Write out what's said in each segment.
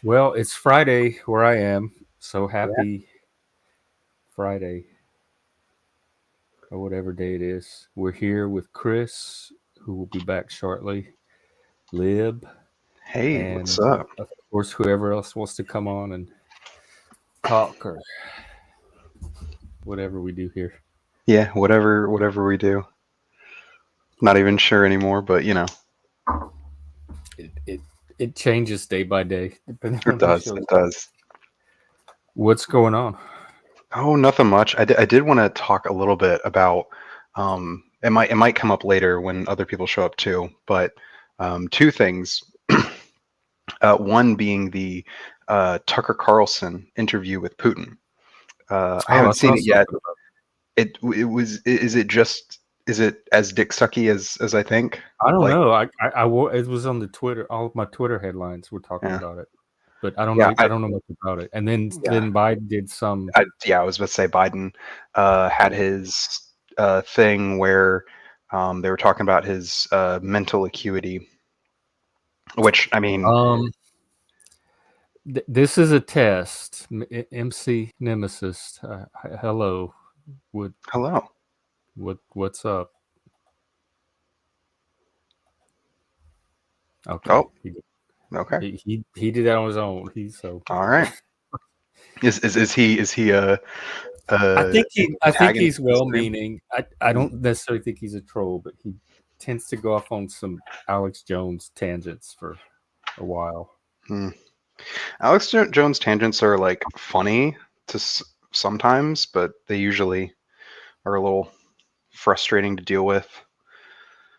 Well, it's Friday where I am, so Yeah. happy Friday or whatever day it is. We're here with Chris, who will be back shortly, Lib, Hey, what's and up? of course whoever else wants to come on and talk or whatever we do here. Yeah, whatever we do. Not even sure anymore, but It changes day by day depending it on who does. shows It up. does. What's going on? Oh, nothing much. I did want to talk a little bit about it might come up later when other people show up too, but two things. One being the Tucker Carlson interview with Putin. I Oh, I haven't seen saw it yet. something about. It was. Is it as dick sucky as I think? I don't Like, know. It was on the Twitter. All of my Twitter headlines were talking yeah, about it, but I don't yeah, know. I don't know much about it. And then yeah. Biden did some. Yeah, I was about to say Biden had his thing where they were talking about his mental acuity, which I mean, Um, this is a test. MCNemesis. Hello. What hello. what's up? Okay. Oh, okay, He did that on his own. He's so. all right. Is he a I think antagonist he's to the well stream? meaning. I Hmm. don't necessarily think he's a troll, but he tends to go off on some Alex Jones tangents for a while. Hmm. Jones tangents are like funny to sometimes, but they usually are a little frustrating to deal with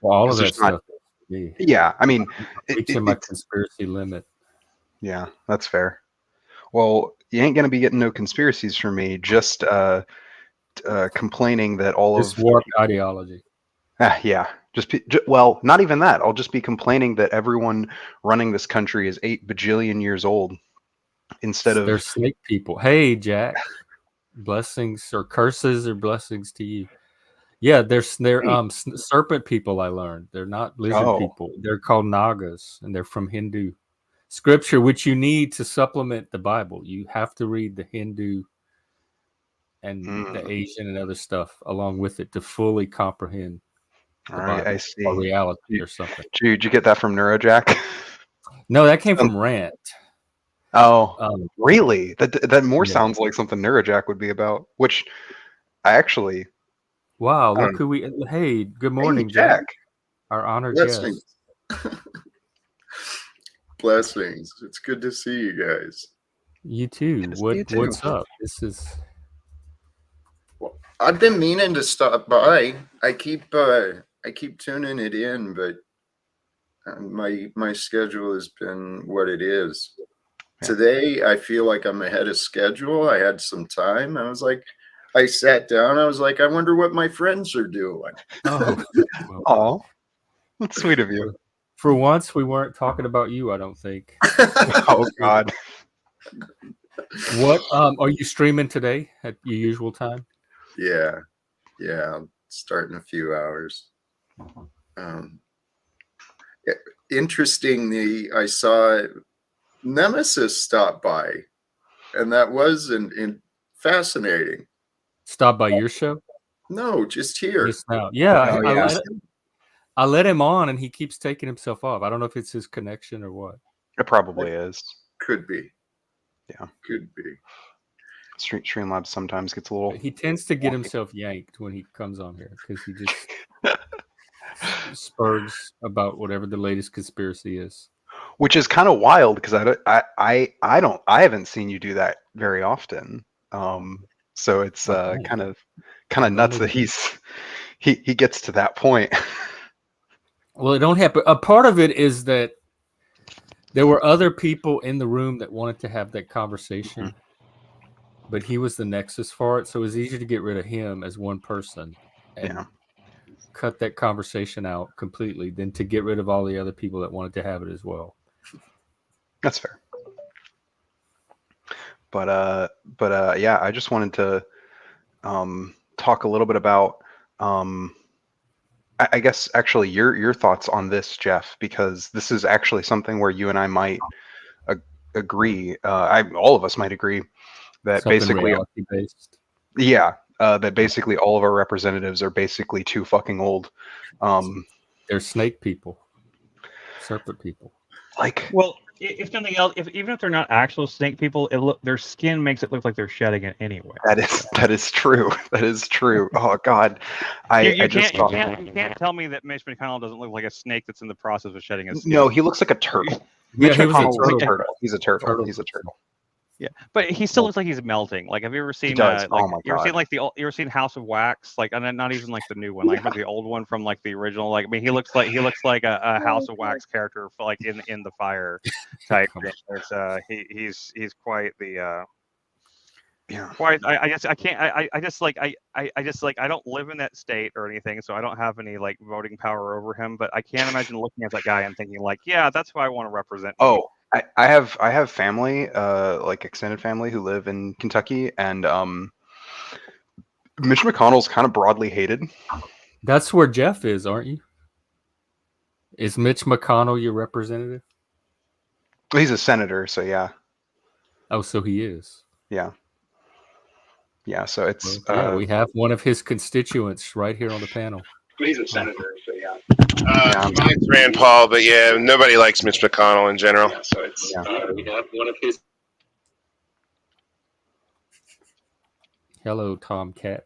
Well, all because of there's that not. stuff is me. Yeah, I mean, Reaching my conspiracy limit. yeah, that's fair. Well, you ain't gonna be getting no conspiracies from me. Just complaining that all This of the warped people. ideology. Yeah, well, not even that. I'll just be complaining that everyone running this country is 8 bajillion years old instead They're of. snake people. Hey, Jack. Blessings or curses or blessings to you. Yeah, they're Hey, serpent people. I learned they're not lizard oh, people. They're called Nagas, and they're from Hindu scripture, which you need to supplement the Bible. You have to read the Hindu and the mm, Asian and other stuff along with it to fully comprehend all the right, I Bible or see. reality Did, or something. did you get that from Neurojack? No, that came Um, from Rant. oh, Um, really? That more yeah. sounds like something Neurojack would be about. Which I actually, Wow, I don't look know. who we. Hey, good Hey, morning, Jack, Jack. our honored Blessings. guest. Blessings. It's good to see you guys. You too. Good to see you too. What's up? This is Well, I've been meaning to stop by. I keep tuning it in, but my schedule has been what it is. Yeah. Today, I feel like I'm ahead of schedule. I had some time. I sat down. I was like, I wonder what my friends are doing. oh well. Oh, that's sweet of you. For once, we weren't talking about you. I don't think. Oh God. What are you streaming today at your usual time? Yeah, yeah. I'll start in a few hours. Um, Interestingly, I saw Nemesis stop by, and that was fascinating. Stop by your show No, just here. just now. Yeah, Oh I yeah. I let him on, and he keeps taking himself off. I don't know if it's his connection or what. It probably is. Could be. Yeah. Could be. Streamlabs sometimes gets a little He tends to get wonky. himself yanked when he comes on here because he just spurgs about whatever the latest conspiracy is. Which is kind of wild because I haven't seen you do that very often. So it's Oh, dang. kind of nuts that Normally, he gets to that point. well, it don't happen. A part of it is that there were other people in the room that wanted to have that conversation, but he was the nexus for it. So it was easier to get rid of him as one person and Yeah, cut that conversation out completely than to get rid of all the other people that wanted to have it as well. that's fair. But yeah, I just wanted to talk a little bit about I guess actually your thoughts on this, Jeff, because this is actually something where you and I might agree. All of us might agree that Something basically, reality based. yeah, that basically all of our representatives are basically too fucking old. They're snake people, serpent people. Like, Well, if nothing else, even if they're not actual snake people, their skin makes it look like they're shedding it anyway. that is true. That is true. Oh God, You can't tell me that Mitch McConnell doesn't look like a snake that's in the process of shedding his skin. No, he looks like a turtle. Yeah, Mitch he was a McConnell was turtle. a turtle. He's a turtle. He's a turtle. Yeah, but he still looks like he's melting. Like, have you ever seen? does. Like, Oh my you ever God. seen like you ever seen House of Wax? Like, and then not even like the new one, like the old one from like the original. Like, I mean, he looks like a House of Wax character, for, like in the Fire type thing. It's, he's quite the. Yeah. Quite. I guess I can't. I just like I don't live in that state or anything, so I don't have any like voting power over him. But I can't imagine looking at that guy and thinking like, yeah, that's who I want to represent. Oh, I have family, like extended family who live in Kentucky, and Mitch McConnell's kind of broadly hated. That's where Jeff is, aren't you? Is Mitch McConnell your representative? He's a senator, so yeah, Oh, so he is. yeah. So it's Yeah, we have one of his constituents right here on the panel. he's a senator, so yeah. Mine's Rand Paul, but yeah, nobody likes Mitch McConnell in general. So it's we have one of his. Hello, Tomcat.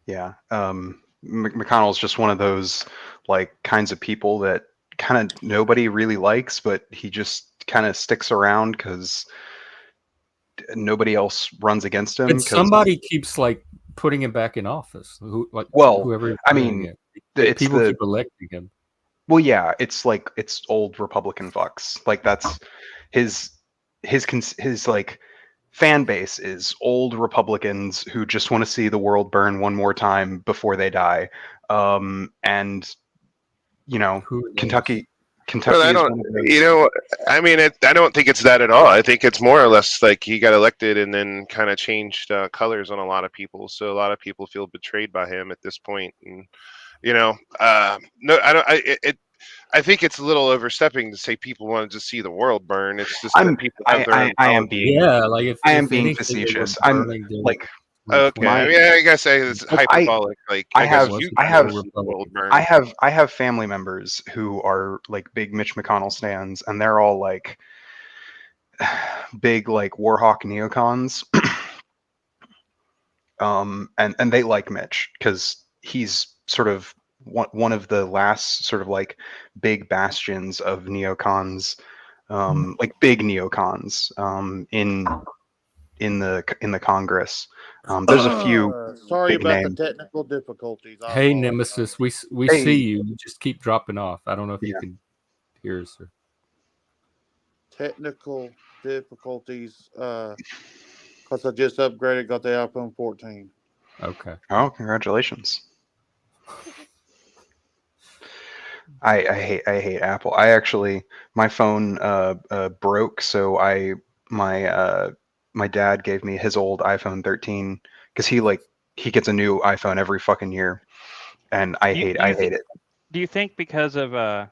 Yeah, McConnell's just one of those like kinds of people that kind of nobody really likes, but he just kind of sticks around because nobody else runs against him. And somebody keeps like putting him back in office. Whoever. I mean, it's people keep electing him. Well, yeah, it's like it's old Republican fucks. Like that's his like fan base is old Republicans who just want to see the world burn one more time before they die. And you know, Kentucky. Well, I don't think it's that at all. I think it's more or less like he got elected and then kind of changed colors on a lot of people. So a lot of people feel betrayed by him at this point. And no, I don't. I think it's a little overstepping to say people wanted to see the world burn. It's just that people have their own. I am being. Yeah, like if I am if being anything, they were facetious. I'm burning their- like. Okay, I mean, I guess it's hyperbolic. I have family members who are like big Mitch McConnell stans, and they're all like big like Warhawk neocons. And they like Mitch because he's sort of one of the last sort of like big bastions of neocons, like big neocons in the Congress. There's a few. Sorry about names. the technical difficulties. Hey, Nemesis, we see you. You just keep dropping off. I don't know if you can hear us. Or... Technical difficulties. Because I just upgraded, got the iPhone 14. Okay. Oh, congratulations. I hate Apple. I actually my phone broke, so my dad gave me his old iPhone 13 because he gets a new iPhone every fucking year, and I hate it. Do you think because of the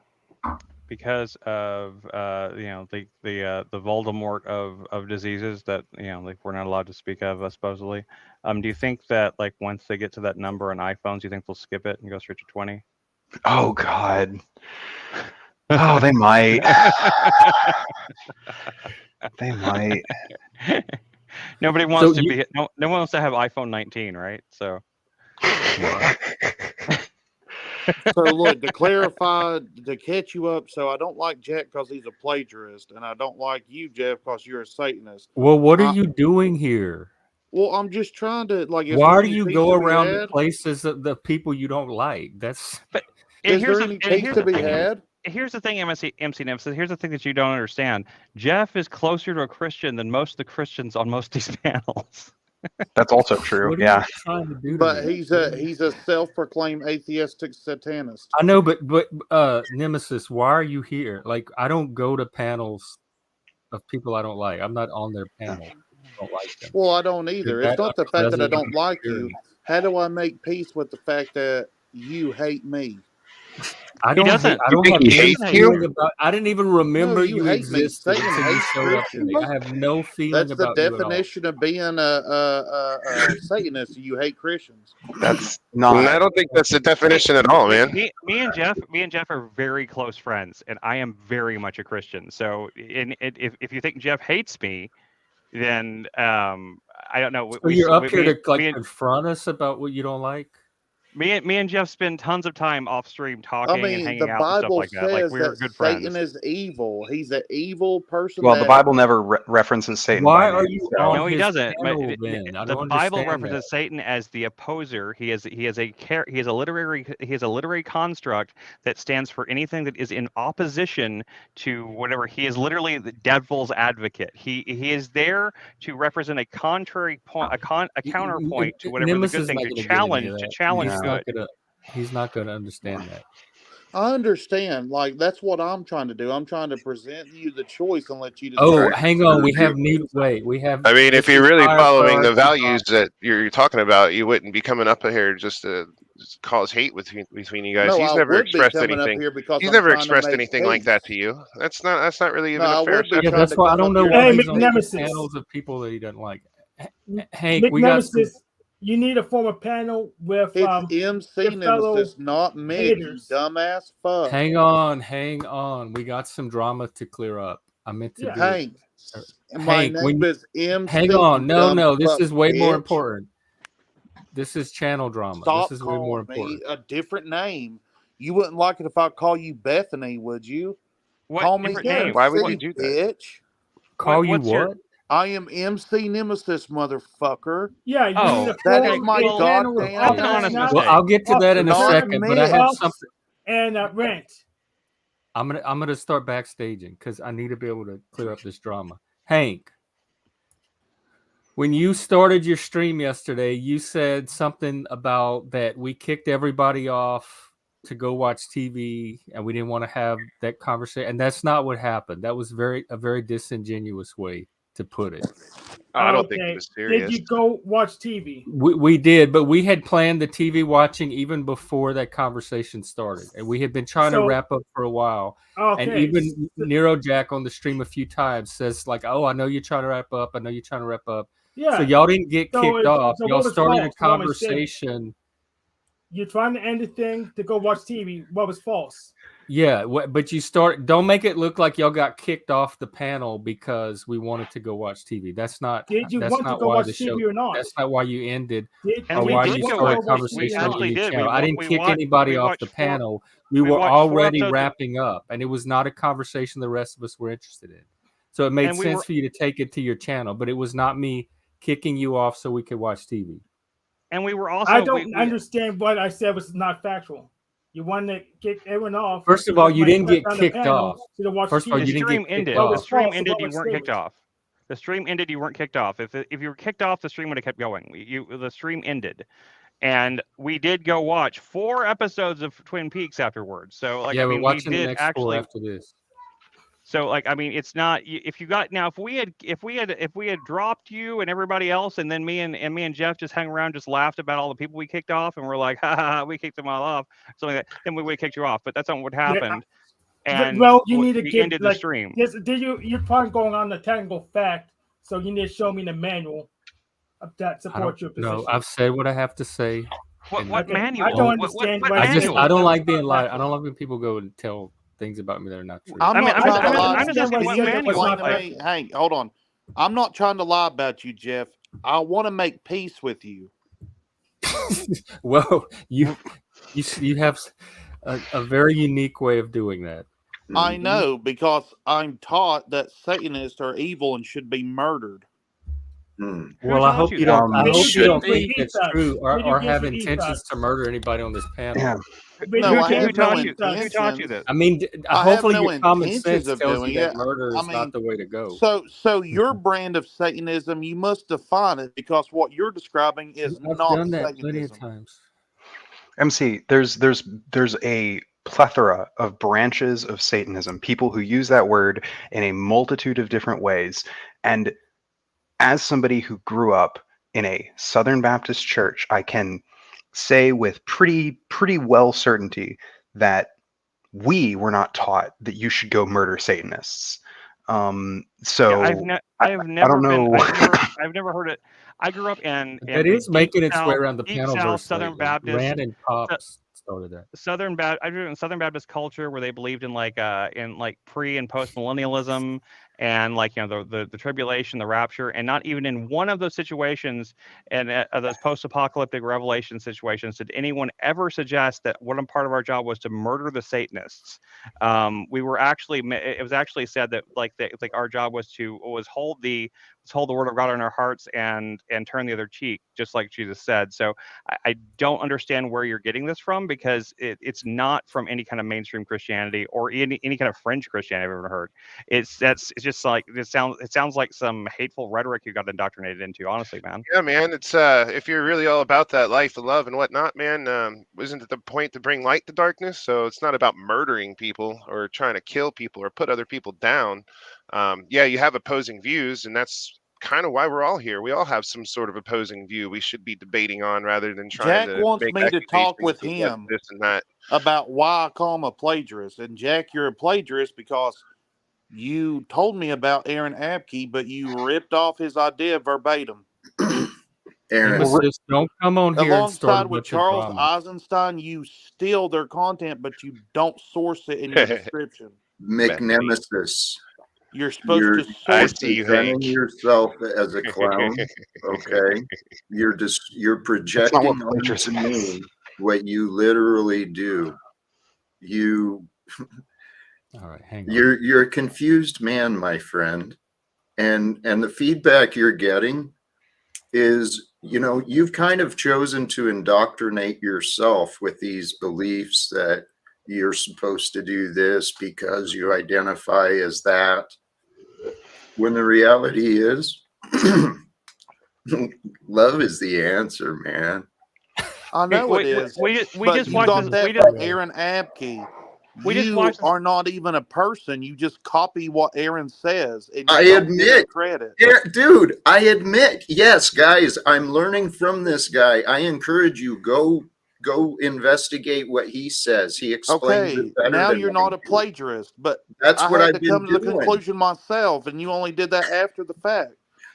Voldemort of diseases that like we're not allowed to speak of supposedly, do you think that like once they get to that number on iPhones, you think they'll skip it and go straight to 20? Oh God. Oh, they might. They might. Nobody wants no one wants to have iPhone 19, right? So. So look, to clarify, to catch you up, so I don't like Jack because he's a plagiarist, and I don't like you, Jeff, because you're a Satanist. Well, what are you doing here? Well, I'm just trying to like. Why do you go around the places of the people you don't like? That's. But is there any peace to be had? Here's the thing, MCNemesis. Here's the thing that you don't understand. Jeff is closer to a Christian than most of the Christians on most of these panels. That's also true. Yeah. But he's a self-proclaimed atheistic satanist. I know, but Nemesis, why are you here? Like, I don't go to panels of people I don't like. I'm not on their panel. I don't like them. Well, I don't either. It's not the fact that I don't like you. How do I make peace with the fact that you hate me? I He don't. doesn't. I don't think have he any hates feeling you? about. I didn't even remember No, you you hate me. existed Satan until you hates showed up to me. Christians. I have no feeling That's the about you at all. definition of being a Satanist. You hate Christians. That's And I not. don't think that's the definition at all, man. Me and Jeff are very close friends, and I am very much a Christian. So, if you think Jeff hates me, then I don't know. So you're up here to like me and confront us about what you don't like. me and Jeff spend tons of time off stream I talking and mean, hanging the out and stuff Bible like that. Like says we're that good Satan friends. is evil. He's an evil person. Well, the that Bible never references Satan. Why by are name, you so- on No, he his doesn't. panel then? I The don't Bible understand references that. Satan as the opposer. He is a literary construct that stands for anything that is in opposition to whatever. He is literally the devil's advocate. He is there to represent a contrary point, a counterpoint to whatever the Nemesis good is thing, not to gonna get any challenge of that. No. good. He's not gonna understand that. I understand. Like, that's what I'm trying to do. I'm trying to present you the choice and let you decide. Oh, hang on. We have need. Wait, we have. I mean, if this you're really entire following the priority values that you're talking about, you wouldn't be coming up here just to cause hate between you guys. No, He's I never would be expressed coming up anything. here because He's I'm never trying to expressed make anything like that peace. to you. That's not really even No, a I fair would be Yeah, assessment. trying that's to why I come don't up know here why and he's make on peace. these McNemesis. panels of people that he doesn't like. Hank, we got some. McNemesis, you need to form a panel with It's MC your fellow Nemesis, not Mick, you haters. dumbass fuck. Hang on. We got some drama to clear up. I meant to Yeah. do Hank, it. my Hank, name is MC. hang on. you No, dumb no. This fuck is way more bitch. important. This is channel drama. Stop This is way more calling me important. a different name. You wouldn't like it if I call you Bethany, would you? What Call me different MC, name? Why would you do that? bitch. Call you what's your- what? I am MC Nemesis, motherfucker. Yeah, you Oh, need to that form is my a panel with goddamn all That's an honest name. mistake. Well, I'll get to that in a Not second, but I Mick. have something. and Rent. I'm gonna start backstaging because I need to be able to clear up this drama. Hank, when you started your stream yesterday, you said something about that we kicked everybody off to go watch TV and we didn't want to have that conversation. And that's not what happened. That was a very disingenuous way to put it. I don't think he Okay. was serious. Did you go watch TV? We did, but we had planned the TV watching even before that conversation started. And we had been trying to So- wrap up for a while. Okay. And even NeuroJack on the stream a few times says like, "Oh, I know you're trying to wrap up. I know you're trying to wrap up." yeah. So y'all didn't get So kicked it's- off. so Y'all what was started a false? What was said? conversation. You're trying to end the thing to go watch TV. What was false? Yeah, but you start. Don't make it look like y'all got kicked off the panel because we wanted to go watch TV. That's not. Did you that's want to not go why watch the TV show. or not? That's not why you ended Did, And or we why did you go started watch- conversation we on actually your did. channel. We I didn't kick watched- anybody we off watched the four- panel. We we were watched 4 already episodes of- wrapping up, and it was not a conversation the rest of us were interested in. So it made And we sense were- for you to take it to your channel, but it was not me kicking you off so we could watch TV. And we were also. I don't we- understand what I said was not factual. You wanted to kick everyone off. First of all, you didn't get on the kicked panel off. to watch First of all, TV. you The didn't stream get kicked ended. off. The stream False ended. about You what weren't kicked statement. off. The stream ended. You weren't kicked off. If you were kicked off, the stream would have kept going. The stream ended, and we did go watch 4 episodes of Twin Peaks afterwards. So like, Yeah, I we're mean, we watching the did next 4 actually. after this. So like, I mean, it's not if you got now if we had dropped you and everybody else, and then me and Jeff just hung around, just laughed about all the people we kicked off, and we're like, ha ha, ha, we kicked them all off, something like that, then we would have kicked you off. But that's not what happened. And well, you need to we get ended like the stream. this. Did you're probably going on the technical fact, so you need to show me the manual of that I support your don't position. know. I've said what I have to say. What Okay, manual? I don't What understand what what I just manual? I don't like being Factual. lied. I don't like when people go and tell things about me that are not true. I'm I mean, not I'm trying just- to I'm lie. just asking Can what you manual, explain to like- me? Hank, hold on. I'm not trying to lie about you, Jeff. I want to make peace with you. Well, you have a very unique way of doing that. I know because I'm taught that Satanists are evil and should be murdered. Hmm. Well, I taught hope you you that? don't. I Did hope you you don't get think the it's ethos? true or, Did you or get have the intentions ethos? to murder anybody on this panel. Yeah. No, Who I have Who no taught you? intentions. Who taught you this? I mean, I have hopefully no your common intentions sense of tells doing you that it. murder is I mean, not the way to go. So your brand of Satanism, you must define it because what you're describing is I've not done that plenty of Satanism. times. MC, there's a plethora of branches of Satanism, people who use that word in a multitude of different ways. And as somebody who grew up in a Southern Baptist church, I can say with pretty well certainty that we were not taught that you should go murder Satanists. So Yeah, I have I never don't been. know. I've never heard it. I grew up in That the is making deep its way South, around the deep South Panelverse Southern lately. Baptist. Rand and Pops started that. I grew up in Southern Baptist culture where they believed in like pre and post millennialism and like the tribulation, the rapture, and not even in one of those situations and those post apocalyptic revelation situations did anyone ever suggest that one part of our job was to murder the Satanists. We were actually it was actually said that our job was hold the word of God in our hearts and turn the other cheek, just like Jesus said. So I don't understand where you're getting this from because it's not from any kind of mainstream Christianity or any kind of fringe Christianity I've ever heard. It's just like it sounds like some hateful rhetoric you got indoctrinated into. Honestly, man. Yeah, man. It's if you're really all about that life and love and whatnot, man, isn't it the point to bring light to darkness? So it's not about murdering people or trying to kill people or put other people down. Yeah, you have opposing views, and that's kind of why we're all here. We all have some sort of opposing view we should be debating on rather than trying Jack to wants make me to talk accusations with of what him this and that. about why I call him a plagiarist. And Jack, you're a plagiarist because you told me about Aaron Abke, but you ripped off his idea verbatim. Aaron, Nemesis, don't come on here and start a Alongside with bunch of Charles drama. Eisenstein, you steal their content, but you don't source it in your description. McNemesis, You're supposed you're to I source see it. you, presenting Hank. yourself as a clown. Okay, you're That's not what projecting plagiarism onto is. me what you literally do. All right, hang on. You're a confused man, my friend, and the feedback you're getting is, you've kind of chosen to indoctrinate yourself with these beliefs that you're supposed to do this because you identify as that, when the reality is love is the answer, man. I know it is. We But just you watched got this. that from Aaron Abke. We just You watched this. are not even a person. You just copy what Aaron says, and you I don't give him admit, credit. dude, I admit, yes, guys, I'm learning from this guy. I encourage you, go investigate what he says. He explains Okay, it better now than you're I not a do. plagiarist, but That's I what had I've to been come to the doing. conclusion myself, and you only did that after the fact.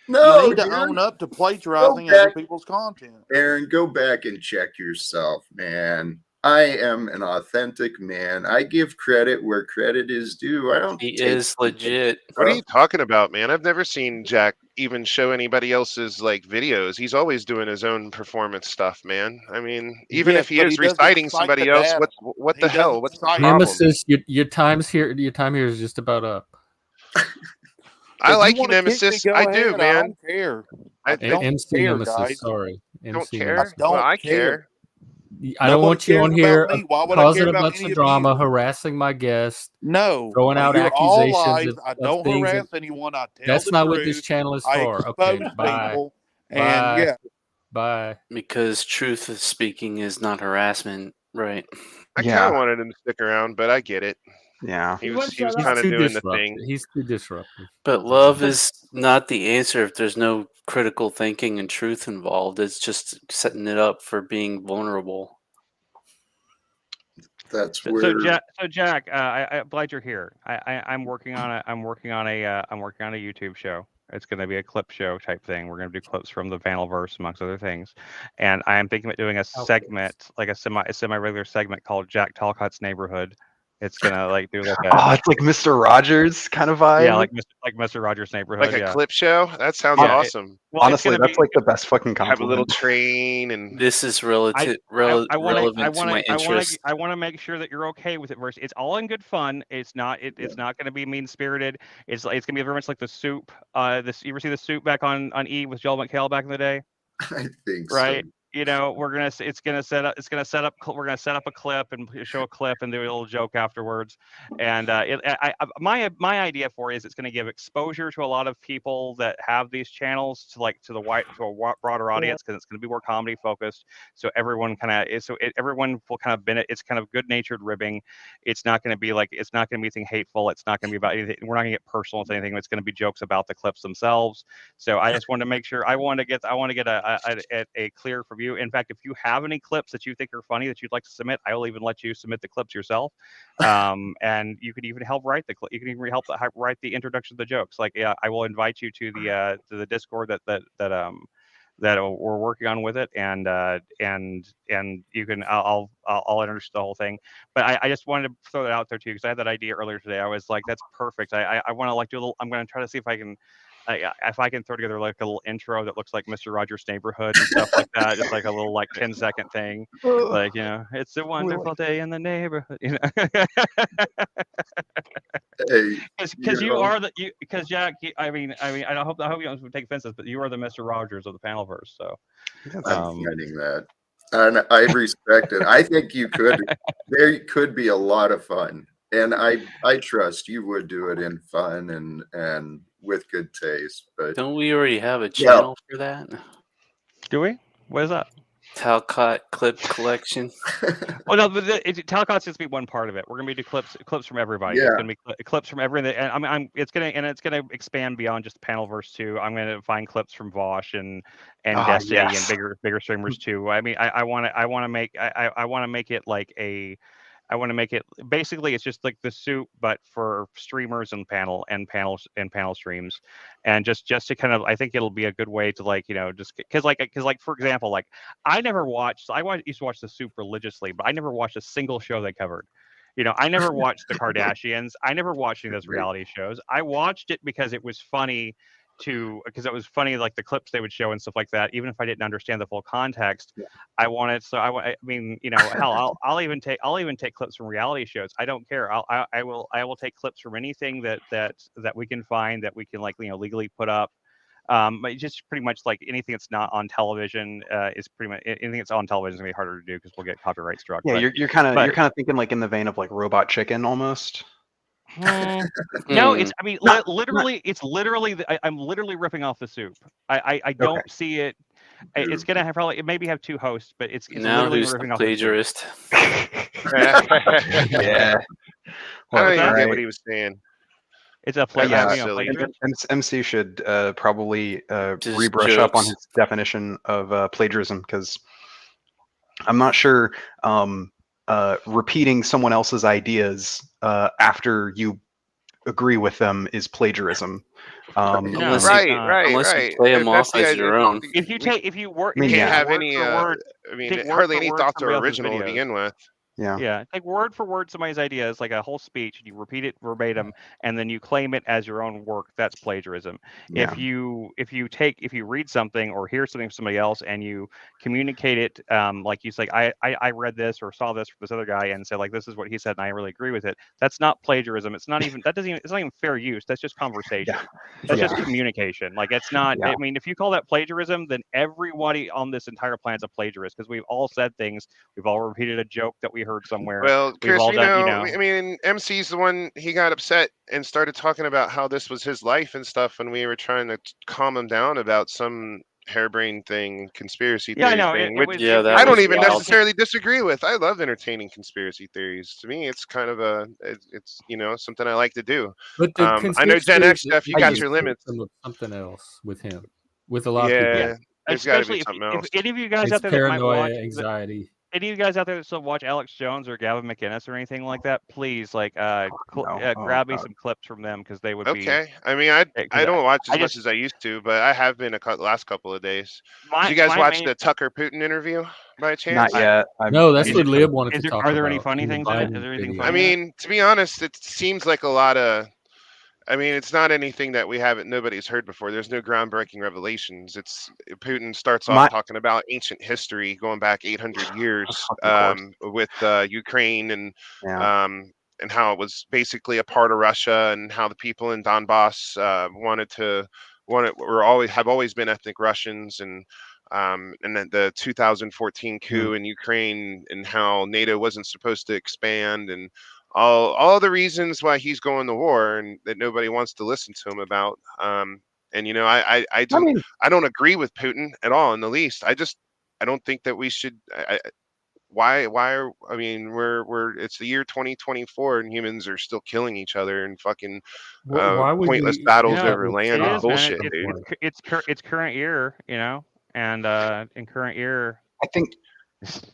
No, You need to dude, own up to go plagiarizing other back, people's content. Aaron. Go back and check yourself, man. I am an authentic man. I give credit where credit is due. I don't. He take is legit. What are you talking about, man? I've never seen Jack even show anybody else's like videos. He's always doing his own performance stuff, man. I mean, even Yes, if he but is he doesn't reciting cite the somebody else, data. what He the hell? doesn't What's the cite- problem? Nemesis, your time here is just about up. I If you like you, want to kick me, Nemesis. go I ahead. do, I man. don't care. I I don't MC care, Nemesis, guys. sorry. don't MC care. Nemesis. Well, don't I care. care. I don't Nobody want you cares on about here me. Why would I causing care a about bunch any of of drama, you? harassing my guest, No, throwing out you're all accusations lies. I of don't things. harass anyone. I tell That's the not what this truth. channel is I for. Okay, expose bye. people, and Bye. yeah, Bye. Because truth of speaking is not harassment, right? I kind Yeah, of wanted him to stick around, but I get it. yeah. He wouldn't was shut up. kind He's of too doing the disruptive. thing. He's too disruptive. But love is not the answer if there's no critical thinking and truth involved. It's just setting it up for being vulnerable. That's So where Jack, I'm glad you're here. I'm working on a YouTube show. It's going to be a clip show type thing. We're going to do clips from the Vanelverse, amongst other things. And I am thinking about doing a segment, like a semi regular segment called Jack Talcott's Neighborhood. It's gonna like do like Oh, a it's like Mr. Rogers kind of vibe. yeah, like Mr. Rogers' Neighborhood. Like a Yeah, clip show? That sounds yeah. awesome. Well, Honestly, it's gonna that's be. like the best fucking Have a little compliment. train and This is I relevant to my interest. I want to make sure that you're okay with it. Versus, it's all in good fun. It's not going to be mean spirited. It's going to be very much like the Soup. You ever see the Soup back on E with Joel McHale back in the day? I think Right. so. We're gonna set up we're gonna set up a clip and show a clip and do a little joke afterwards. And my idea for it is it's going to give exposure to a lot of people that have these channels to a broader audience, because it's going to be more comedy focused. So everyone everyone will kind of benefit. It's kind of good natured ribbing. It's not going to be anything hateful. It's not going to be about anything. We're not going to get personal with anything. It's going to be jokes about the clips themselves. So I just wanted to make sure I want to get a clear from review. In fact, if you have any clips that you think are funny that you'd like to submit, I will even let you submit the clips yourself. And you could even help write the clip. You can even help write the introduction to the jokes. Like, yeah, I will invite you to the Discord that we're working on with it, and you can I'll introduce the whole thing. But I just wanted to throw that out there too, because I had that idea earlier today. I was like, that's perfect. I want to like do a little. I'm going to try to see if I can throw together like a little intro that looks like Mr. Rogers' Neighborhood and stuff like that. Just like a little like 10-second thing, like, you know, it's a wonderful day in the neighborhood, you know. Hey, Because Jack, I mean, I hope you don't take offense, but you are the Mr. Rogers of the Panelverse. So I'm finding that, and I respect it. I think there could be a lot of fun, and I trust you would do it in fun and with good taste. But Don't we already have a channel for that? do we? What is that? Talcott clip collection. Well, no, but Talcott's just be one part of it. We're gonna do clips from everybody. Yeah. It's gonna be clips from everything. And it's gonna expand beyond just Panelverse too. I'm gonna find clips from Vosh and Destiny yes. and bigger streamers too. I mean, I want to make it like I want to make it basically it's just like the soup, but for streamers and panel streams, and just to kind of I think it'll be a good way to like, you know, just because for example, like I used to watch the soup religiously, but I never watched a single show they covered. You know, I never watched the Kardashians. I never watched any of those reality shows. I watched it because it was funny like the clips they would show and stuff like that. Even if I didn't understand the full context, I mean, you know, hell, I'll even take clips from reality shows. I don't care. I will take clips from anything that we can find that we can, like, you know, legally put up. But just pretty much like anything that's not on television is pretty much anything that's on television is gonna be harder to do because we'll get copyright struck. Yeah, but, you're kind of thinking like in the vein of like Robot Chicken almost. No, it's. I mean, literally, it's literally. I'm literally ripping off the soup. I don't see it. It's gonna have probably. It maybe have two hosts, but it's Now literally who's ripping the off the soup. plagiarist? Yeah. I don't even Right. get what he was saying. It's a plagiarist. MC should probably Just rebrush up on jokes. his definition of plagiarism, because I'm not sure repeating someone else's ideas after you agree with them is plagiarism. Unless Right. you play them off as your own. If you work, I mean, You can't yeah. have word any. for word, I mean, take word hardly for any word thoughts somebody are else's original to videos. begin with. Yeah, take word for word somebody's ideas, like a whole speech, and you repeat it verbatim, and then you claim it as your own work. That's plagiarism. Yeah. If you read something or hear something from somebody else and you communicate it, like you say, I read this or saw this from this other guy and said, like, this is what he said and I really agree with it. That's not plagiarism. It's not even it's not even fair use. That's just conversation. That's just communication. Like, it's not. Yeah. I mean, if you call that plagiarism, then everybody on this entire planet's a plagiarist, because we've all said things. We've all repeated a joke that we heard somewhere. Well, We've Chris, all done, I mean, MC's the one. He got upset and started talking about how this was his life and stuff, and we were trying to calm him down about some harebrained conspiracy Yeah, I theory know. thing, It which was. Yeah, It, that I don't was even wild. necessarily disagree with. I love entertaining conspiracy theories. To me, it's kind of it's you know, something I like to do. But the I know Gen X conspiracy stuff. You is got a your limits. symptom of something else with him, with a lot of Yeah, people. there's got to be especially something if else. any of you guys It's out there that might paranoia, watch, anxiety. any of you guys out there that still watch Alex Jones or Gavin McInnes or anything like that, please, like, No. grab me God. some clips from them, because they would be. Okay. I mean, I 'cause don't watch as I much just as I used to, but I have been last couple of days. my Did you guys my watch main. the Tucker Putin interview by Not chance? yet. No, that's Is what it- Lib wanted Is to there, talk are there any about funny in the things in it? Biden Is there anything video. I funny in it? mean, to be honest, it seems like a lot of. I mean, it's not anything that nobody's heard before. There's no groundbreaking revelations. It's Putin starts off talking about ancient history going back 800 years with Ukraine and how it was basically a part of Russia, and how the people in Donbass have always been ethnic Russians, and then the 2014 coup in Ukraine, and how NATO wasn't supposed to expand, and all the reasons why he's going to war, and that nobody wants to listen to him about. And you know, I don't agree with Putin at all in the least. I don't think that we should. Why are I mean we're it's the year 2024 and humans are still killing each other and fucking Why would pointless you? battles Yeah, over land It and is, man. bullshit, dude. It's current year, you know, and in current year, I think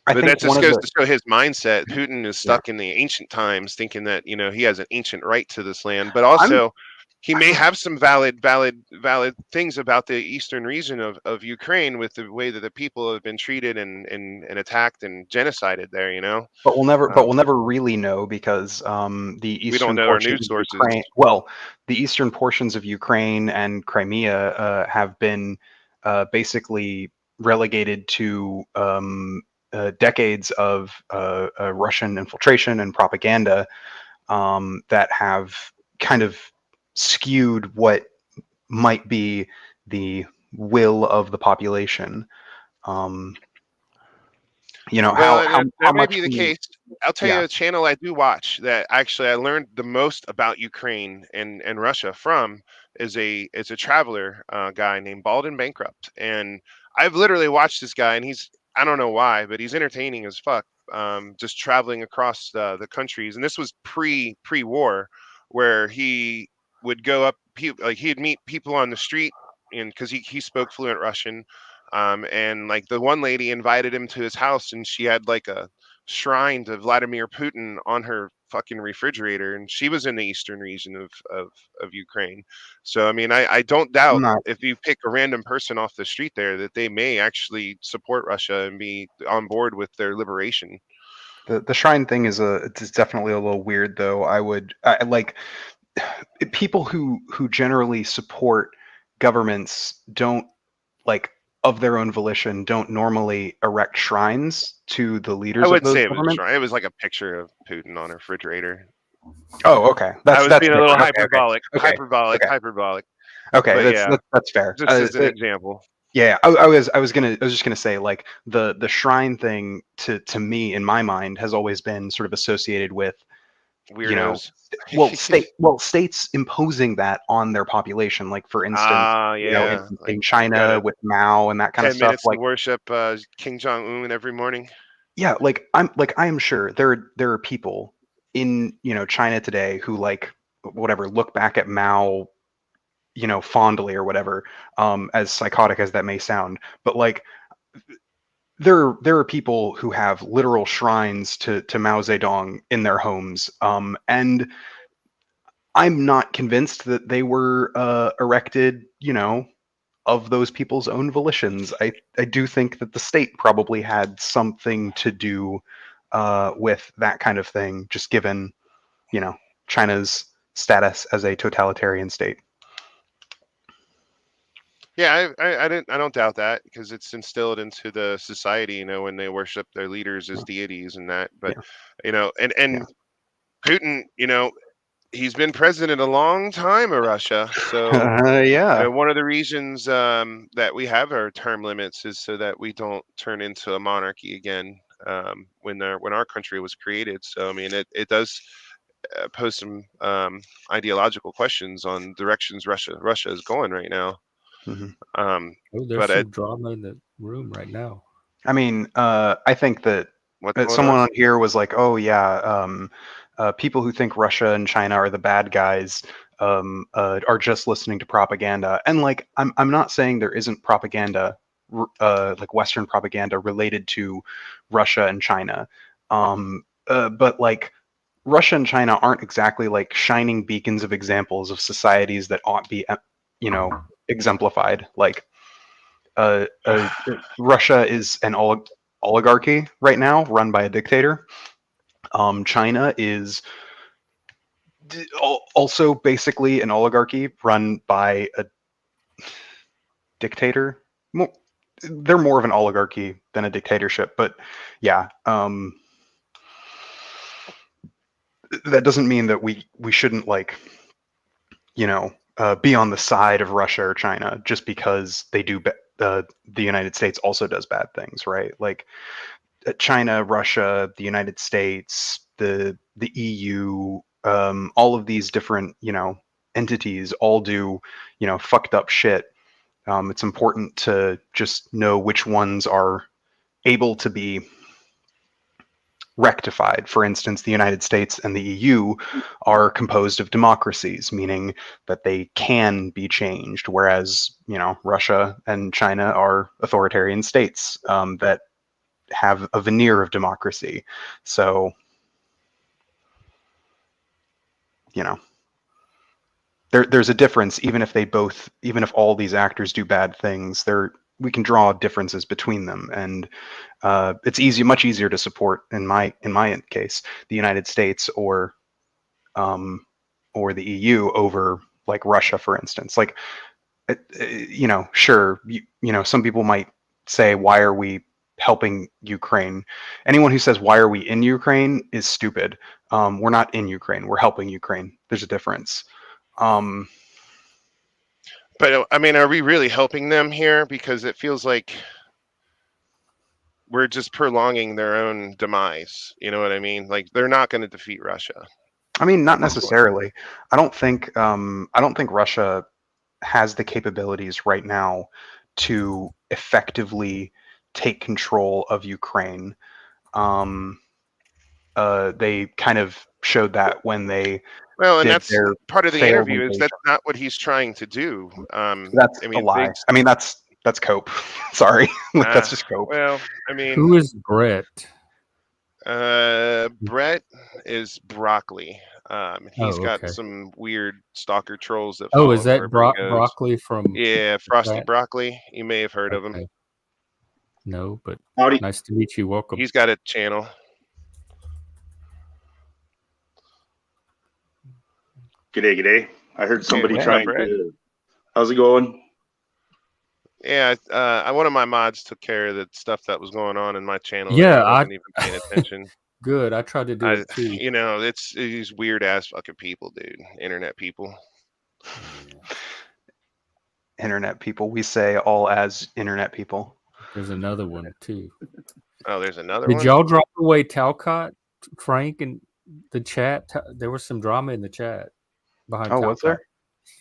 But that just one of goes the to show his mindset. Putin is stuck in the ancient times, thinking that he has an ancient right to this land, but also he may have some valid things about the eastern region of Ukraine with the way that the people have been treated and attacked and genocided there. but we'll never really know because the We don't eastern know our portions news of sources. Ukraine. Well, the eastern portions of Ukraine and Crimea have been basically relegated to decades of Russian infiltration and propaganda that have kind of skewed what might be the will of the population. Well, How that may much be the we, case. I'll tell yeah. you a channel I do watch that actually I learned the most about Ukraine and Russia from is a traveler guy named Baldwin Bankrupt, and I've literally watched this guy, and I don't know why, but he's entertaining as fuck. Just traveling across the countries, and this was pre-war, where he would go up, like he'd meet people on the street, and because he spoke fluent Russian. And like the one lady invited him to his house, and she had like a shrine to Vladimir Putin on her fucking refrigerator, and she was in the eastern region of Ukraine. So I mean, I don't doubt Not if you pick a random person off the street there that they may actually support Russia and be on board with their liberation. the shrine thing it's definitely a little weird though. I like people who generally support governments don't like of their own volition don't normally erect shrines to the I leaders of wouldn't those say it was a governments. shrine. It was like a picture of Putin on a refrigerator. Oh, okay. I was being a little different. Okay, hyperbolic. okay. But yeah, That's fair. just as an example. Yeah, I was just gonna say like the shrine thing to me in my mind has always been sort of associated with Weirdos. states imposing that on their population, like for instance Yeah. in Like you've got China with Mao and that kind of 10 stuff. minutes to Like worship King Jong Un every morning. yeah, I am sure there are people in China today who like whatever look back at Mao fondly or whatever, as psychotic as that may sound, but like there are people who have literal shrines to Mao Zedong in their homes, and I'm not convinced that they were erected, of those people's own volitions. I do think that the state probably had something to do with that kind of thing, just given, China's status as a totalitarian state. Yeah, I don't doubt that because it's instilled into the society, when they worship their leaders as deities and that. But and Yeah. Putin, he's been president a long time of Russia, so Yeah. one of the reasons that we have our term limits is so that we don't turn into a monarchy again when our country was created. So I mean, it does pose some ideological questions on directions Russia is going right now. Mm-hmm. There's But some drama in the room right now. I mean, I think that what's going someone on? on here was like, "Oh yeah, people who think Russia and China are the bad guys are just listening to propaganda." And like, I'm not saying there isn't propaganda, like Western propaganda related to Russia and China, but like Russia and China aren't exactly like shining beacons of examples of societies that ought be, exemplified. Like, Russia is an oligarchy right now, run by a dictator. China is also basically an oligarchy run by a dictator. They're more of an oligarchy than a dictatorship, but yeah. That doesn't mean that we shouldn't like, be on the side of Russia or China just because they do. The United States also does bad things, right? Like China, Russia, the United States, the EU, all of these different entities all do fucked up shit. It's important to just know which ones are able to be rectified. For instance, the United States and the EU are composed of democracies, meaning that they can be changed, whereas Russia and China are authoritarian states that have a veneer of democracy. So, you know, there's a difference. Even if all these actors do bad things, we can draw differences between them, and it's much easier to support in my case the United States or the EU over like Russia, for instance. Like, you know, sure, you know, some people might say, why are we helping Ukraine? Anyone who says, why are we in Ukraine, is stupid. We're not in Ukraine. We're helping Ukraine. There's a difference. But I mean, are we really helping them here? Because it feels like we're just prolonging their own demise. You know what I mean? Like, they're not going to defeat Russia. I mean, not necessarily. I don't think Russia has the capabilities right now to effectively take control of Ukraine. They kind of showed that when they and did that's their part of the failed interview. Is invasion. that's not what he's trying to do. That's I mean, a lie. I mean, that's cope. Sorry, that's just cope. Well, I mean, Who is Brett? Brett is Broccoli. He's got okay. some weird stalker trolls that. Oh, follow is that him wherever he goes. Broccoli from? Yeah, Frosty Brett? Broccoli. You may have heard of him. Okay. No, but Howdy. nice to meet you. Welcome. He's got a channel. G'day. I heard somebody Yeah, trying Brett. to. How's it going? Yeah, one of my mods took care of the stuff that was going on in my channel. Yeah, I wasn't even paying attention. Good. I tried to do it too. You know, it's these weird ass fucking people, dude. Internet people. Internet people. We say all as internet people. There's another one too. Oh, there's another Did one. y'all drop away Talcott, Frank, and the chat? There was some drama in the chat behind. Oh, Talcott. was there?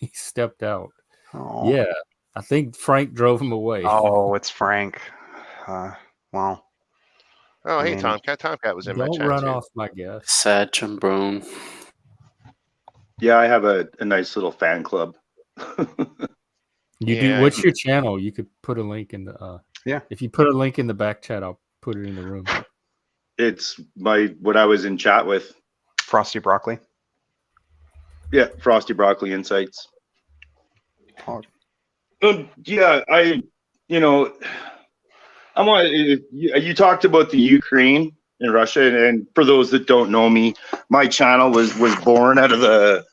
He stepped out. Oh. Yeah, I think Frank drove him away. Oh, it's Frank. Well. Oh, I hey, mean, Tomcat. Tomcat was in my Don't chat run too. off my guest. Sad Chumbrone. Yeah, I have a nice little fan club. You Yeah, do. What's your channel? You could put a link in the. Yeah. If you put a link in the back chat, I'll put it in the room. It's what I was in chat with. Frosty Broccoli. Yeah, Frosty Broccoli Insights. Oh. Yeah, you talked about the Ukraine and Russia, and for those that don't know me, my channel was born out of the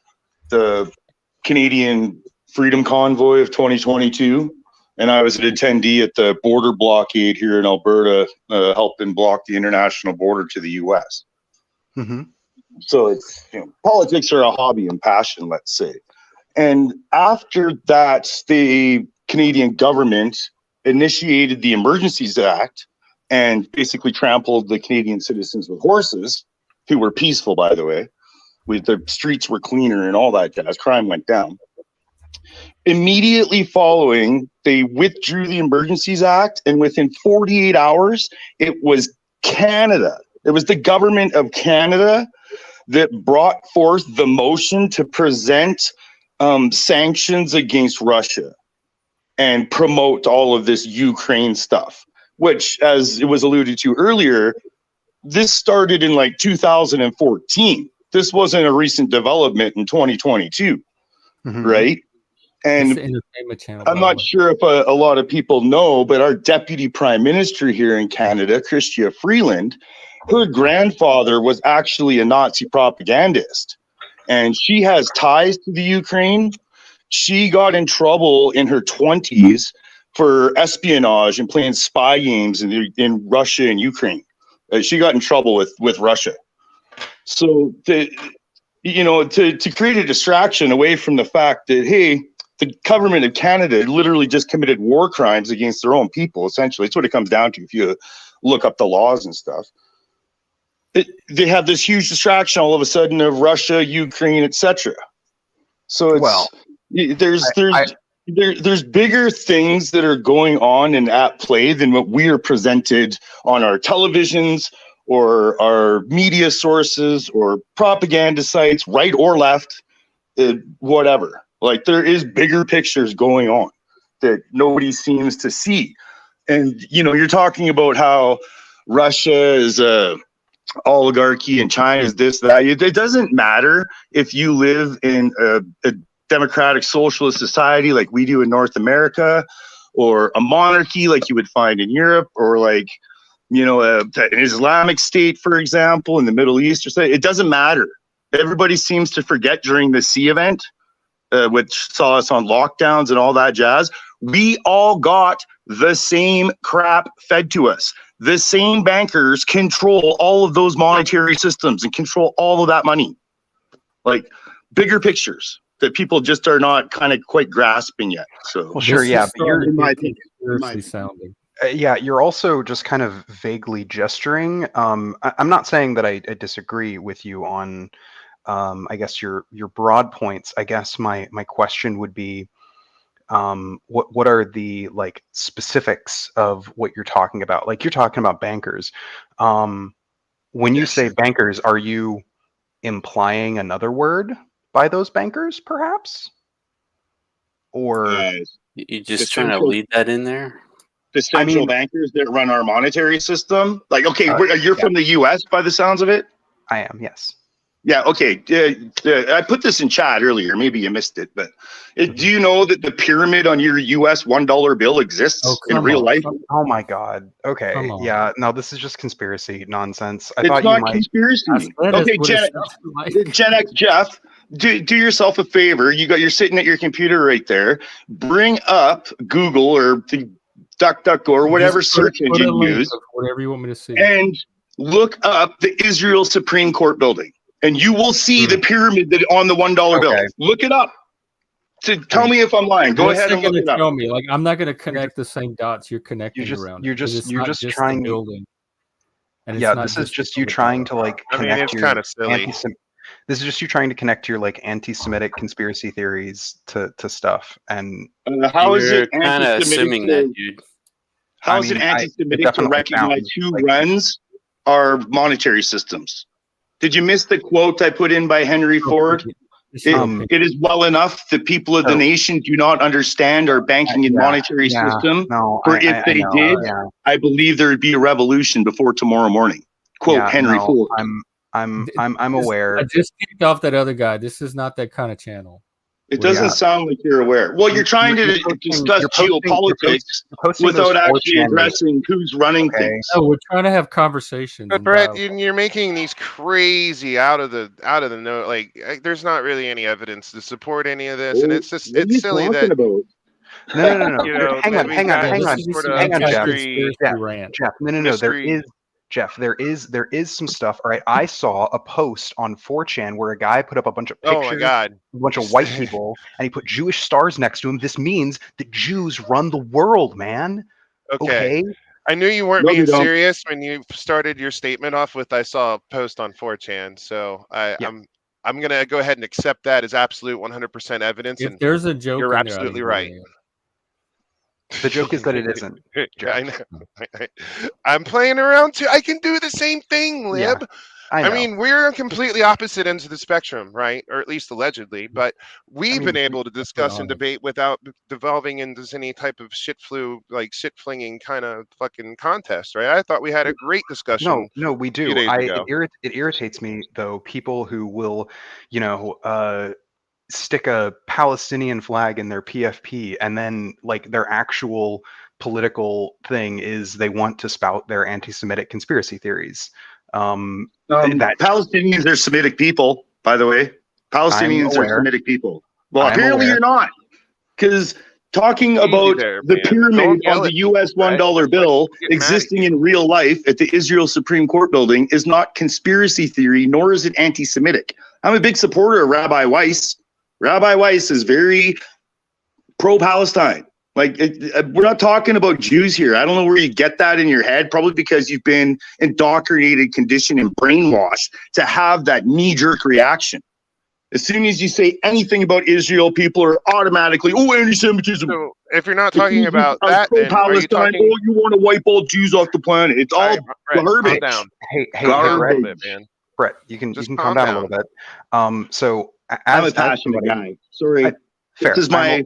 Canadian Freedom Convoy of 2022, and I was an attendee at the border blockade here in Alberta, helping block the international border to the U.S. Mm-hmm. So it's politics are a hobby and passion, let's say. And after that, the Canadian government initiated the Emergencies Act and basically trampled the Canadian citizens with horses, who were peaceful, by the way. The streets were cleaner and all that jazz. Crime went down. Immediately following, they withdrew the Emergencies Act, and within 48 hours, it was Canada. It was the government of Canada that brought forth the motion to present sanctions against Russia and promote all of this Ukraine stuff, which, as it was alluded to earlier, this started in like 2014. This wasn't a recent development in 2022, right? And entertainment channel. I'm not sure if a lot of people know, but our deputy prime minister here in Canada, Chrystia Freeland, her grandfather was actually a Nazi propagandist, and she has ties to the Ukraine. She got in trouble in her 20s for espionage and playing spy games in Russia and Ukraine. She got in trouble with Russia. So to create a distraction away from the fact that, hey, the government of Canada literally just committed war crimes against their own people, essentially. It's what it comes down to if you look up the laws and stuff. They have this huge distraction all of a sudden of Russia, Ukraine, etc. So there's bigger things that are going on and at play than what we are presented on our televisions or our media sources or propaganda sites, right or left, whatever. Like, there is bigger pictures going on that nobody seems to see. And, you're talking about how Russia is a oligarchy and China is this, that. It doesn't matter if you live in a democratic socialist society like we do in North America, or a monarchy like you would find in Europe, or like, you know, an Islamic state, for example, in the Middle East or something. It doesn't matter. Everybody seems to forget during the C event, which saw us on lockdowns and all that jazz. We all got the same crap fed to us. The same bankers control all of those monetary systems and control all of that money. Like, bigger pictures that people just are not kind of quite grasping yet. So, Well, sure, yeah, but you're in my opinion. sounding. Yeah, you're also just kind of vaguely gesturing. I'm not saying that I disagree with you on, I guess your broad points. I guess my question would be, what are the like specifics of what you're talking about? Like, you're talking about bankers. When you say bankers, are you implying another word by those bankers, perhaps? Or you just trying to lead that in there? The central bankers that run our monetary system. Like, okay, you're from the U.S. by the sounds of it? I am, yes. Yeah, okay. I put this in chat earlier. Maybe you missed it, but do you know that the pyramid on your U.S. $1 bill exists in real life? Oh my God. Okay. Yeah. No, this is just conspiracy nonsense. I It's thought not you might. conspiracy. Okay, Gen X Jeff, do yourself a favor. You're sitting at your computer right there. Bring up Google or the DuckDuckGo or whatever search engine you use. Whatever you want me to see. And look up the Israel Supreme Court building. And you will see the pyramid that on the $1 bill. Look it up. Tell me if I'm lying. Go ahead and look it up. Tell me, like, I'm not going to connect the same dots you're connecting around. You're just trying building. And yeah, this is just you trying to like connect your kind of silly. This is just you trying to connect your like anti-Semitic conspiracy theories to stuff. And how is it kind of assuming that, dude? How is it anti-Semitic to recognize who runs our monetary systems? Did you miss the quote I put in by Henry Ford? It is well enough the people of the nation do not understand our banking and monetary system. For if they did, I believe there would be a revolution before tomorrow morning. Quote Henry Ford. I'm aware. I just kicked off that other guy. This is not that kind of channel. It doesn't sound like you're aware. Well, you're trying to discuss geopolitics without actually addressing who's running things. No, we're trying to have conversations. But Brett, you're making these crazy out of the note. Like, there's not really any evidence to support any of this, and it's just it's silly that. No. You know, hang on, Jeff. No. Jeff, there is some stuff. All right, I saw a post on 4chan where a guy put up a bunch of pictures, oh my God, a bunch of white people, and he put Jewish stars next to him. This means that Jews run the world, man. Okay. I knew you weren't being serious when you started your statement off with "I saw a post on 4chan," so I'm gonna go ahead and accept that as absolute 100% evidence. If there's a joke, you're absolutely right. The joke is that it isn't. I know. I'm playing around too. I can do the same thing, Lib. Yeah, I mean, we're on completely opposite ends of the spectrum, right? Or at least allegedly. But we've been able to discuss and debate without devolving into any type of shit flinging kind of fucking contest, right? I thought we had a great discussion. No, we do. It irritates me though. People who will, stick a Palestinian flag in their PFP and then like their actual political thing is they want to spout their anti-Semitic conspiracy theories. Palestinians are Semitic people, by the way. Palestinians are Semitic people. Well, apparently you're not, because talking about the pyramid on the US $1 bill existing in real life at the Israel Supreme Court building is not conspiracy theory, nor is it anti-Semitic. I'm a big supporter of Rabbi Weiss. Rabbi Weiss is very pro-Palestine. Like, we're not talking about Jews here. I don't know where you get that in your head, probably because you've been indoctrinated, conditioned, and brainwashed to have that knee-jerk reaction. As soon as you say anything about Israel, people are automatically, anti-Semitism. So if you're not talking about that, then are you talking... you want to wipe all Jews off the planet. It's all garbage. Hey, Brett, you can calm down a little bit. So I'm a passionate guy. Sorry. This is my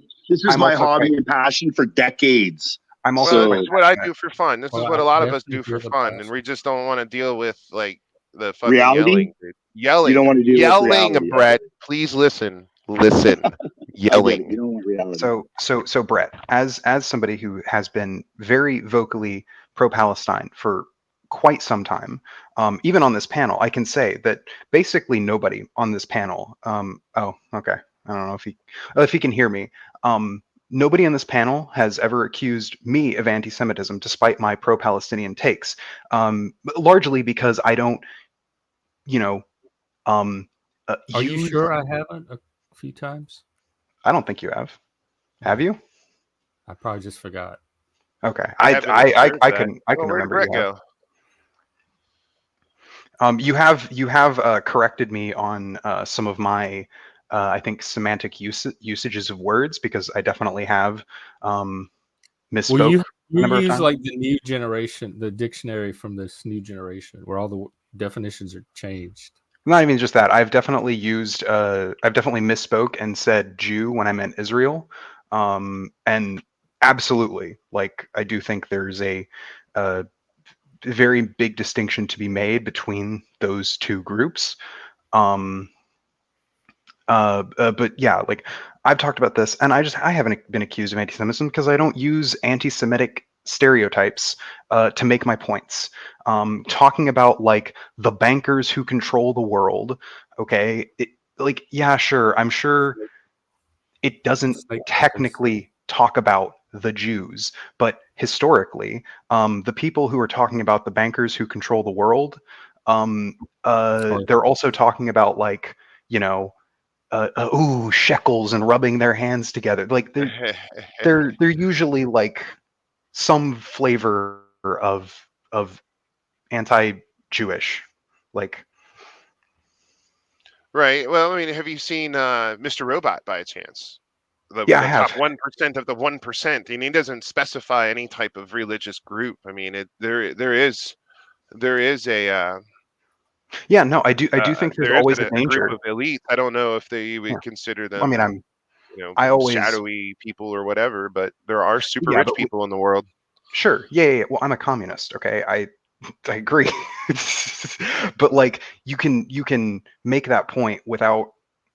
hobby and passion for decades. I'm Well, also this is what I do for fun. This is Well, what I a lot of us definitely do for feel the fun, and passion. we just don't want to deal with like the fucking Reality? yelling, dude. Yelling. You don't want to deal with reality. Brett. Please listen. Listen. I get it. Yelling. You don't want reality. so Brett, as somebody who has been very vocally pro-Palestine for quite some time, even on this panel, I can say that basically nobody on this panel. Oh, okay. I don't know if he can hear me. Nobody on this panel has ever accused me of anti-Semitism, despite my pro-Palestinian takes. Largely because I don't, you know, Are you use. sure I haven't a few times? I don't think you have. Have you? I probably just forgot. Okay, I have been observed I that. can Well, where did remember Brett you have. go? You have corrected me on some of my I think semantic usages of words, because I definitely have misspoke Well, you a number of use times. like the new generation, the dictionary from this new generation, where all the definitions are changed. Not even just that. I've definitely misspoke and said Jew when I meant Israel. And absolutely, like, I do think there's a very big distinction to be made between those two groups. But yeah, like, I've talked about this, and I haven't been accused of anti-Semitism because I don't use anti-Semitic stereotypes to make my points. Talking about like the bankers who control the world, okay? Like, yeah, sure, I'm sure it doesn't technically talk about the Jews, but historically, the people who are talking about the bankers who control the world, they're also talking about, like, you know, shekels and rubbing their hands together. Like, they're usually like some flavor of anti-Jewish, like. Right. Well, I mean, have you seen Mr. Robot by chance? Yeah, I The have. top 1% of the 1%, and he doesn't specify any type of religious group. I mean, there is a Yeah, no, I do think there's there is always a a group danger. of elite. I don't know if they would Yeah. consider I mean, them, I always shadowy people or whatever, but there are super Yeah, rich but people in the world. Sure. Yeah. Well, I'm a communist. Okay, I agree. But like, you can make that point without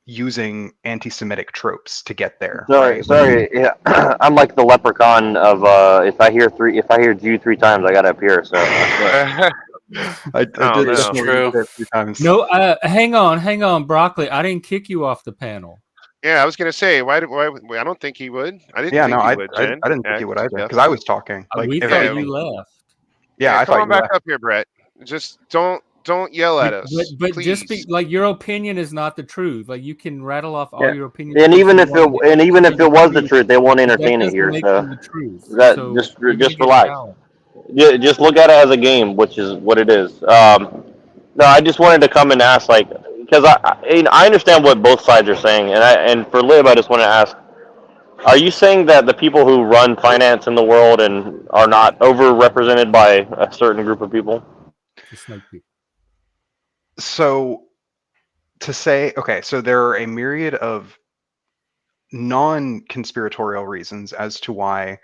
using anti-Semitic tropes to get there. Sorry, Right? sorry. Yeah, I'm like the leprechaun of if I hear Jew 3 times, I gotta appear. So I did no. definitely say it 3 times. No, hang on, Broccoli. I didn't kick you off the panel. Yeah, I was gonna say, why? I don't think he would. I didn't Yeah, think no, he I would, Jen. didn't think he would either, Jeff. because I was talking. Like, We if thought anything, you left. yeah, I come thought on you back left. up here, Brett. Just don't yell at us, But please. just be like, your opinion is not the truth. Like, you can rattle off all yeah. your opinions. And if even you if want, it was the truth, they won't that entertain it doesn't here. make So them the truth. that So just you're gonna get relax. challenged. Yeah, just look at it as a game, which is what it is. No, I just wanted to come and ask, like, because I understand what both sides are saying, and for Lib, I just want to ask: are you saying that the people who run finance in the world and are not overrepresented by a certain group of people? The snake people. So, to say, okay, so there are a myriad of non-conspiratorial reasons as to why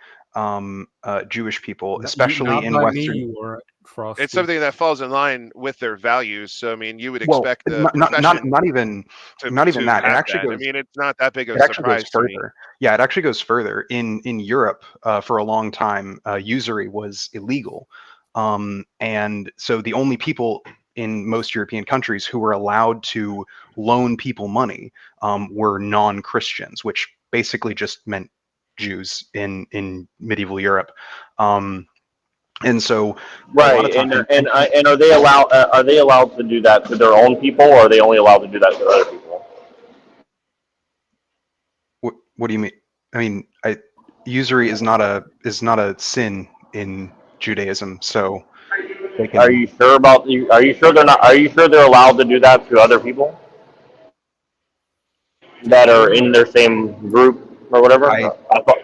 Jewish people, especially not in by Western, me, you weren't, Frosty. It's something that falls in line with their values. So I mean, you would well, expect the not profession even to that. It have actually that. I goes. mean, it's not that big of It a actually goes surprise to me. further. Yeah, it actually goes further. In Europe, for a long time, usury was illegal, and so the only people in most European countries who were allowed to loan people money were non-Christians, which basically just meant Jews in medieval Europe. And so, a lot of Right, times, and are they allowed to do that to their own people, or are they only allowed to do that to other people? what do you mean? I mean, usury is not a sin in Judaism, so they can. Are you sure about? Are you sure they're not? Are you sure they're allowed to do that to other people that are in their same group or whatever? I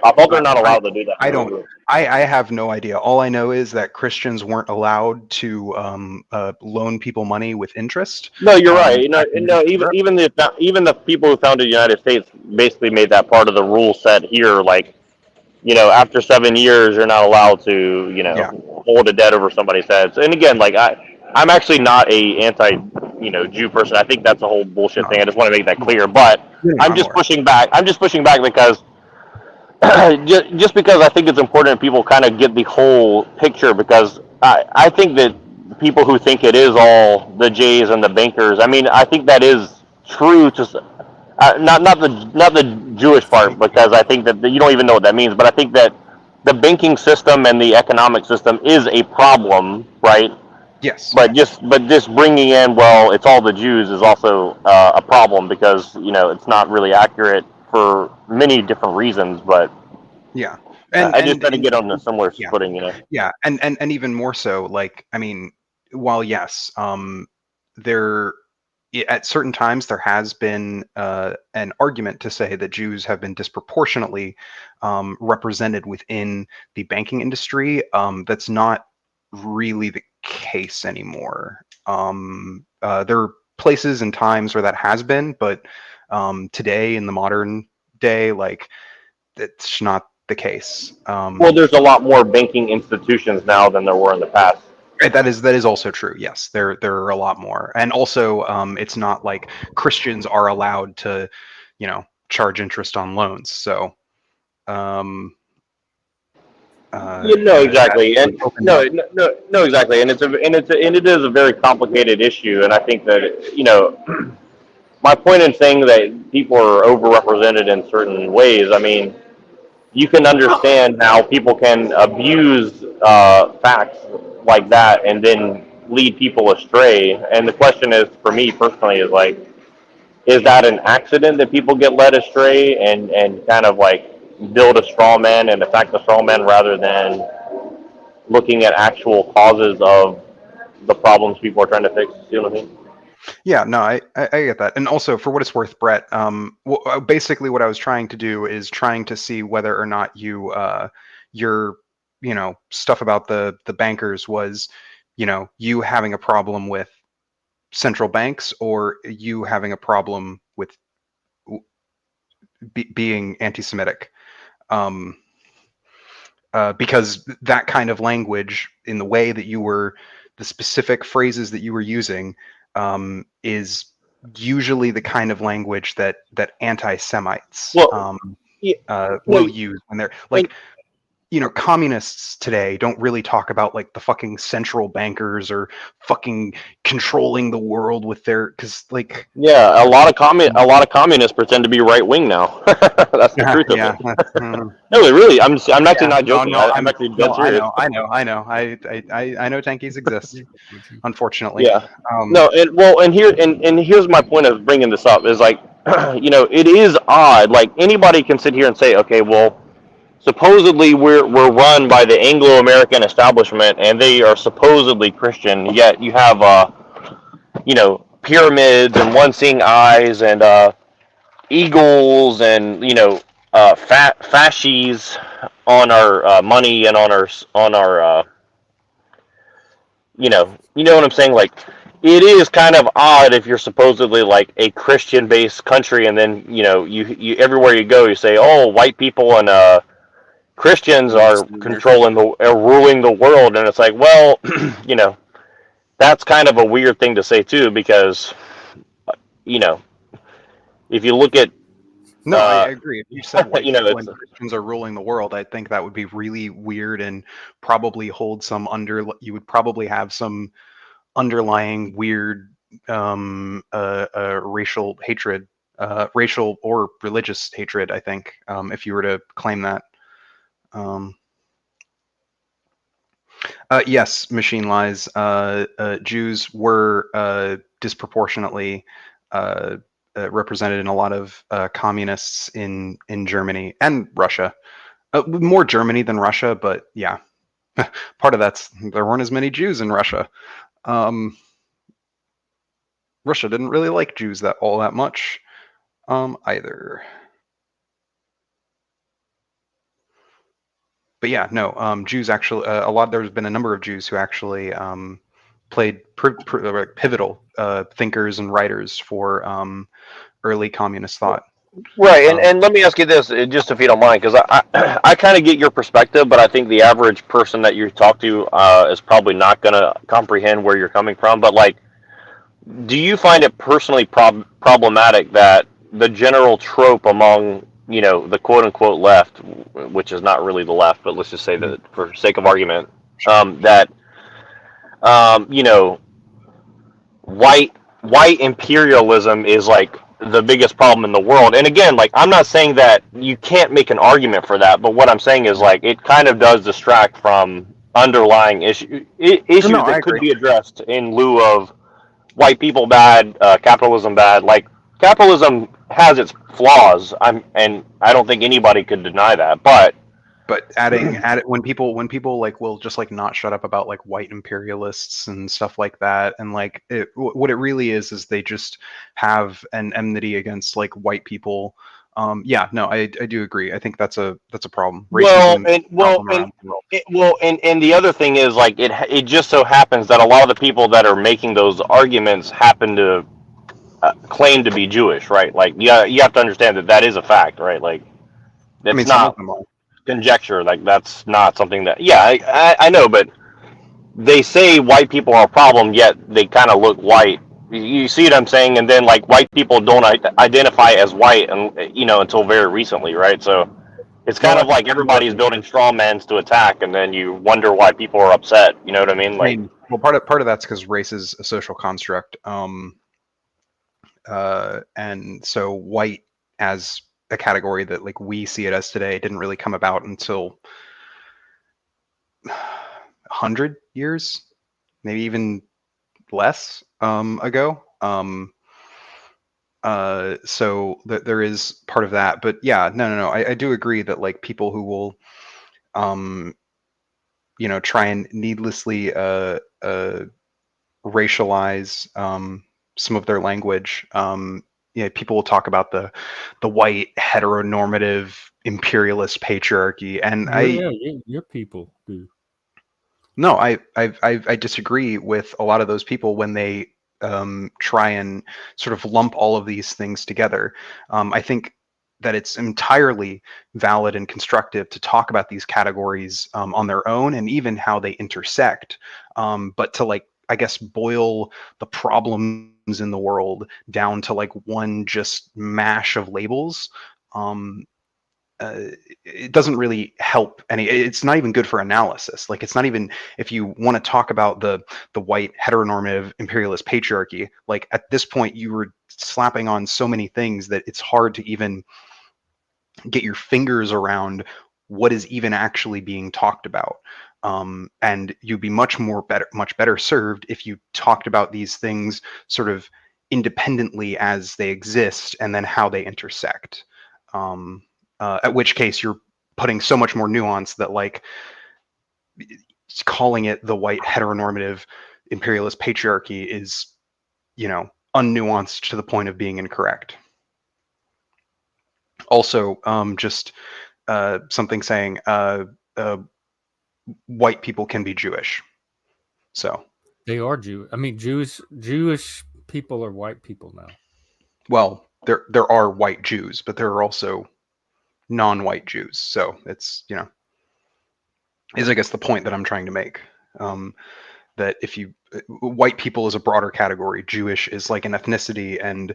I thought they're not allowed to do that. I don't. I have no idea. All I know is that Christians weren't allowed to loan people money with interest. No, you're right. Even the people who founded the United States basically made that part of the rule set here. Like, after 7 years, you're not allowed to, Yeah. hold a debt over somebody's heads. And again, like I'm actually not a anti, Jew person. I think that's a whole bullshit thing. I just want to make that clear. But I'm just pushing back. I'm just pushing back because just because I think it's important people kind of get the whole picture, because I think that people who think it is all the Jays and the bankers, I mean, I think that is true to not the Jewish part, because I think that you don't even know what that means, but I think that the banking system and the economic system is a problem, right? Yes. But just bringing in, well, it's all the Jews is also a problem, because it's not really accurate for many different reasons. But Yeah. I just try to get on a similar Yeah. footing, Yeah, and even more so, like, I mean, while yes, there at certain times there has been an argument to say that Jews have been disproportionately represented within the banking industry. That's not really the case anymore. There are places and times where that has been, but today in the modern day, like, it's not the case. well, there's a lot more banking institutions now than there were in the past. That is also true. Yes, there are a lot more, and also it's not like Christians are allowed to, charge interest on loans. So, Exactly, and no, exactly, and it is a very complicated issue, and I think that my point in saying that people are overrepresented in certain ways, I mean, you can understand how people can abuse facts like that and then lead people astray. And the question is, for me personally, is like, is that an accident that people get led astray and kind of like build a straw man and attack the straw man, rather than looking at actual causes of the problems people are trying to fix? You know what I mean? Yeah, no, I get that. And also, for what it's worth, Brett, basically what I was trying to do is trying to see whether or not your stuff about the bankers was, you having a problem with central banks, or you having a problem with being anti-Semitic. Because that kind of language, in the way that the specific phrases that you were using, is usually the kind of language that anti-Semites will use when they're like, communists today don't really talk about like the fucking central bankers or fucking controlling the world with because like, yeah, a lot of communists pretend to be right wing now. That's the truth of it. No, really, I'm actually not joking. I'm actually dead serious. I know. I know tankies exist, unfortunately. Yeah. No, and here's my point of bringing this up is like, it is odd. Like, anybody can sit here and say, okay, well, supposedly we're run by the Anglo-American establishment and they are supposedly Christian, yet you have pyramids and one-seeing eyes and eagles and fasces on our money and on our you know what I'm saying? Like, it is kind of odd if you're supposedly like a Christian-based country, and then you everywhere you go you say, oh, white people and Christians are ruling the world, and it's like, well, that's kind of a weird thing to say too, because if you look at no, I agree. If you said white people and it's Christians are ruling the world, I think that would be really weird and probably hold some you would probably have some underlying weird racial hatred, racial or religious hatred, I think, if you were to claim that. Yes, machine lies. Jews were disproportionately represented in a lot of communists in Germany and Russia. More Germany than Russia, but yeah, part of that's there weren't as many Jews in Russia. Russia didn't really like Jews all that much either. But yeah, no, Jews actually, there's been a number of Jews who actually played pivotal thinkers and writers for early communist thought. Right, Um, and let me ask you this, just if you don't mind, because I kind of get your perspective, but I think the average person that you talk to is probably not going to comprehend where you're coming from. But like, do you find it personally problematic that the general trope among the quote unquote left, which is not really the left, but let's just say that for sake of argument, that you know white imperialism is like the biggest problem in the world. And again, like I'm not saying that you can't make an argument for that, but what I'm saying is like it kind of does distract from underlying issues No, I that could agree. be addressed in lieu of white people bad, capitalism bad. Like capitalism has its flaws. And I don't think anybody could deny that. But But when people like will just like not shut up about like white imperialists and stuff like that, and like what it really is they just have an enmity against like white people. Yeah, no, I do agree. I think that's a problem. well, Racism is and a problem around the world. and the other thing is like it just so happens that a lot of the people that are making those arguments happen to claim to be Jewish, right? Like, yeah, you have to understand that that is a fact, right? Like, I it's mean, some of not them are. conjecture. Like, that's not something that, yeah, I know, but they say white people are a problem, yet they kind of look white. You see what I'm saying? And then, like, white people don't identify as white, and until very recently, right? So it's No, kind of like everybody's building straw mans to attack, and then you wonder why people are upset. You know what I mean? I Like, mean, well, part of that's because race is a social construct. And so white as a category that like we see it as today didn't really come about until 100 years, maybe even less ago. So there is part of that, but yeah, no. I do agree that like people who will, try and needlessly racialize some of their language. People will talk about the white heteronormative imperialist patriarchy, and your people do. no, I disagree with a lot of those people when they try and sort of lump all of these things together. I think that it's entirely valid and constructive to talk about these categories on their own and even how they intersect. But to like, I guess, boil the problems in the world down to like one just mash of labels. Um, it doesn't really help any. It's not even good for analysis. Like, it's not even, if you want to talk about the white heteronormative imperialist patriarchy, like at this point you were slapping on so many things that it's hard to even get your fingers around what is even actually being talked about. And you'd be much better served if you talked about these things sort of independently as they exist and then how they intersect. At which case you're putting so much more nuance that like calling it the white heteronormative imperialist patriarchy is, unnuanced to the point of being incorrect. Also, just something saying white people can be Jewish. So They are Jew. I mean, Jewish people are white people now. well, there are white Jews, but there are also non-white Jews. So it's is I guess the point that I'm trying to make. That if you white people is a broader category, Jewish is like an ethnicity, and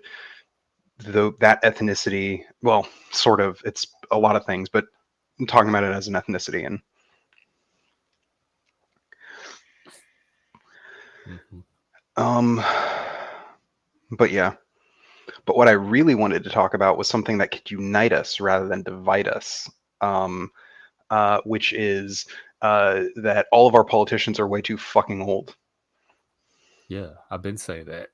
that ethnicity, well, sort of, it's a lot of things, but I'm talking about it as an ethnicity. And but yeah, but what I really wanted to talk about was something that could unite us rather than divide us, which is that all of our politicians are way too fucking old. Yeah, I've been saying that.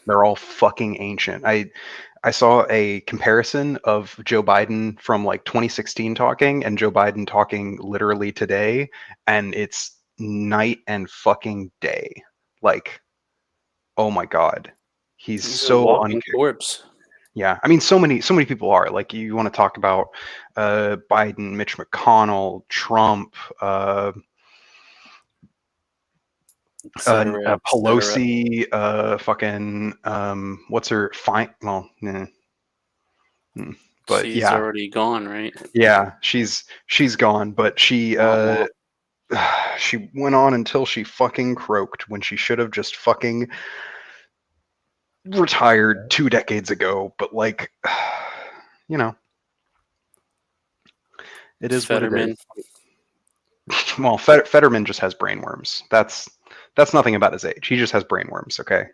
They're all fucking ancient. I saw a comparison of Joe Biden from like 2016 talking and Joe Biden talking literally today, and it's night and fucking day. Like, oh my god, he's He's a so walking corpse. Yeah, I mean, so many people are like, you want to talk about Biden, Mitch McConnell, Trump, Cetera, Pelosi, fucking what's her fine? Well, But She's yeah, already gone, right? yeah, she's gone. But she Wah, she went on until she fucking croaked when she should have just fucking retired 2 decades ago. But like, you know, it is what it Fetterman. is. Well, Fetterman just has brainworms. That's nothing about his age. He just has brainworms. Okay.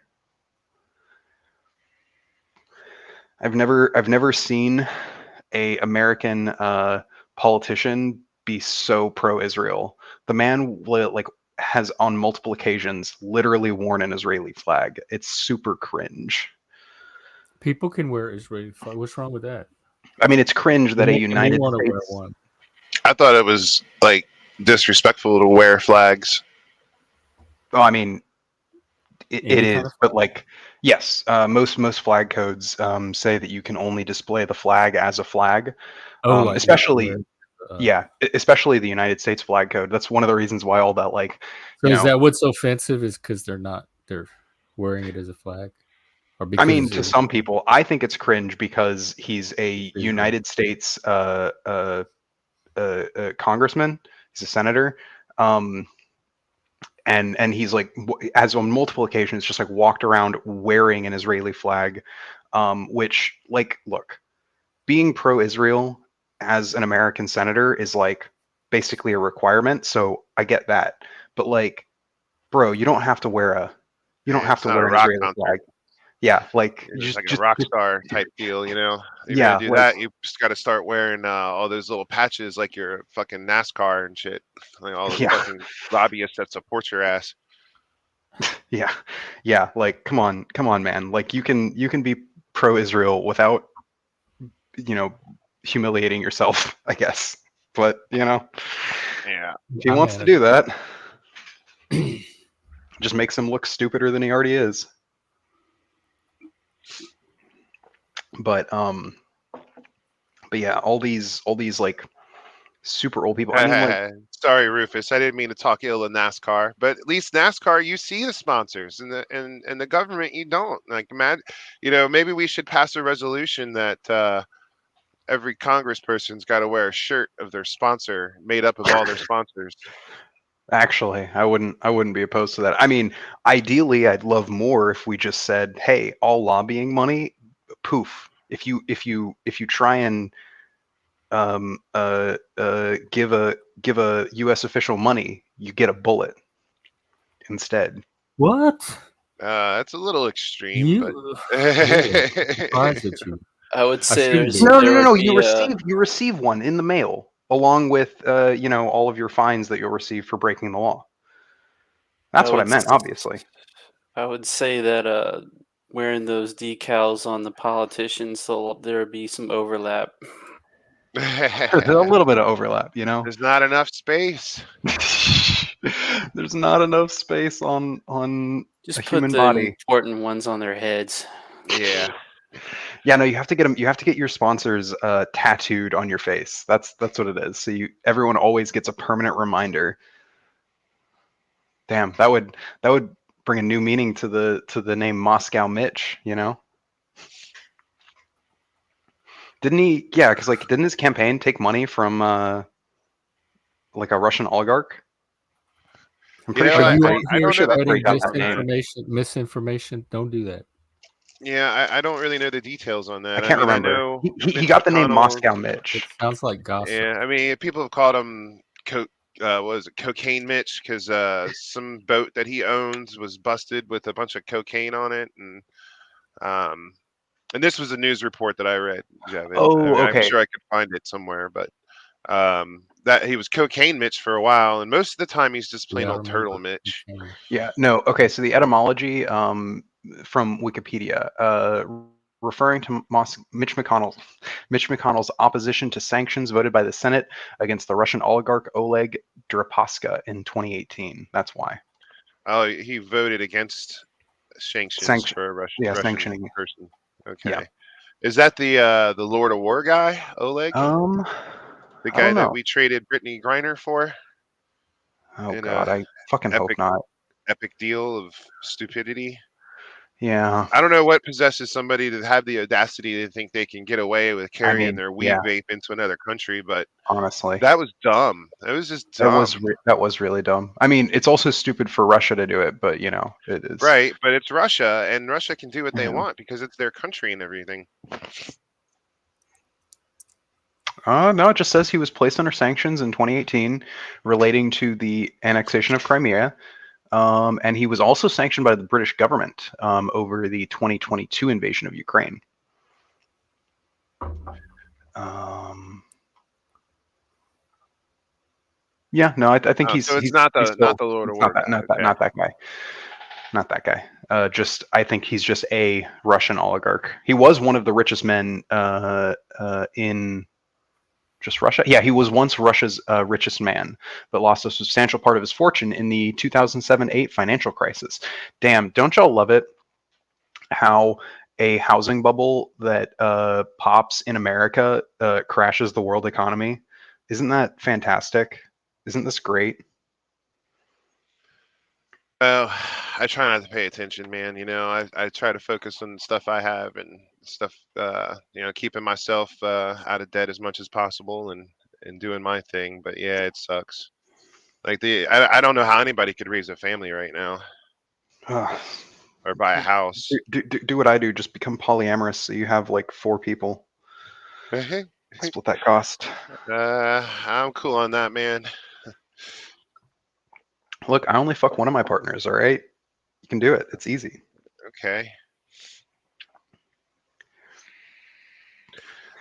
I've never seen a American politician be so pro-Israel. The man like has on multiple occasions literally worn an Israeli flag. It's super cringe. People can wear Israeli flag. What's wrong with that? I mean, it's cringe that a Making me United want to wear States. one. I thought it was like disrespectful to wear flags. Oh, I mean, it Any is, kind of but like, yes, most flag codes say that you can only display the flag as a flag. like you Especially, wear, yeah, especially the United States flag code. That's one of the reasons why all that, like, So you is know, that what's offensive? Is because they're wearing it as a flag, or I because mean, it's to some people, I think it's cringe because he's a Israel. United States congressman. He's a senator, and he's like, as on multiple occasions, just like walked around wearing an Israeli flag, which, like, look, being pro-Israel as an American senator is like basically a requirement. So I get that, but like, bro, you don't have to wear It's not a an rock Israeli concert. flag. Yeah, like It's just like a just rock star type deal, you know. If you're yeah, gonna do like, that, you just got to start wearing all those little patches like your fucking NASCAR and shit, like all those yeah, fucking lobbyists that support your ass. yeah. Like, come on, man. Like, you can be pro-Israel without, you know, humiliating yourself, I guess. But you know, Yeah. if he I wants to manage. do that, just makes him look stupider than he already is. But yeah, all these like super old people. I mean, like, Sorry, Rufus. I didn't mean to talk ill of NASCAR, but at least NASCAR, you see the sponsors, and the government, you don't. Like, man, you know, maybe we should pass a resolution that every congressperson's got to wear a shirt of their sponsor, made up of all their sponsors. actually, I wouldn't be opposed to that. I mean, ideally, I'd love more if we just said, hey, all lobbying money, poof. If you try and give a U.S. official money, you get a bullet instead. What? That's a little extreme, but You really? I'm surprised at you. I would I say shouldn't there's be. No, there would You be receive one in the mail along with you know, all of your fines that you'll receive for breaking the law. That's what I meant, obviously. I would say that wearing those decals on the politicians, there'll be some overlap. There's a little bit of overlap, you know. There's not enough space. There's not enough space on Just a put human the body. important ones on their heads. Yeah. Yeah, no, you have to get them. You have to get your sponsors tattooed on your face. That's what it is. So everyone always gets a permanent reminder. Damn, that would bring a new meaning to the name Moscow Mitch. You know, didn't he? Yeah, because like, didn't his campaign take money from like a Russian oligarch? I'm You pretty know, sure Are you that's out I here don't know the where he spreading got details that on that. name. misinformation? Don't do that. Yeah, I don't really know the details on I that. can't I mean, I remember. know He Mitch got the name McConnell. Moscow It Mitch. sounds like gossip. Yeah, I mean, people have called him what was it, Cocaine Mitch, because some boat that he owns was busted with a bunch of cocaine on it, um, and this was a news report that I read, Jevin. Oh, I'm okay. sure I could find it somewhere, but that he was Cocaine Mitch for a while, and most of the time he's just plain Yeah, I old Turtle remember. Mitch. Okay. Yeah, no, okay, so the etymology from Wikipedia, referring to Mitch McConnell's opposition to sanctions voted by the Senate against the Russian oligarch Oleg Deripaska in 2018. That's why. Oh, he voted against sanctions for a Russian sanctioning. person. Okay. Yeah. Is that the Lord of War guy, Oleg? The I guy don't that know. we traded Brittany Griner for? Oh In God, a I fucking hope not. epic deal of stupidity. Yeah. I don't know what possesses somebody to have the audacity to think they can get away with carrying their weed vape into another country, but honestly, that was dumb. It was just dumb. That was really dumb. I mean, it's also stupid for Russia to do it, but you know, it is. Right, but it's Russia, and Russia can do what they Yeah. want because it's their country and everything. No, it just says he was placed under sanctions in 2018 relating to the annexation of Crimea. And he was also sanctioned by the British government over the 2022 invasion of Ukraine. Yeah, no, I think he's. So it's he's, not he's the still, not the Lord of War guy. Not that guy. Not that guy. Just I think he's just a Russian oligarch. He was one of the richest men in just Russia. Yeah, he was once Russia's richest man, but lost a substantial part of his fortune in the 2007-8 financial crisis. Damn, don't y'all love it? How a housing bubble that pops in America crashes the world economy. Isn't that fantastic? Isn't this great? Oh, I try not to pay attention, man. You know, I try to focus on stuff I have and stuff. You know, keeping myself out of debt as much as possible and doing my thing. But yeah, it sucks. Like I don't know how anybody could raise a family right now or buy a house. Do what I do. Just become polyamorous so you have like 4 people. Split that cost. I'm cool on that, man. Look, I only fuck one of my partners, all right? You can do it. It's easy. Okay.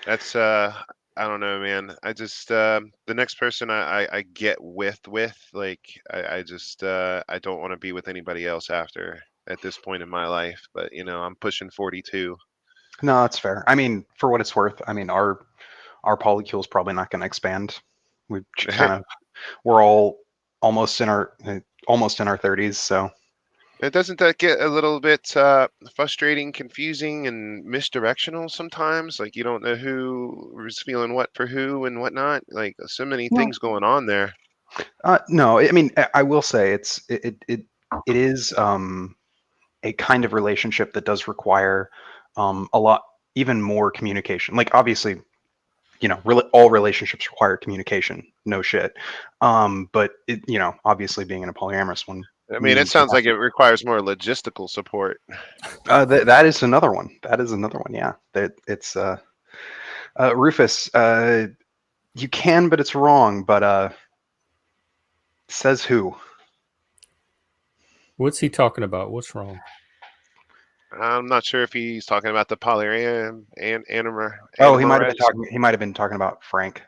That's I don't know, man. I just the next person I get with like I just I don't want to be with anybody else after at this point in my life. But you know, I'm pushing 42. No, that's fair. I mean, for what it's worth, I mean our polycule is probably not going to expand. We kind of we're all almost in our 30s, so Doesn't that get a little bit frustrating, confusing, and misdirectional sometimes? Like you don't know who is feeling what for who and whatnot. Like so many things going on there. No, I mean I will say it is a kind of relationship that does require a lot even more communication. Like obviously, you know, all relationships require communication. No shit. But it, you know, obviously being in a polyamorous one. I mean, it sounds like it requires more logistical support. That is another one. That is another one. Yeah, that it's Rufus. You can, but it's wrong. But says who? What's he talking about? What's wrong? I'm not sure if he's talking about the polyam and animer. Oh, he might have been talking. He might have been talking about Frank.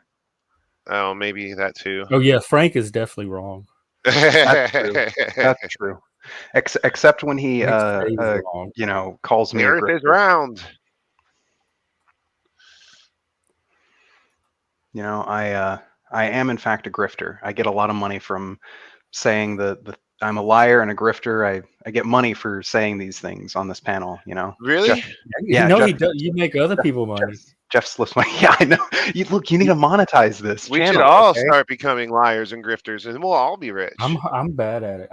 Oh, maybe that too. Oh yeah, Frank is definitely wrong. That's true. That's true. Except when he, wrong. you know, calls me. The Earth is round. You know, I am in fact a grifter. I get a lot of money from saying the I'm a liar and a grifter. I get money for saying these things on this panel. You know, really? Jeff, you know, he does. You make other people money. Jeff slips my. Yeah, I know. You need to monetize this. We channel, should all okay? start becoming liars and grifters, and we'll all be rich. I'm bad at it.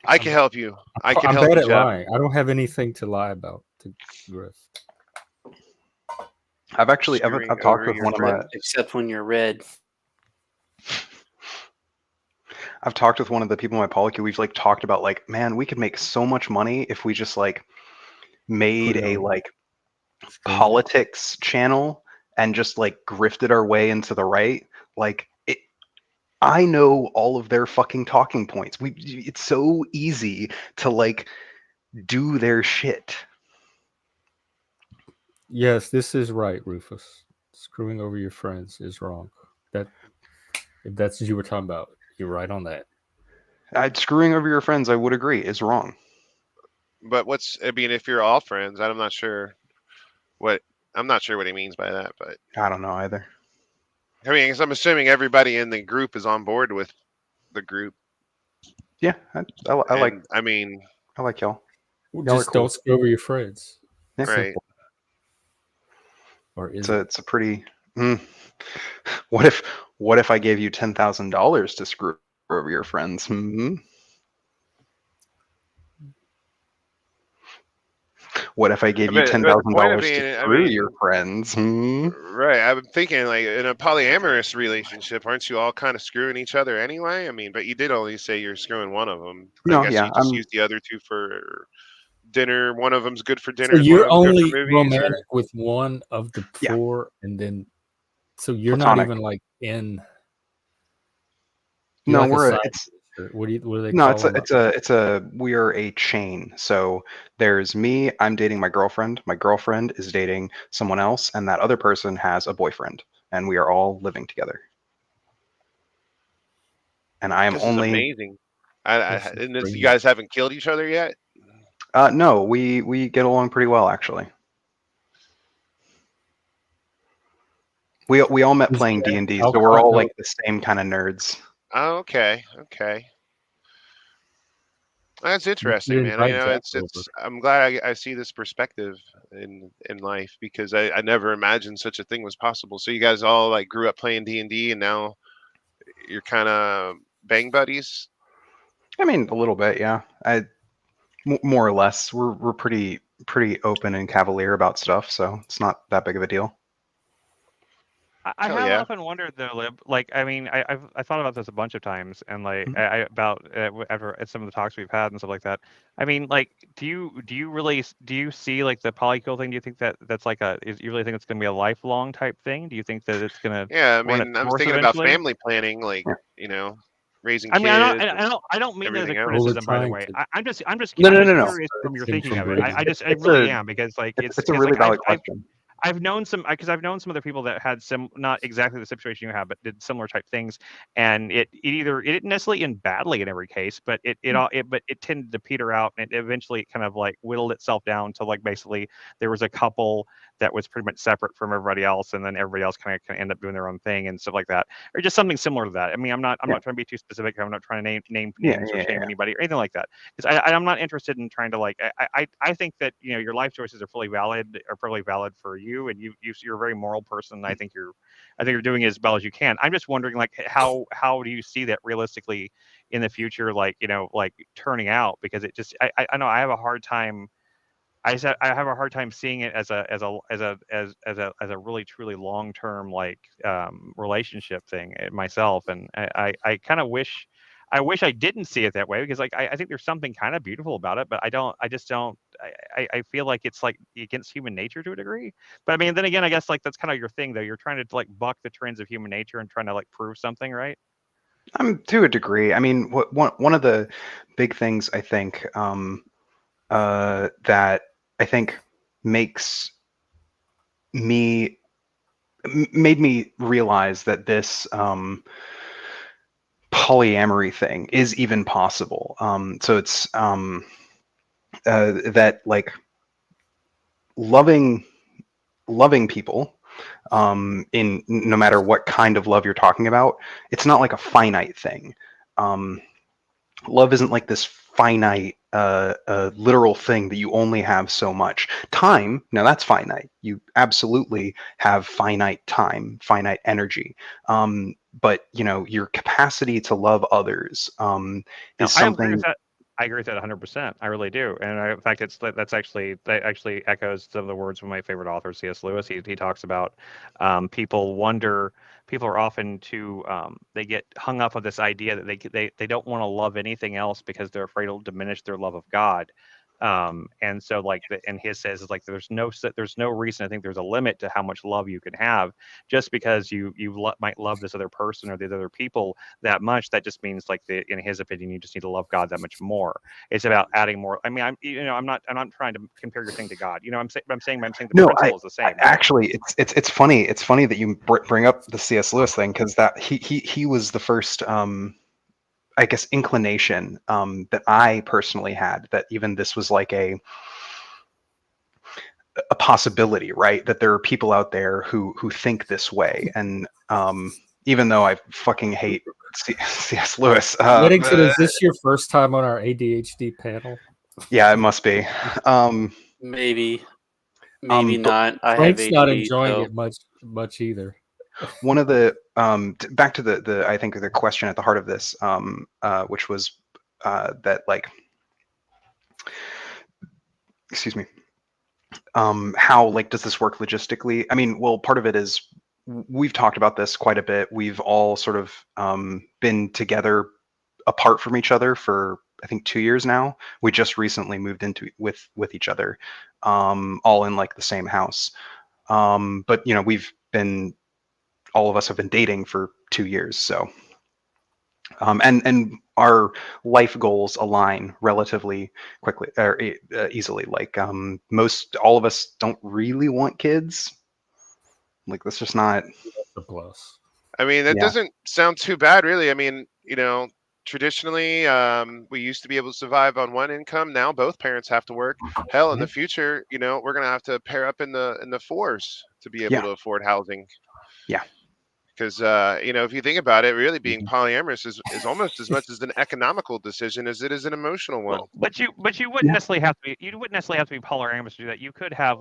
I can help you. I can I'm help bad you, at Jeff. lying. I don't have anything to lie about to grift. I've talked with one of my. Except when you're red. I've talked with one of the people in my polycule. We've like talked about like, man, we could make so much money if we just like made a like politics channel and just like grifted our way into the right. Like I know all of their fucking talking points. It's so easy to like do their shit. Yes, this is right, Rufus. Screwing over your friends is wrong. If that's what you were talking about, you're right on that. Screwing over your friends, I would agree, is wrong. But I mean, if you're all friends, I'm not sure what he means by that, but I don't know either. I mean, 'cause I'm assuming everybody in the group is on board with the group. Yeah, I like. I mean, I like y'all. Just don't screw over your friends. Yeah. Right. Or is it's a pretty. What if I gave you $10,000 to screw over your friends? What if I gave you But the $10,000 point of to being, I screw your mean, friends? right? I'm thinking like in a polyamorous relationship, aren't you all kind of screwing each other anyway? I mean, but you did only say you're screwing one of them. I No, guess yeah, you just use the other two for dinner. One of them's good for So dinner, and one you're of them's good for only movies, or romantic with one of the Yeah. four, and then so you're not platonic. even like in. You're No, like a we're side it's piece, or what do they no, call them? it's a we are a chain. So there's me. I'm dating my girlfriend. My girlfriend is dating someone else, and that other person has a boyfriend, and we are all living together. And I am this is only amazing. This is And this, you crazy. guys haven't killed each other yet. no, we get along pretty well actually. We all met Is playing Jack D&D, so we're Talcott all no? like the same kind of nerds. Oh, okay, okay. That's You should interesting, man. You invite know, Jack it's over. I'm glad I see this perspective in life because I never imagined such a thing was possible. So you guys all like grew up playing D&D, and now you're kind of bang buddies. I mean, a little bit, yeah. More or less, we're pretty open and cavalier about stuff, so it's not that big of a deal. I Hell have yeah. often wondered though, Lib. Like, I mean, I thought about this a bunch of times, and like, Mhm. about ever at some of the talks we've had and stuff like that. I mean, like, do you really do you see like the polykill thing? Do you think that that's like you really think it's going to be a lifelong type thing? Do you think that it's going to Yeah, I run its mean, I'm course thinking about eventually? family planning, like, Yeah. you know, raising I mean, kids and I don't mean that as a everything else. Well, we're criticism, by the trying way. to No, I'm no, no, just no. curious from your thinking Extinction of it. Britain. I It's really a am because like it's it's a because really like valid question. I've known some because I've known some other people that had not exactly the situation you have, but did similar type things, and it didn't necessarily end badly in every case, but it tended to peter out, and it eventually kind of like whittled itself down to like basically there was a couple that was pretty much separate from everybody else, and then everybody else kind of end up doing their own thing and stuff like that, or just something similar to that. I mean, I'm not Yeah, trying to be too specific. I'm not trying to name yeah, names or yeah, shame yeah. anybody or anything like that, because I'm not interested in trying to like I think that your life choices are fully valid for you, and you're a very moral person. I think you're doing as well as you can. I'm just wondering like how do you see that realistically in the future, like like turning out, because it just I know I have a hard time. I have a hard time seeing it as a really truly long term like relationship thing myself, and I kind of wish I didn't see it that way, because like I think there's something kind of beautiful about it, but I just don't I feel like it's like against human nature to a degree. But I mean, then again, I guess like that's kind of your thing though. You're trying to like buck the trends of human nature and trying to like prove something, right? To a degree. I mean, one of the big things I think that I think makes me made me realize that this polyamory thing is even possible. So it's that like loving people in no matter what kind of love you're talking about, it's not like a finite thing. Um, Love isn't like this finite literal thing that you only have so much time. Now that's finite. You absolutely have finite time, finite energy. But your capacity to love others No, is I agree with something. that. I agree with that 100%. I really do. And in fact, that actually echoes some of the words from my favorite author, C.S. Lewis. He talks about people are often too, they get hung up on this idea that they don't want to love anything else because they're afraid it'll diminish their love of God. And so and his says is like there's no reason. I think there's a limit to how much love you can have, just because you might love this other person or these other people that much. That just means like in his opinion, you just need to love God that much more. It's about adding more. I mean, I'm not trying to compare your thing to God. I'm saying the No, principle is the I same, right? actually, it's funny. It's funny that you bring up the C.S. Lewis thing, because that he was the first I guess inclination that I personally had, that even this was like a possibility, right? That there are people out there who think this way, and even though I fucking hate C.S. Lewis, Redington, is this your first time on our ADHD panel? yeah, it must be. Maybe But not. I have Frank's not ADD, enjoying so it much either. one of the back to the I think the question at the heart of this, which was that like, excuse me, how like does this work logistically? I mean, well, part of it is we've talked about this quite a bit. We've all sort of been together apart from each other for I think 2 years now. We just recently moved into with each other, all in like the same house. But you know, all of us have been dating for 2 years, so and our life goals align relatively quickly or easily. Like all of us don't really want kids. Like that's just not The plus. I mean, that Yeah. doesn't sound too bad, really. I mean, traditionally, we used to be able to survive on one income. Now both parents have to work. Hell, in the future, we're gonna have to pair up in the fours to be able Yeah. to afford housing. Yeah. Because if you think about it, really being polyamorous is almost as much as an economical decision as it is an emotional one. Well, but you wouldn't necessarily have to be polyamorous to do that. You could have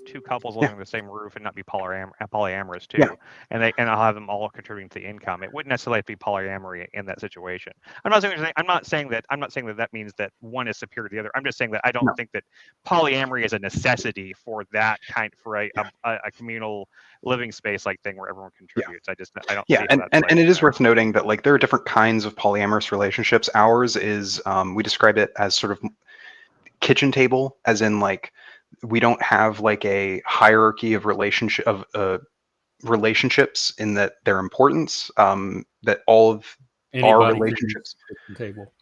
two couples living in the same roof and not be polyamorous too, Yeah. and I'll have them all contributing to the income. It wouldn't necessarily have to be polyamory in that situation. I'm not saying that means that one is superior to the other. I'm just saying that I don't think that polyamory is a necessity for that kind for a communal living space like thing where everyone contributes. I don't see how and that's it is worth noting that like there are different kinds of polyamorous relationships. Ours is we describe it as sort of kitchen table, as in like we don't have like a hierarchy of relationships in that their importance. That all of our relationships. Table.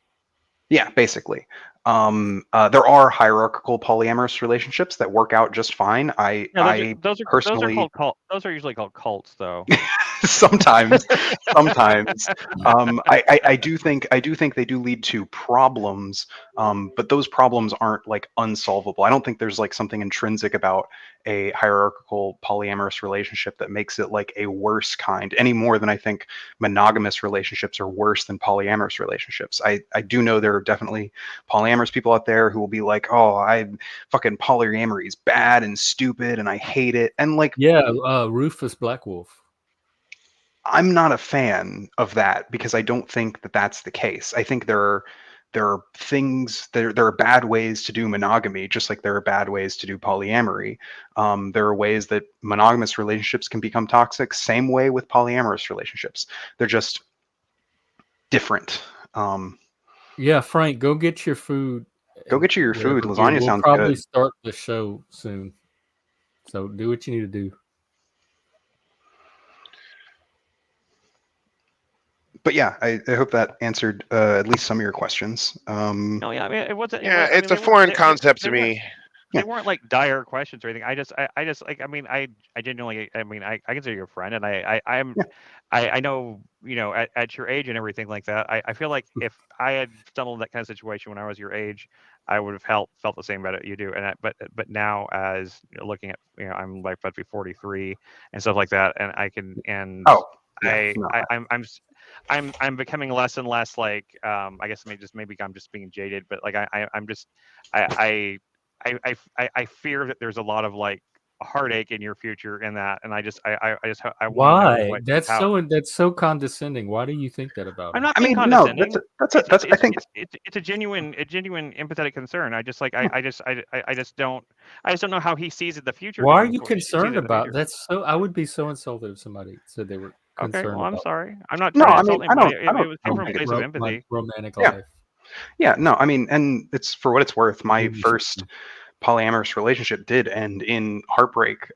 Yeah, basically. There are hierarchical polyamorous relationships that work out just fine. Those are usually called cults, though. sometimes. I do think they do lead to problems, but those problems aren't like unsolvable. I don't think there's like something intrinsic about a hierarchical polyamorous relationship that makes it like a worse kind, any more than I think monogamous relationships are worse than polyamorous relationships. I do know there are definitely polyamorous people out there who will be like, oh, fucking polyamory is bad and stupid and I hate it. And like, Rufus Black Wolf. I'm not a fan of that because I don't think that that's the case. I think there are things, there are bad ways to do monogamy, just like there are bad ways to do polyamory. There are ways that monogamous relationships can become toxic, same way with polyamorous relationships. They're just different. Yeah, Frank, go get your food. Go get your food. Lasagna sounds We'll probably good. start the show soon. So do what you need to do. But yeah, I hope that answered at least some of your questions. No, yeah, I mean, it wasn't. Yeah, it's a foreign concept to me. They weren't like dire questions or anything. I just like. I mean, I genuinely. I mean, I consider you a friend, and I know at your age and everything like that. I feel like if I had stumbled in that kind of situation when I was your age, I would have felt the same about it you do. And but now, as looking at I'm like about to be 43 and stuff like that, and I can and I'm becoming less and less like I guess maybe I'm just being jaded, but like I fear that there's a lot of like heartache in your future in that, and I why? That's so condescending. Why do you think that about? I'm not being condescending. No, that's I think it's a genuine empathetic concern. I just don't know how he sees the future. Why are you concerned about that's so? I would be so insulted if somebody said they were concerned. Okay, well, I'm sorry. I'm not. No, I mean, I don't. It came from a place of empathy. Romantic life. Yeah, no, I mean, and it's for what it's worth. My first polyamorous relationship did end in heartbreak,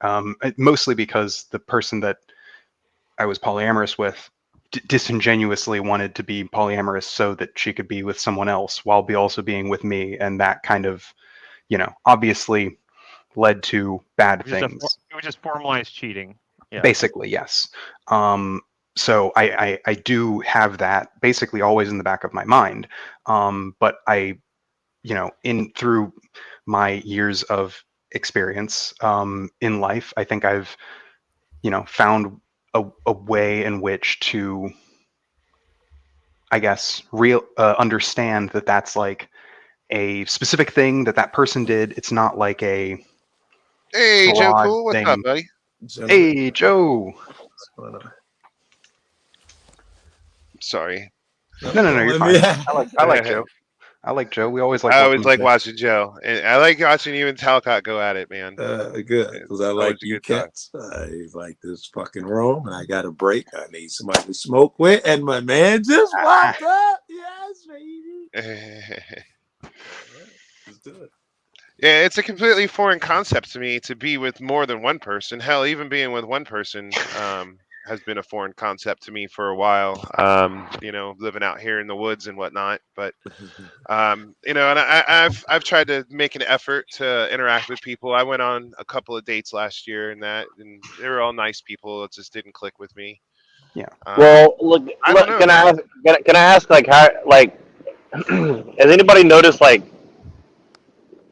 mostly because the person that I was polyamorous with disingenuously wanted to be polyamorous so that she could be with someone else while also being with me, and that kind of, obviously led to bad things. It was just formalized cheating. Yeah. Basically, yes. So I do have that basically always in the back of my mind. But I, through my years of experience in life, I think I've, found a way in which to, I guess, understand that that's like a specific thing that person did. It's not like a Hey, JoeCool, what's up, buddy? Hey, Joe. What's going on? Sorry. No, you're fine. I like Joe. I like Joe. We always like. I working always like with watching Joe, and I like watching you and Talcott go at it, man. Good, because I It's like always a you good time. cats. I like this fucking room, and I got a break. I need somebody to smoke with, and my man just walked up. Yes, baby. Let's do it. Yeah, it's a completely foreign concept to me to be with more than one person. Hell, even being with one person has been a foreign concept to me for a while. Living out here in the woods and whatnot. But and I've tried to make an effort to interact with people. I went on a couple of dates last year and they were all nice people. It just didn't click with me. Yeah. Well, look, I don't know, can man. I ask like how like has anybody noticed like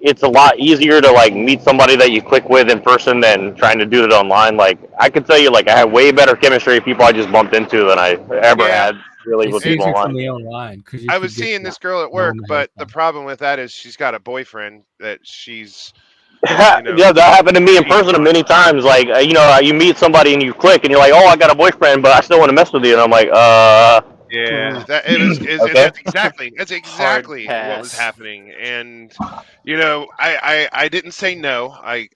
it's a lot easier to like meet somebody that you click with in person than trying to do it online? Like I can tell you, like I had way better chemistry with people I just bumped into than I ever Yeah. had really with It's people easier for online. me online because I was seeing this girl at work, but the problem with that is she's got a boyfriend that she's Yeah, that happened to me in person many times. Like you meet somebody and you click and you're like, oh, I got a boyfriend, but I still want to mess with you, and I'm like, Yeah, that's exactly what was happening, and I didn't say no. I'm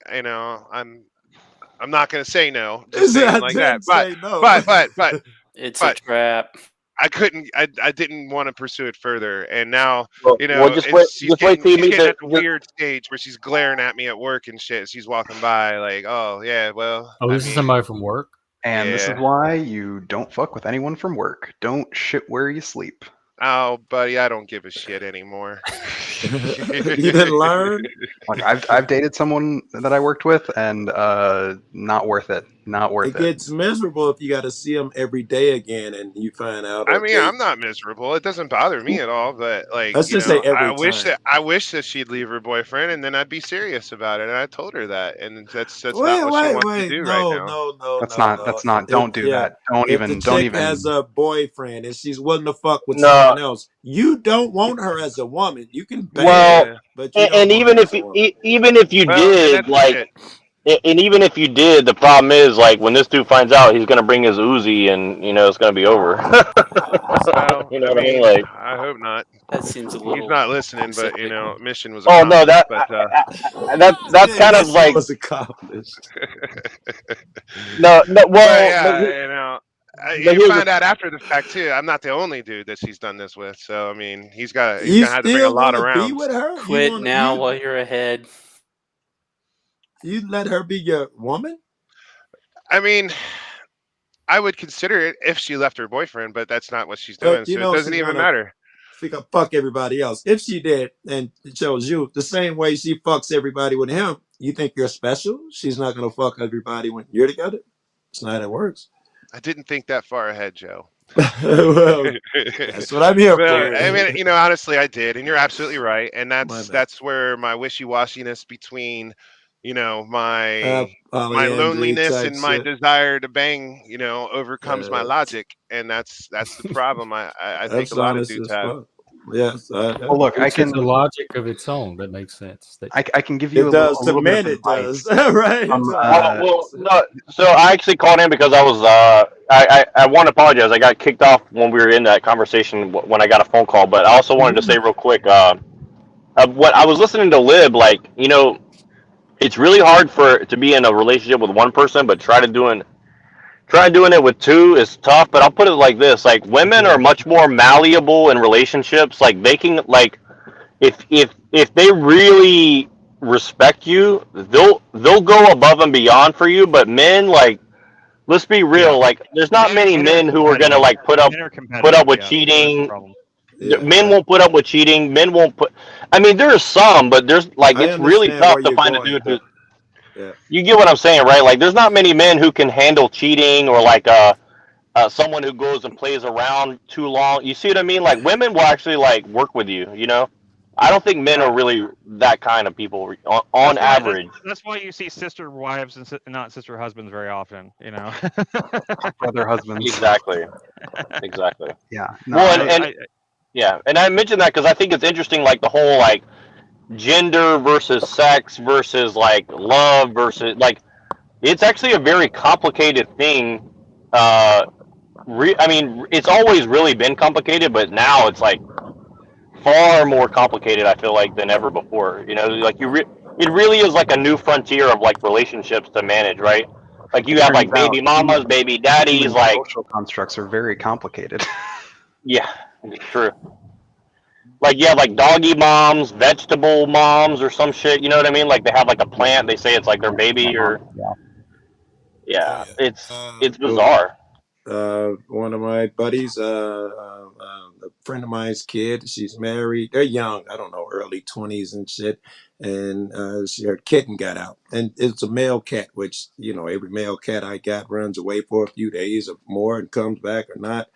not going to say no, just saying like that. But it's a trap. I couldn't. I didn't want to pursue it further, and now just wait till you she's meet getting at the weird stage where she's glaring at me at work and shit. She's walking by like, oh yeah, well. Oh, this is somebody from work. And this is why you don't fuck with anyone from work. Don't shit where you sleep. Oh, buddy, I don't give a shit anymore. You didn't learn? Like I've dated someone that I worked with, and not worth it. Not worth It gets miserable if you got to see them every day again, and you find out. I mean, I'm not miserable. It doesn't bother me at all. But like, Let's just say every I wish time. that she'd leave her boyfriend, and then I'd be serious about it. And I told her that, and that's not what she wants to do right now. No. That's not. Don't do that. Don't even. Has a boyfriend and she's willing to fuck with someone else. You don't want her as a woman. You can bang, but you and even if you did like. And even if you did, the problem is like when this dude finds out, he's gonna bring his Uzi, and it's gonna be over. Well, you know what I mean? Like, I hope not. That seems a little. He's not listening, but mission was. Oh no, that's kind of like. Was accomplished. No, well, but, you find out after the fact too. I'm not the only dude that she's done this with, so I mean, he's gonna have to bring a lot around. Quit now while you're ahead. You'd let her be your woman? I mean, I would consider it if she left her boyfriend, but that's not what she's doing, so it doesn't even matter. She could fuck everybody else. If she did, and it shows you the same way she fucks everybody with him, you think you're special? She's not going to fuck everybody when you're together? It's not how it works. I didn't think that far ahead, Joe. Well, that's what I'm here for. I mean, honestly, I did, and you're absolutely right, and that's where my wishy-washiness between my loneliness and my desire to bang, overcomes my logic, and that's the problem. I think a lot of dudes have. Yes. Well, look, I can. The logic of its own that makes sense. I can give you. It does to men. It does. Right. Well, no. So I actually called in because I was. I want to apologize. I got kicked off when we were in that conversation when I got a phone call. But I also wanted to say real quick. What I was listening to Lib, like it's really hard to be in a relationship with one person, but try doing it with two is tough. But I'll put it like this: like women are much more malleable in relationships. Like they can, like if they really respect you, they'll go above and beyond for you. But men, like, let's be real, like there's not many men who are gonna like put up with cheating. Men won't put up with cheating. Men won't put. I mean, there are some, but there's like it's really tough to find a dude who. Yeah. You get what I'm saying, right? Like, there's not many men who can handle cheating or like someone who goes and plays around too long. You see what I mean? Like, women will actually like work with you. I don't think men are really that kind of people on average. That's why you see sister wives and not sister husbands very often. Brother husbands. Exactly. Yeah. No, well, and I mentioned that because I think it's interesting, like the whole like gender versus sex versus like love versus like it's actually a very complicated thing. I mean, it's always really been complicated, but now it's like far more complicated, I feel like, than ever before. You know, like it really is like a new frontier of like relationships to manage, right? Like you have like Turns out baby mamas, baby daddies, human like social constructs are very complicated. yeah, true. Like you have like doggy moms, vegetable moms, or some shit. You know what I mean? Like they have like a plant. They say it's like their baby, or yeah, Oh, it's bizarre. One of my buddies, a friend of mine's kid, she's married. They're young, I don't know, early 20s and shit. And her kitten got out. And it's a male cat, which, you know, every male cat I got runs away for a few days or more and comes back or not.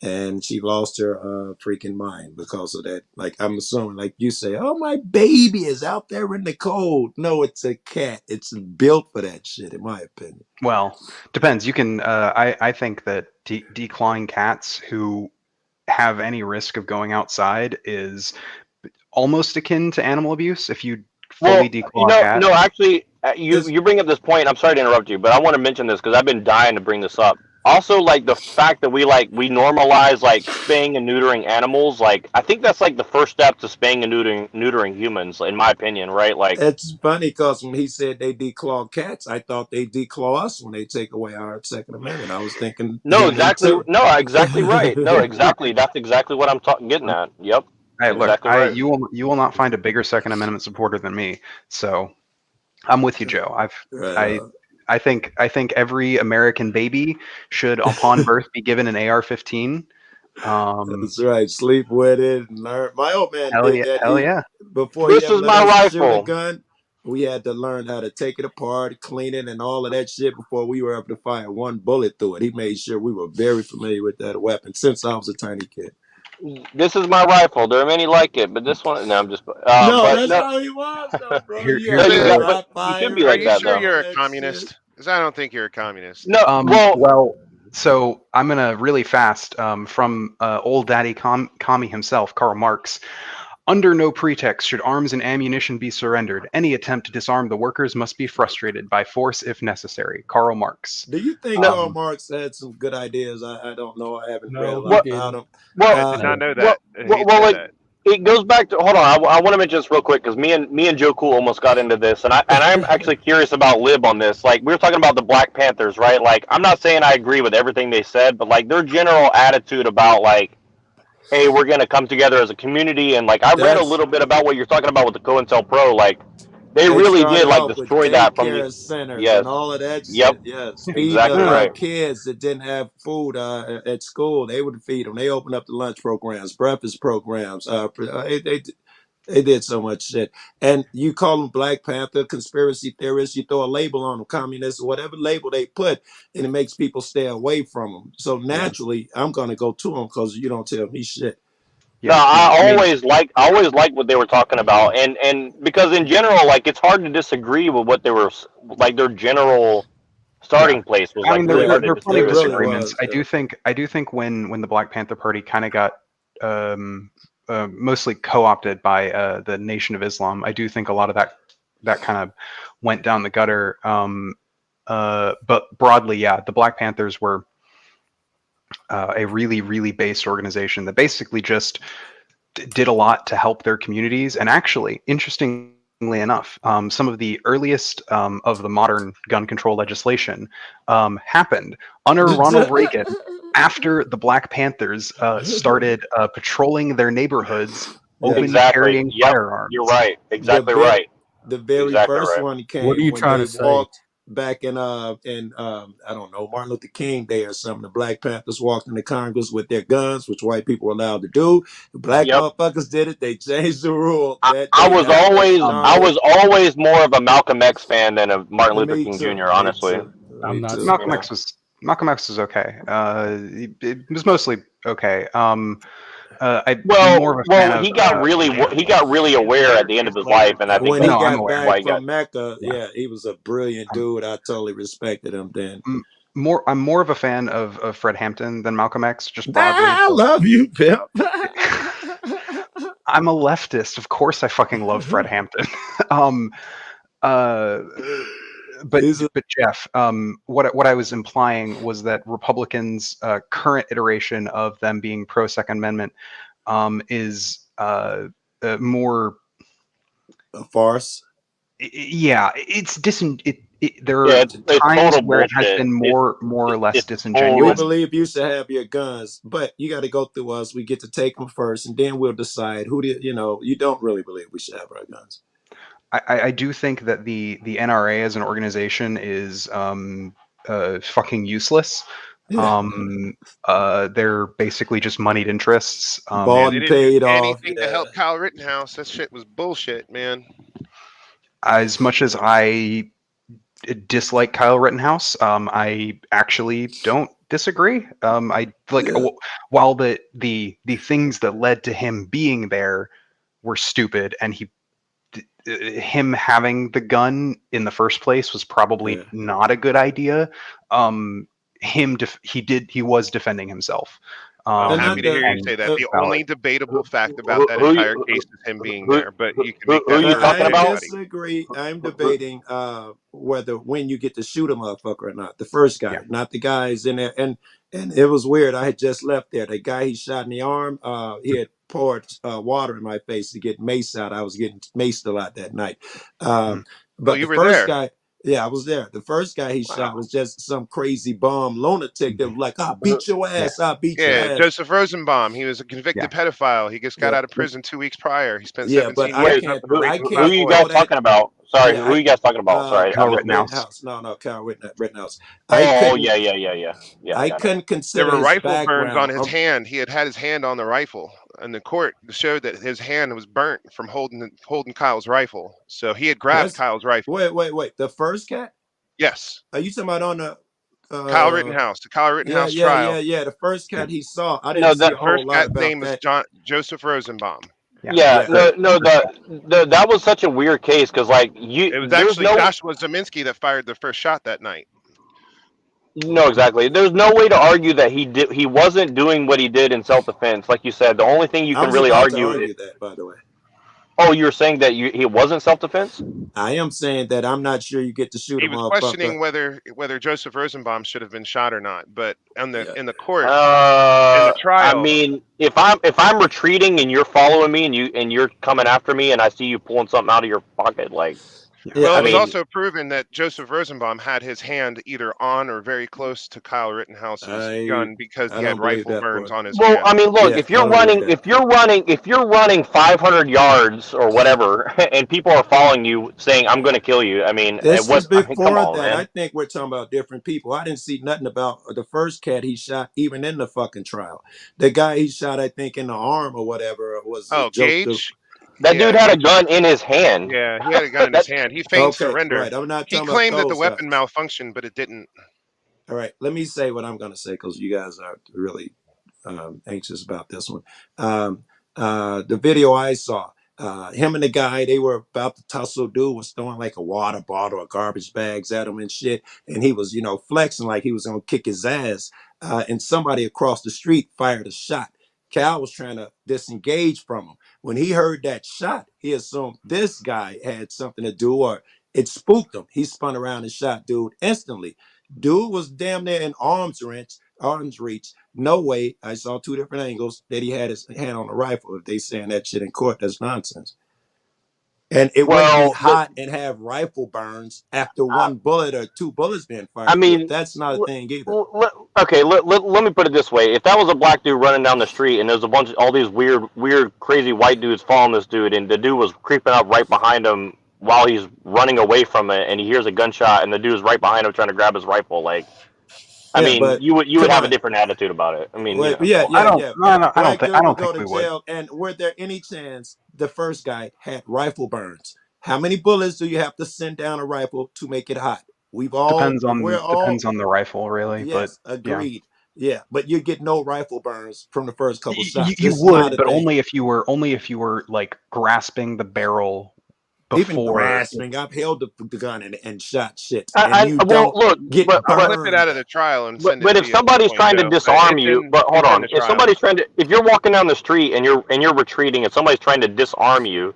And she lost her freaking mind because of that. Like, I'm assuming, like you say, oh, my baby is out there in the cold. No, it's a cat. It's built for that shit, in my opinion. Well, depends. You can. I think that declawing cats who have any risk of going outside is almost akin to animal abuse. If you fully declaw a cat. No, actually, you bring up this point. I'm sorry to interrupt you, but I want to mention this because I've been dying to bring this up. Also, like the fact that we normalize like spaying and neutering animals, like I think that's like the first step to spaying and neutering humans, in my opinion, right? Like it's funny because when he said they declaw cats, I thought they declaw us when they take away our Second Amendment. I was thinking exactly right. No, exactly. That's exactly what I'm getting at. Yep. Hey, exactly look, right. you will not find a bigger Second Amendment supporter than me. So I'm with you, Joe. I think every American baby should, upon birth, be given an AR-15. That's right. Sleep with it and learn. My old man did that. Hell yeah. Before This he ever is let my us shoot a rifle. gun, we had to learn how to take it apart, clean it, and all of that shit before we were able to fire one bullet through it. He made sure we were very familiar with that weapon since I was a tiny kid. This is my rifle. There are many like it, but this one. No, I'm just. No, but that's no, how he was, though, bro. Here- You here's had you to got- the- hot but you should fire be Are like you that, sure though. you're a that communist? shit. Because I don't think you're a communist. No, well, So I'm gonna really fast from old daddy commie himself, Karl Marx. Under no pretext should arms and ammunition be surrendered. Any attempt to disarm the workers must be frustrated by force if necessary. Karl Marx. Do you think Karl Marx had some good ideas? I don't know. I haven't read a lot about him. I did not know that. It goes back to, hold on. I want to mention this real quick because me and JoeCool almost got into this, and I'm actually curious about Lib on this. Like we were talking about the Black Panthers, right? Like I'm not saying I agree with everything they said, but like their general attitude about like, hey, we're gonna come together as a community, and like I read a little bit about what you're talking about with the COINTELPRO. Like they really did like destroy that from the centers and all of that Yep. shit. Yes, feed Exactly right. kids that didn't have food at school. They would feed them. They opened up the lunch programs, breakfast programs. They did so much shit. And you call them Black Panther, conspiracy theorists, you throw a label on them, communists, whatever label they put, and it makes people stay away from them. So naturally, I'm going to go to them because you don't tell me shit. No, I always like what they were talking about, and because in general, like it's hard to disagree with what they were like. Their general starting place was like. I mean, really hard there are to plenty of disagree with. disagreements. I do think when the Black Panther Party kind of got mostly co-opted by the Nation of Islam, I do think a lot of that kind of went down the gutter. But broadly, yeah, the Black Panthers were a really, really base organization that basically just did a lot to help their communities. And actually, interestingly enough, some of the earliest of the modern gun control legislation happened under Ronald Reagan after the Black Panthers started patrolling their neighborhoods, open carrying firearms. You're right. Exactly right. The very first one came. What are you when trying they to say? walked back in I don't know, Martin Luther King Day or something. The Black Panthers walked into Congress with their guns, which white people were allowed to do. The black motherfuckers did it. They changed the rule. I was always more of a Malcolm X fan than a Martin Luther King Jr. Honestly, I'm not. Malcolm X was okay. It was mostly okay. He got really aware at the end of his life, and I think when he got back from Mecca, he was a brilliant dude. I totally respected him then. I'm more of a fan of Fred Hampton than Malcolm X, just broadly. I love you, Pimp. I'm a leftist. Of course I fucking love Fred Hampton. But Jeff, what I was implying was that Republicans' current iteration of them being pro Second Amendment is more. A farce. Yeah, it's there are Yeah, it's times total where it has bullshit. been more or less It's We disingenuous. total. believe you should have your guns, but you got to go through us. We get to take them first, and then we'll decide who do you know. You don't really believe we should have our guns. I do think that the NRA as an organization is fucking useless. Yeah. They're basically just moneyed interests. Bought They and didn't do paid off. anything to Yeah. help Kyle Rittenhouse. That shit was bullshit, man. As much as I dislike Kyle Rittenhouse, I actually don't disagree. I like Yeah. while the things that led to him being there were stupid, and him having the gun in the first place was probably Yeah. not a good idea. He was defending himself. I'm And happy not to hear you the say that. The valid. only debatable fact about that Who you entire case is him being who there, but you can make who that you for talking I about? anybody. disagree. I'm debating whether when you get to shoot a motherfucker or not. The first guy, Yeah. not the guys in there. And it was weird. I had just left there. The guy he shot in the arm, he had poured water in my face to get mace out. I was getting maced a lot that night. Mhm. But you the were first there. guy, yeah, I was there. The first guy he shot Wow. was just some crazy bum lunatic that was like, "I'll beat your ass. I'll beat your Yeah, ass." Joseph Rosenbaum. He was a convicted Yeah. pedophile. He just got Yeah. out of prison 2 weeks prior. He spent Yeah, but 17 I years Wait, can't. up for I raping a who fat you can't boy. guys throw that. talking about? Sorry, Yeah, who you guys talking about? Sorry, I Kyle missed it. Rittenhouse. No, Kyle Rittenhouse. Oh, I couldn't. yeah. I Got it. couldn't There consider were his rifle burns on background. his hand. He had his hand on the rifle, and the court showed that his hand was burnt from holding Kyle's rifle. So he had grabbed That's Kyle's rifle. wait. The first cat? Yes, Are you talking about on the? Kyle Rittenhouse. The Kyle Rittenhouse trial. The first cat he saw. I No, didn't see that a The whole first lot guy's about name was that. Joseph Rosenbaum. yeah, Yeah. no, that was such a weird case because like It was there's actually no Joshua Zeminski that fired the first shot that night. no exactly. There's no way to argue that he wasn't doing what he did in self defense. Like you said, the only thing you I can was really about to argue. argue that, by the way. Oh, you're saying that he wasn't self defense? I am saying that I'm not sure you get to shoot He a was motherfucker. questioning whether Joseph Rosenbaum should have been shot or not. But in the Yeah. court, in the I trial, mean, if I'm retreating and you're following me and you're coming after me and I see you pulling something out of your pocket, like, Yeah, well, I it was mean, also proven that Joseph Rosenbaum had his hand either on or very close to Kyle Rittenhouse's gun because I he had don't believe rifle that burns part. on his well, hand. I mean, look, Yeah, if I you're don't believe running, that. if you're running 500 yards or whatever, and people are following you saying, "I'm going to kill you," I mean, This is I mean, come before on, that. I man. think we're talking about different people. I didn't see nothing about the first cat he shot, even in the fucking trial. The guy he shot, I think, in the arm or whatever, was Oh, Joseph. Gage? That dude Yeah, had a gun in his hand. yeah, he had a gun in his hand. He feigned Okay, surrender. right. I'm not He talking about claimed that the those weapon guys. malfunctioned, but it didn't. All right, let me say what I'm going to say because you guys are really anxious about this one. The video I saw, him and the guy, they were about to tussle. Dude was throwing like a water bottle or garbage bags at him and shit. And he was, flexing like he was going to kick his ass. And somebody across the street fired a shot. Cal was trying to disengage from him. When he heard that shot, he assumed this guy had something to do or it spooked him. He spun around and shot dude instantly. Dude was damn near in arm's reach. No way. I saw two different angles that he had his hand on the rifle. If they saying that shit in court, that's nonsense. And it wouldn't be Well, hot and have rifle burns after one bullet or two bullets being fired. I mean, That's not a thing either. okay, let me put it this way: if that was a black dude running down the street and there's a bunch of all these weird, crazy white dudes following this dude, and the dude was creeping up right behind him while he's running away from it, and he hears a gunshot, and the dude is right behind him trying to grab his rifle, like, I Yeah, mean, but you would come have a on. different attitude about it. I mean, Wait, you know, I don't. yeah. No, I Black don't dude would think go we to would. jail. And were there any chance the first guy had rifle burns? How many bullets do you have to send down a rifle to make it hot? Depends on the rifle, really. Yes, But yeah, agreed. Yeah, but you get no rifle burns from the first couple you, shots. you It's not would, a but thing. only if you were like grasping the barrel Even before. grasping, I've held the gun and shot shit, and you well, don't look, get but I'll clip it out of burned. the trial and send it But to if you at some somebody's point, trying to Joe. disarm you, but hold it's in on, the if trial. somebody's if you're walking down the street and you're retreating and somebody's trying to disarm you,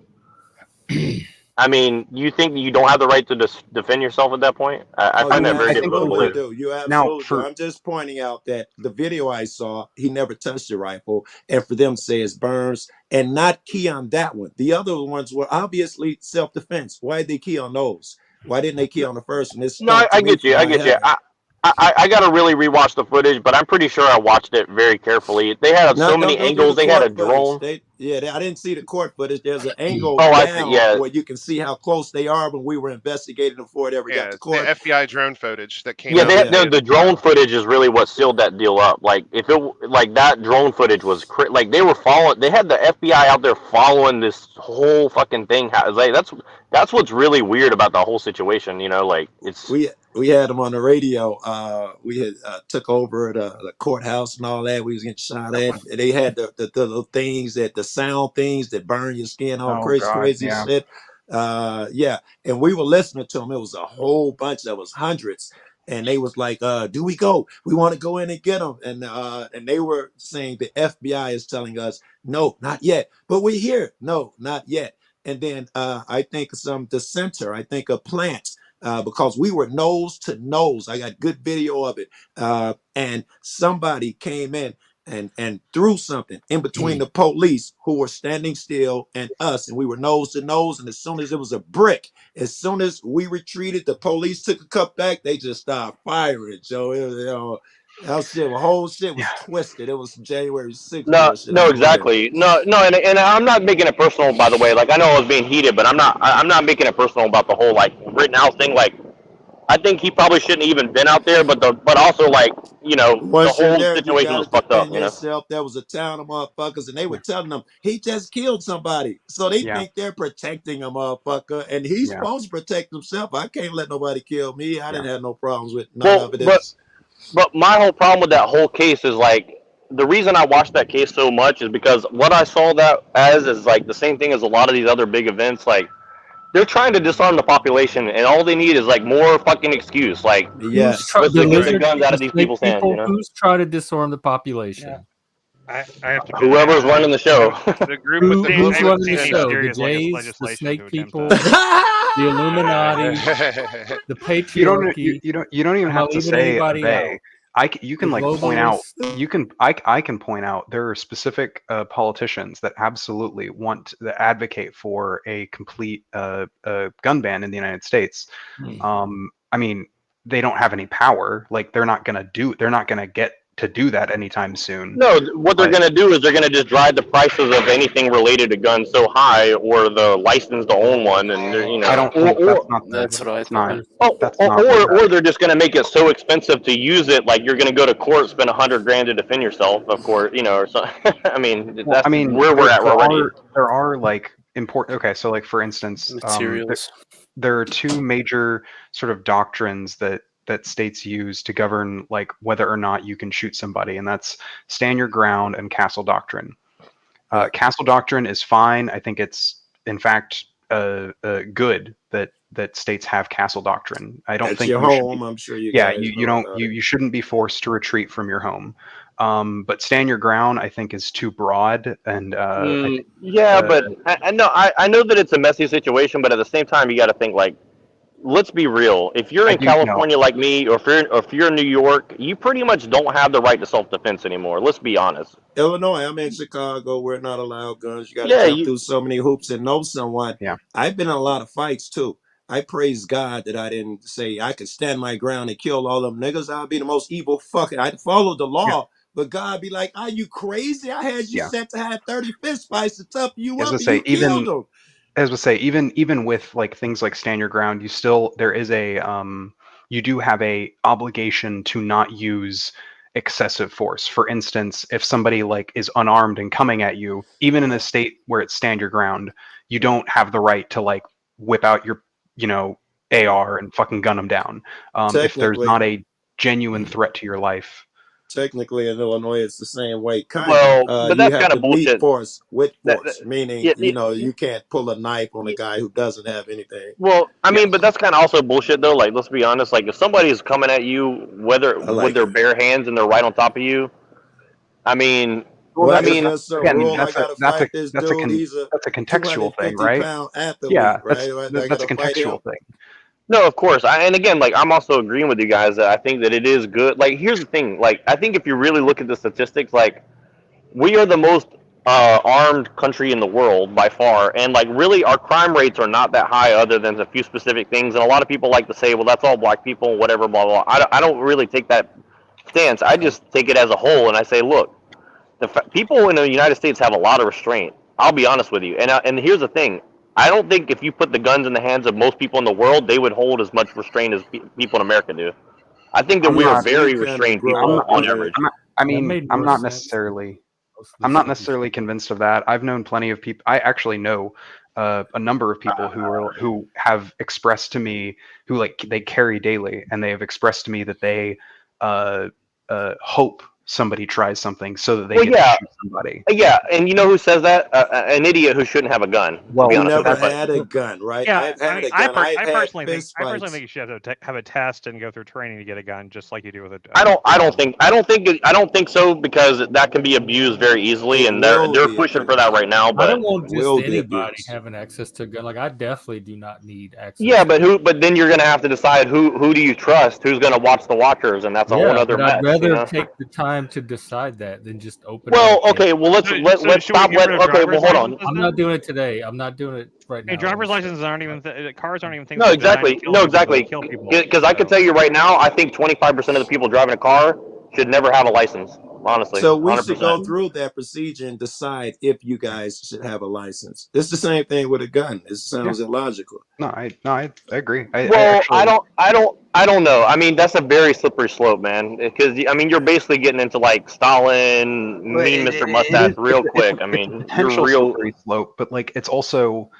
I mean, you think you don't have the right to defend yourself at that point? I find You that very difficult to absolutely believe. do. You Now, absolutely do. I'm just pointing out that the video I saw, he never touched the rifle, and for them to say it's Burns and not key on that one. The other ones were obviously self-defense. Why did they key on those? Why didn't they key on the first one? This No, stumped I me get you. from I high get you. heaven. I got to really rewatch the footage, but I'm pretty sure I watched it very carefully. They had No, so many don't do angles. the They had a court footage. drone. I didn't see the court footage. There's an angle Oh, I see. down Yeah, where you can see how close they are when we were investigating before it ever got Yeah, to it's the court. FBI drone footage that came yeah. out. They had Yeah. the drone footage is really what sealed that deal up. Like if it like that drone footage was like they were following. They had the FBI out there following this whole fucking thing. Like that's what's really weird about the whole situation. You know, like it's We had them on the radio. We had took over the courthouse and all that. We was getting shot at. They had the little things the sound things that burn your skin, all oh God, crazy yeah. shit. Yeah, and we were listening to them. It was a whole bunch. There was hundreds, and they was like, "Do we go? We want to go in and get them." And they were saying the FBI is telling us, "No, not yet." But we're here. No, not yet. And then I think some dissenter. I think a plant. Because we were nose to nose. I got good video of it. And somebody came in and threw something in between the police who were standing still and us, and we were nose to nose. And as soon as it was a brick, as soon as we retreated, the police took a cut back. They just started firing, Joe. It was, that shit, the whole shit was twisted. It was January 6th no, bullshit. no, I know that. exactly. No, and I'm not making it personal. By the way, like I know I was being heated, but I'm not making it personal about the whole like Rittenhouse thing. Like I think he probably shouldn't even been out there, but also like the Once you're whole there, you situation got was to fucked up. defend yourself. There was a town of motherfuckers, and they were telling them he just killed somebody, so they Yeah. think they're protecting a motherfucker, and he's Yeah. supposed to protect himself. I can't let nobody kill me. I didn't have no problems with none Well, of it. but my whole problem with that whole case is like the reason I watched that case so much is because what I saw that as is like the same thing as a lot of these other big events. Like they're trying to disarm the population, and all they need is like more fucking excuse. Like Yes. let's The just get the lizard, guns out of the these snake people's hands. people, who's trying to disarm the population? Yeah. I have to. Whoever's running the show. The group was saying Who's they would running see the any show? The serious Jays, the legislation snake to attempt people, that. the Illuminati, the patriarchy. You don't even Am I have to leaving say anybody they. out? You can The like point out. globalists? I can point out there are specific politicians that absolutely that advocate for a complete gun ban in the United States. I mean, they don't have any power. Like they're not gonna get to do that anytime soon. No, what they're going to do is they're going to just drive the prices of anything related to guns so high, or the license to own one, and I don't think That's what I that's not. or they're just going to make it so expensive to use it, like you're going to go to court, spend $100,000 to defend yourself, of course, or something. I mean, that's where we're at already. There are like important. Okay, so like for instance, Materials. there are two major sort of doctrines that states use to govern like whether or not you can shoot somebody, and that's stand your ground and castle doctrine. Castle doctrine is fine. I think it's in fact good that states have castle doctrine. I don't That's think your you should home. be- I'm sure you. yeah, guys you know don't about you it. shouldn't be forced to retreat from your home. But stand your ground, I think, is too broad, and But I know that it's a messy situation, but at the same time, you got to think like, let's be real. If you're in California like me, or if you're in New York, you pretty much don't have the right to self-defense anymore. Let's be honest. Illinois, I'm in Chicago. We're not allowed guns. You got to Yeah, jump through so many hoops and know someone. Yeah. I've been in a lot of fights too. I praise God that I didn't say I could stand my ground and kill all them niggas. I'd be the most evil fucking. I'd follow the law, but God be like, "Are you crazy? I had you set to have 30 fist fights to tough you up, and you killed them." As I say, even with like things like stand your ground, you do have a obligation to not use excessive force. For instance, if somebody like is unarmed and coming at you, even in a state where it's stand your ground, you don't have the right to like whip out your AR and fucking gun them down. If there's not a genuine threat to your life. Technically, in Illinois, it's the same way. But that's kind of bullshit. Force with force, meaning you can't pull a knife on a guy who doesn't have anything. Well, I mean, but that's kind of also bullshit, though. Like, let's be honest. Like, if somebody's coming at you, with their bare hands and they're right on top of you, I mean, Well, I that's mean, that's a again, rule. I that's a gotta that's a fight this that's a dude. He's a that's a contextual thing, 250 right? pound athlete, Yeah, right? I that's a gotta fight him. contextual thing. no, of course. And again, like I'm also agreeing with you guys that I think that it is good. Like, here's the thing. Like, I think if you really look at the statistics, like we are the most armed country in the world by far, and like really our crime rates are not that high, other than a few specific things. And a lot of people like to say, well, that's all black people, whatever, blah blah. I don't really take that stance. I just take it as a whole, and I say, look, people in the United States have a lot of restraint. I'll be honest with you, and here's the thing. I don't think if you put the guns in the hands of most people in the world, they would hold as much restraint as people in America do. I think that I'm we are not. very We kinda restrained grow people up on with it. average. I That mean, made I'm more not sense. necessarily. Most of the I'm not stuff you necessarily convinced of that. I've known plenty of people. I actually know a number of people who have expressed to me who like they carry daily, and they have expressed to me that they hope somebody tries something so that they Well, get to yeah, shoot somebody. yeah, and you know who says that? An idiot who shouldn't have a gun. To be Well, Who honest with never you, but had a gun, right? Yeah, I've I had mean, a gun. I've I had personally fist think fights. you should have a test and go through training to get a gun, just like you do with a. I don't think so, because that can be abused very easily, It and will they're be pushing for that abused. right now. I But don't want just Will be anybody abused. having access to a gun. Like I definitely do not need access. yeah, but to but then you're gonna have to decide who do you trust, who's gonna watch the watchers, and that's a whole Yeah, other but I'd mess, rather you know. take the time to decide that than just open it Well, up. okay, well So let's should we stop. get rid of Okay, well driver's hold on. licenses I'm then? not doing it today. I'm not doing it right I mean, now. driver's licenses aren't even cars aren't even things No, that are designed to exactly. kill No, people, but they exactly. kill people. Because I can So tell you right now, I think 25% of the people driving a car should never have a license. Honestly, So we should 100%. go through that procedure and decide if you guys should have a license. It's the same thing with a gun. It sounds illogical. No, I agree. I Well, actually. I don't know. I mean, that's a very slippery slope, man. Because I mean, you're basically getting into like Stalin, Well, Mean Mr. it Mustache, is. real quick. I It's a mean, you're potential real. slippery slope, but like it's also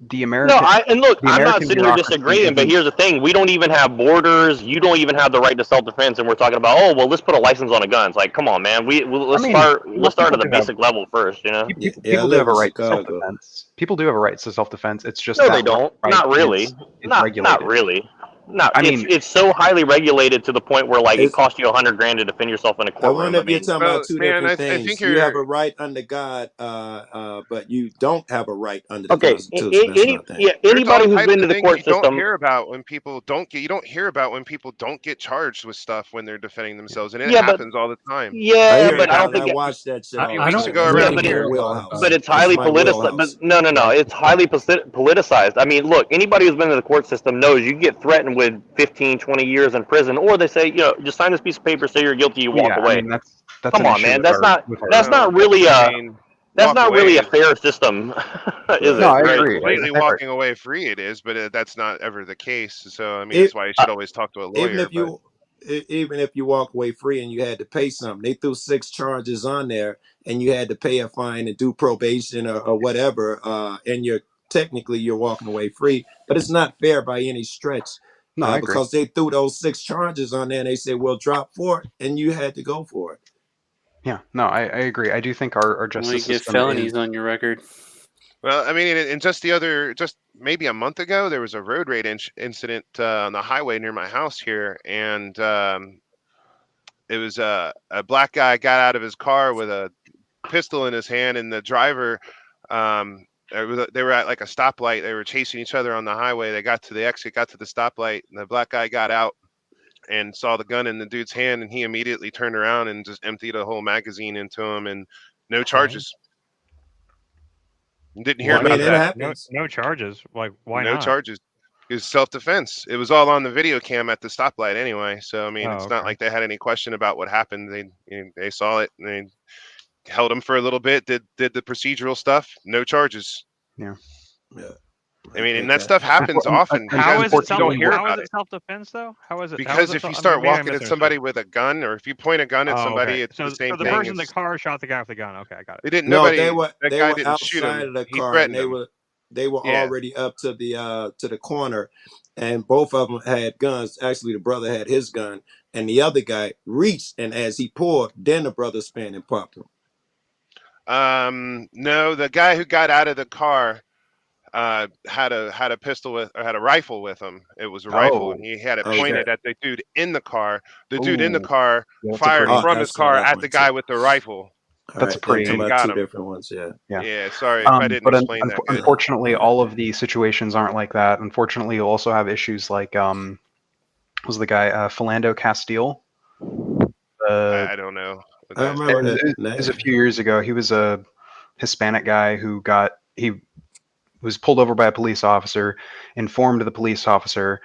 the No, American. and look, The I'm not American sitting here bureaucracy disagreeing, but isn't. here's the thing: we don't even have borders. You don't even have the right to self-defense, and we're talking about, oh, well, let's put a license on a gun. It's like, come on, man. Let's I mean, start. well, Let's start people at the do have basic level first, you know. Yeah, people I do have live a in right to Chicago. self-defense. People do have a right to self-defense. It's just No, that they don't. right Not really. is Not regulated. really. No, I mean, it's so highly regulated to the point where like it It's, costs you $100,000 to defend yourself in a I courtroom. wonder I if you're mean, talking Well, about two man, different I think things. You have you're a right under God, but you don't have a right under the okay. Constitution. That's what I think. Yeah, there's all anybody who's types been to of the things court you don't system. hear about when people don't get. You don't hear about when people don't get charged with stuff when they're defending themselves, and it Yeah, but happens all the time. I yeah, hear but I don't about it. I think. watched that shit A all few the I weeks don't time. ago, That's Yeah, really right but in it, my hear a lot wheelhouse. about but it. it's That's highly my politicized. wheelhouse. But no, it's highly politicized. I mean, look, anybody who's been to the court system knows you get threatened with 15, 20 years in prison, or they say, just sign this piece of paper, say you're guilty, you well, walk yeah, I away. mean that's Come an on, issue man, with our that's not really I a mean, that's walk not away really a is fair system, is No, Right. it? I right. Right? agree. Completely I- walking away free. It is, but that's not ever the case. So I mean, It, that's why you Uh, should always talk to a even lawyer. if you even if you walk away free and you had to pay something, they threw 6 charges on there, and you had to pay a fine and do probation or whatever, and technically you're walking away free. But it's not fair by any stretch, No, I agree. because they threw those 6 charges on there and they said, "Well, drop 4," and you had to go for it. Yeah, no, I agree. I do think our Well, you justice get system felonies is. on your record. Well, I mean, and just maybe a month ago, there was a road rage incident on the highway near my house here, and it was a black guy got out of his car with a pistol in his hand, and the driver, they were at like a stoplight. They were chasing each other on the highway. They got to the exit, got to the stoplight, and the black guy got out and saw the gun in the dude's hand, and he immediately turned around and just emptied a whole magazine into him, and no charges. Didn't hear I mean, about it that. happens. no charges. Like, why No not? charges. It was self-defense. It was all on the video cam at the stoplight anyway. So I mean, Oh, it's not okay. like they had any question about what happened. They saw it and they held him for a little bit. Did the procedural stuff. No charges. Yeah. Yeah. I mean, and think that stuff happens often. How You is it just don't hear how is about it it. self-defense though? How is it? How is Because it if you self- start maybe I walking at misunderstood. somebody with a gun, or if you point a gun at Oh, somebody, okay. it's So the same the thing. person in the car shot the guy with the gun. Okay, I got it. They didn't. No, Nobody. they That guy were didn't shoot outside him. of the He car, and threatened him. they were Yeah. already up to the corner, and both of them had guns. Actually, the brother had his gun, and the other guy reached, and as he pulled, then the brother spun and popped him. No, the guy who got out of the car had a pistol had a rifle with him. It was a rifle, and Oh, he had it Okay. pointed at the dude in the car. The dude in the ooh, car yeah, that's a fired pretty. Oh, from I his saw car that at one the guy too. with the rifle. That's a They're talking pretty about got two him. different ones. Yeah. yeah. Yeah, sorry if I didn't But explain that good. unfortunately, all of these situations aren't like that. Unfortunately, you also have issues like was the guy Philando Castile? I don't know. What I that remember It that was a name. few years ago. He was a Hispanic guy who was pulled over by a police officer, informed the police officer,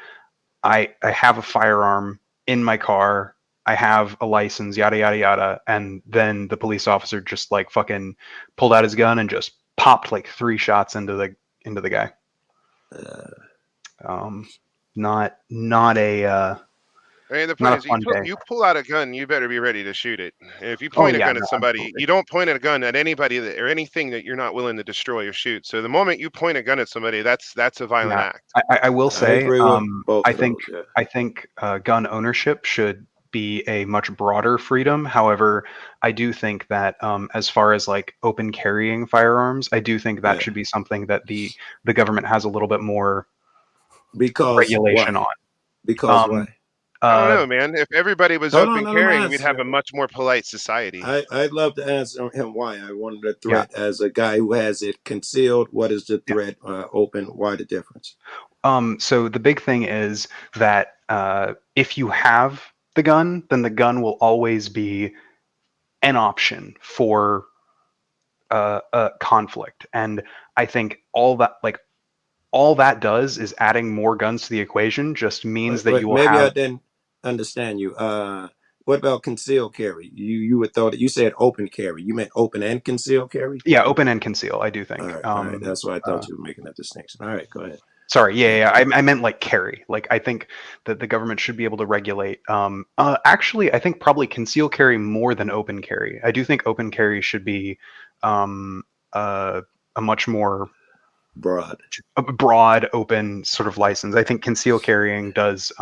I have a firearm in my car. I have a license, yada yada yada. And then the police officer just like fucking pulled out his gun and just popped like 3 shots into the guy. Not a I mean, the not point a is, fun day. you pull out a gun, you better be ready to shoot it. If you Oh point a yeah, gun no, at somebody, absolutely. you don't point a gun at anybody or anything that you're not willing to destroy or shoot. So the moment you point a gun at somebody, that's a violent Yeah, act. I will I say, agree with both I of think those. Yeah. I think gun ownership should be a much broader freedom. However, I do think that as far as like open carrying firearms, I do think that Yeah. should be something that the government has a little bit more Because regulation why? on. Because Um, why? I don't uh, know, man. If everybody was Hold on, open let him carrying, we'd have answer. a much more polite society. I'd love to answer him why. I wanted the yeah. threat as a guy who has it concealed. What is the threat? Open. Why the difference? So the big thing is that if you have the gun, then the gun will always be an option for a conflict. And I think all that does is adding more guns to the equation just means that you will Maybe I have. didn't understand you. What about concealed carry? You would thought you said open carry. You meant open and concealed carry? Yeah, open and conceal, I do think. All right. That's why I thought you were making that distinction. All right, go ahead. Sorry, yeah. I meant like carry. Like I think that the government should be able to regulate. Actually, I think probably conceal carry more than open carry. I do think open carry should be a much more broad, open sort of license. I think conceal carrying does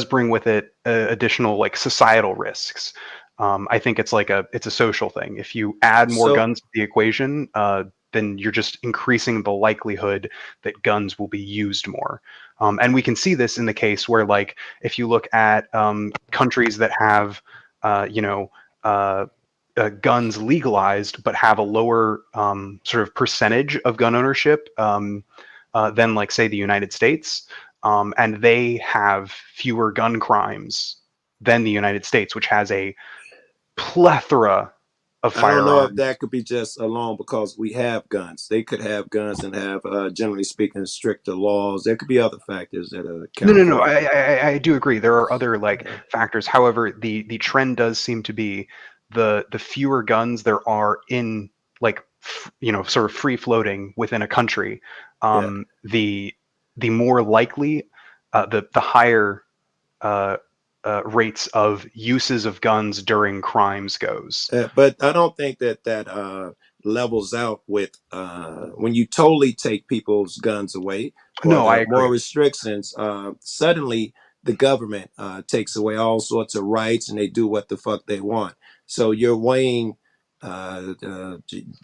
bring with it additional like societal risks. I think it's a social thing. If you add more guns to the equation, then you're just increasing the likelihood that guns will be used more. And we can see this in the case where, like, if you look at countries that have, guns legalized but have a lower sort of percentage of gun ownership than, like, say, the United States, and they have fewer gun crimes than the United States, which has a plethora of I firearms. don't know if that could be just alone because we have guns. They could have guns and have, generally speaking, stricter laws. There could be other factors that account No. for it. I do agree. There are other like factors. However, the trend does seem to be the fewer guns there are in, like, sort of free floating within a country, the more likely the higher rates of uses of guns during crimes goes. But I don't think that levels out with when you totally take people's guns away or No, I the more agree. restrictions. Suddenly, the government takes away all sorts of rights and they do what the fuck they want. So you're weighing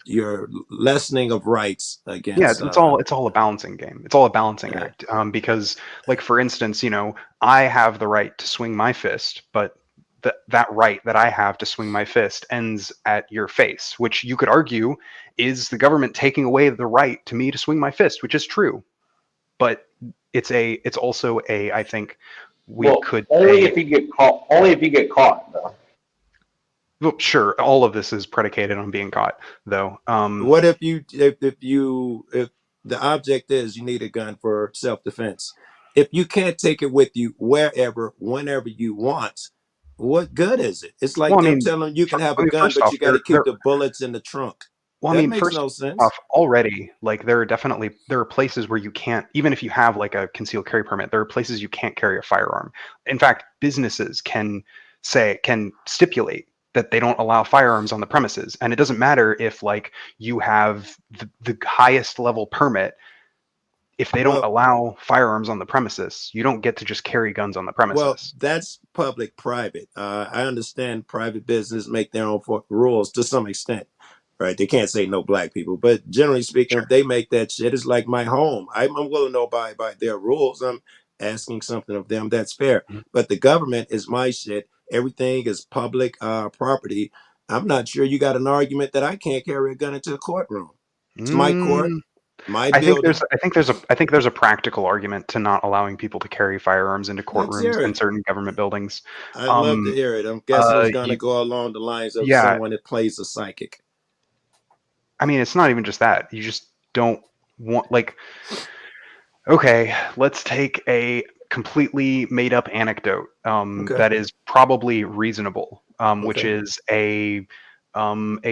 your lessening of rights against. Yeah, it's all a balancing game. It's all a balancing act. Because, like, for instance, I have the right to swing my fist, but that right that I have to swing my fist ends at your face, which you could argue is the government taking away the right to me to swing my fist, which is true. But it's also I think could only if you get caught. Only if you get caught, though. Well, sure, all of this is predicated on being caught, though. What if if the object is you need a gun for self-defense? If you can't take it with you wherever, whenever you want, what good is it? It's like them telling you can have a gun, first but off, you got to keep the bullets in the trunk. Well, That makes first no sense. off, already, like, there are places where you can't, even if you have like a concealed carry permit, there are places you can't carry a firearm. In fact, businesses can stipulate that they don't allow firearms on the premises, and it doesn't matter if, like, you have the highest level permit. If they don't allow firearms on the premises, you don't get to just carry guns on the premises. Well, that's public-private. I understand private business make their own rules to some extent, right? They can't say no black people, but generally speaking, if they make that shit, it's like my home. I'm willing to abide by their rules. I'm asking something of them that's fair. But the government is my shit. Everything is public property. I'm not sure you got an argument that I can't carry a gun into the courtroom. It's my court, my building. I think there's a practical argument to not allowing people to carry firearms into Let's hear courtrooms and it. certain government buildings. I'd love to hear it. I'm guessing it's going to You, go along the lines of yeah, someone that plays a psychic. I mean, it's not even just that. You just don't want, like, okay, let's take a completely made up anecdote Okay. that is probably reasonable, which Okay. is a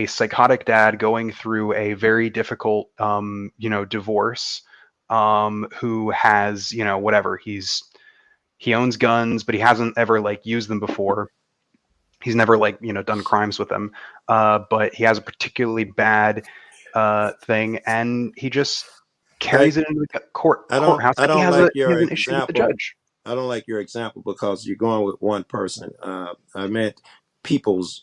psychotic dad going through a very difficult, divorce, who has, whatever, he owns guns, but he hasn't ever like used them before. He's never like, done crimes with them, but he has a particularly bad thing, and he just carries it into the courthouse, I and he don't has like he has your an issue with the example. judge. I don't like your example because you're going with one person. I meant people's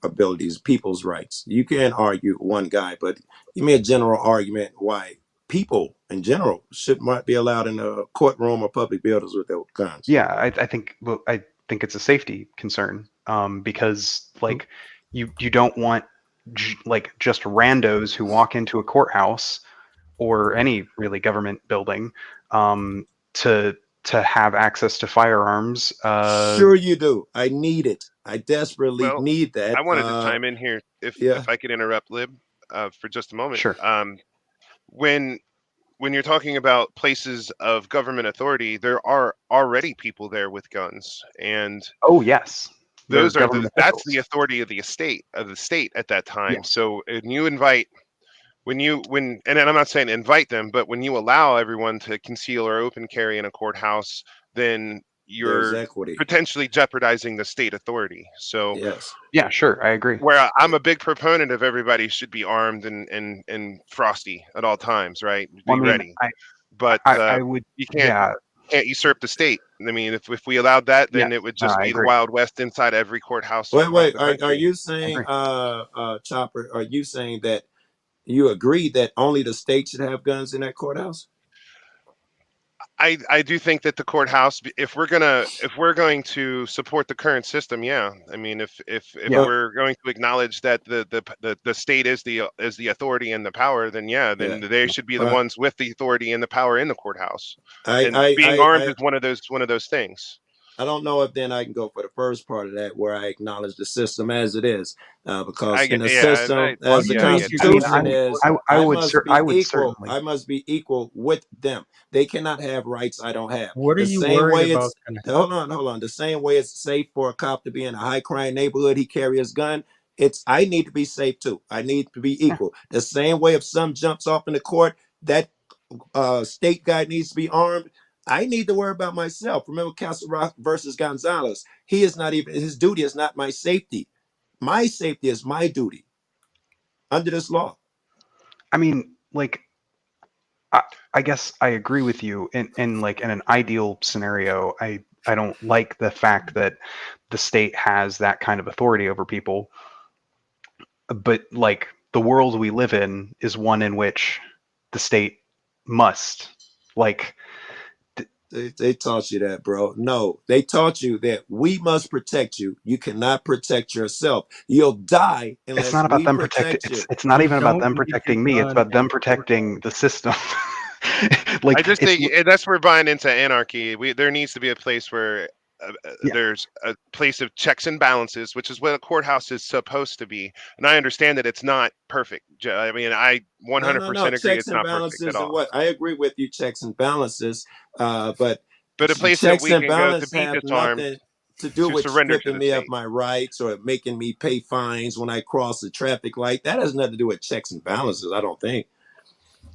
abilities, people's rights. You can't argue one guy, but you made a general argument why people in general might be allowed in a courtroom or public buildings with their guns. Yeah, I think it's a safety concern, because like you don't want like just randos who walk into a courthouse or any really government building to have access to firearms. Sure you do. I need it. I desperately Well, need that. I wanted to chime in here, if I could interrupt, Lib, for just a moment. Sure. When you're talking about places of government authority, there are already people there with guns, and oh yes, those are government that's the officials. authority of the state at that time. Yes. So and you invite and I'm not saying invite them, but when you allow everyone to conceal or open carry in a courthouse, then There's you're equity. potentially jeopardizing the state authority. So Yes. Yeah, sure, I agree. where I'm a big proponent of everybody should be armed and frosty at all times, right? Be ready. But I would, you can't usurp the state. I mean, if we allowed that, then it would just I be the agree. Wild West inside every courthouse across Wait. the Are country. you saying, Chopper? Are you saying that you agree that only the state should have guns in that courthouse? I do think that the courthouse, if we're going to support the current system, yeah. I mean, if we're going to acknowledge that the state is the authority and the power, then then they should be the ones with the authority and the power in the courthouse. And being armed is one of those things. I don't know if then I can go for the first part of that, where I acknowledge the system as it is, because in the system, as the Constitution is, I must be equal. I must be equal with them. They cannot have rights I don't have. What are you worried about? Hold on. The same way it's safe for a cop to be in a high crime neighborhood, he carry his gun. I need to be safe too. I need to be equal. The same way if some jumps off in the court, that state guy needs to be armed. I need to worry about myself. Remember Castle Rock versus Gonzalez. His duty is not my safety. My safety is my duty under this law. I mean, like, I guess I agree with you in like in an ideal scenario. I don't like the fact that the state has that kind of authority over people. But like the world we live in is one in which the state must, like, they taught you that, bro. No, they taught you that we must protect you. You cannot protect yourself. You'll die unless it's not about we them protect you. It's not even about them protecting me. It's about them protecting the system. Like, I just think that's where we're buying into anarchy. There needs to be a place where there's a place of checks and balances, which is what a courthouse is supposed to be. And I understand that it's not perfect. I mean, I 100% agree checks it's and not balances perfect at all. And what I agree with you, checks and balances, but a place checks that we and can go to balances be have disarmed nothing to do with surrender to stripping the me of state. my rights or making me pay fines when I cross the traffic light. That has nothing to do with checks and balances, I don't think.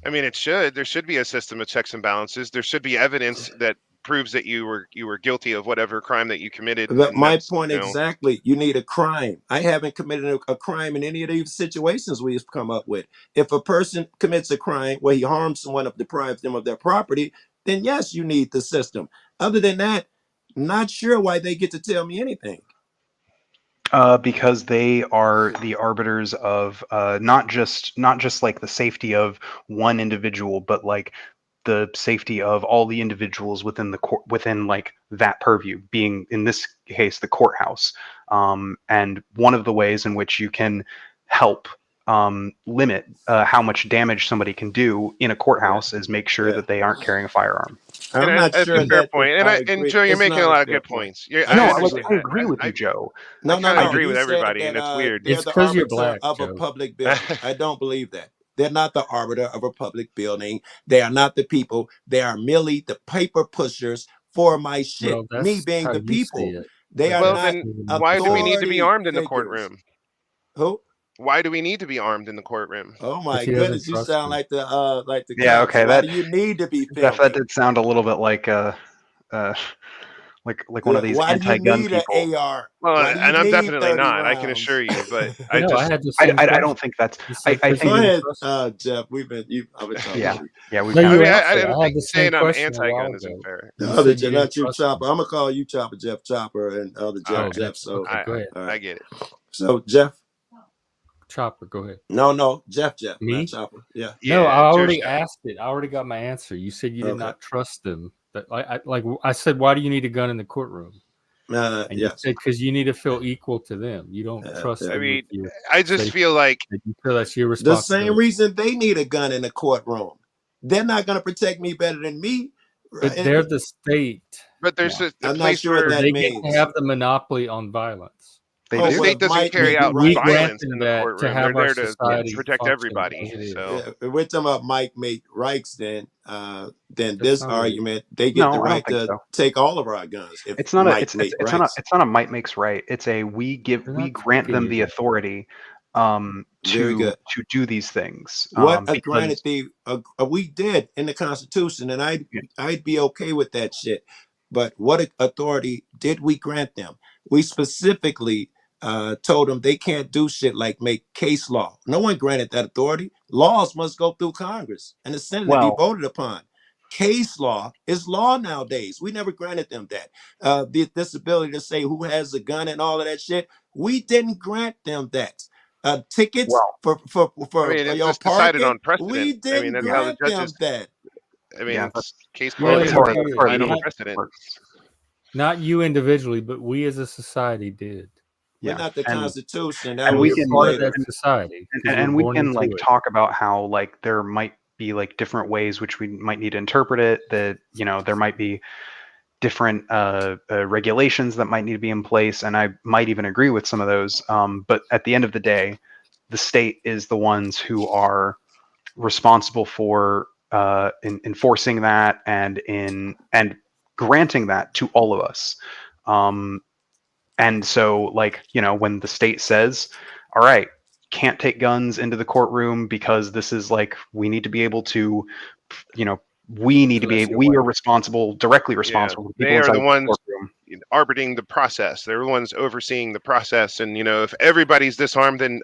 I mean, there should be a system of checks and balances. There should be evidence that proves that you were guilty of whatever crime that you committed. But my point exactly, you need a crime. I haven't committed a crime in any of these situations we've come up with. If a person commits a crime where he harms someone or deprives them of their property, then yes, you need the system. Other than that, not sure why they get to tell me anything. Because they are the arbiters of not just like the safety of one individual, but like the safety of all the individuals within the court, within like that purview, being in this case the courthouse. And one of the ways in which you can help limit how much damage somebody can do in a courthouse is make sure that they aren't carrying a firearm. I'm not That's sure a fair that point. I And agree. Joe, you're It's making not a a lot of fair good point. points. I No, understand I that. agree with you, Joe. No, I kind of agree You with said everybody, that and it's weird. they're It's the 'cause you're arbiter black, of a Joe. public building. I don't believe that. They're not the arbiter of a public building. They are not the people. They are merely the paper pushers for my shit. Well, Me that's being how the you see people. it. They but are Well, that's not then even why do we need to be authority armed in the figures. courtroom? Who? Why do we need to be armed in the courtroom? Oh my he doesn't goodness, you trust sound you. like the Yeah, cops. okay, Why that do you need to be that filthy? did sound a little bit like one of these Why do you anti-gun need an people. AR? Well, Why do you and I'm need definitely 30 not. I can rounds? assure you. But I No, I just had the same I question. don't think that's. You said I 'cause you think. Go didn't ahead, trust me. Jeff. I've been talking Yeah, to you. yeah, we've No, got. you I answered. don't I had think the same saying I'm question a while anti-gun isn't ago. fair. The You other said you Jeff, didn't not you, trust me. Chopper. I'm gonna call you Chopper, and other All Jeff, right. Jeff. So, Okay, go ahead. all I right. get it. So, Jeff. Chopper, go ahead. No, Jeff, not Me? Chopper. Yeah. No, I Yeah, Joe already Chef. asked it. I already got my answer. You said you did Okay. not trust them. That I said, why do you need a gun in the courtroom? And you Yes. said because you need to feel equal to them. You don't trust yeah. I them mean, with your I just safety. feel like You feel that's your The same responsibility. reason they need a gun in the courtroom. They're not gonna protect me better than me. But they're the state. but there's now. a I'm not place sure what where So that they get to means. have the monopoly on violence. They Oh, the do. well, state if doesn't Mike carry made out We right. grant violence them in the that to courtroom. have They're our there to society protect function everybody. as it is. So If we're talking about Mike made rights, then That's this not what it is. argument they get No, the I don't right think to so. take all of our guns if It's not a. Mike made rights. It's not a might makes right. It's a we They're not grant taking them your the gun. authority Very good. to do these things What because we did in the Constitution, and yeah, I'd be okay with that shit. But what authority did we grant them? We specifically told them they can't do shit like make case law. No one granted that authority. Laws must go through Congress and the Senate and be well, voted upon. Case law is law nowadays. We never granted them that. This ability to say who has a gun and all of that shit, we didn't grant them that. Tickets well, I mean, it's your just decided parking, on precedent. we I mean, didn't that's how the grant them judges. that. I mean, yeah, it's case Yeah, law that's is you part of did. part of decided the on Not, precedent. works. not you individually, but we as a society did. We're Yeah, not the and Constitution. That we You're was can part of later. that society because you were and we born can into like it. talk about how like there might be like different ways which we might need to interpret it. That there might be different regulations that might need to be in place, and I might even agree with some of those. But at the end of the day, the state is the ones who are responsible for enforcing that and granting that to all of us. And so, like, when the state says, all right, can't take guns into the courtroom because this is like, we need to be able to, Unless you're we white. are responsible, directly Yeah, responsible for the people they are inside the the ones courtroom. arbitering the process. They're the ones overseeing the process. And if everybody's disarmed, then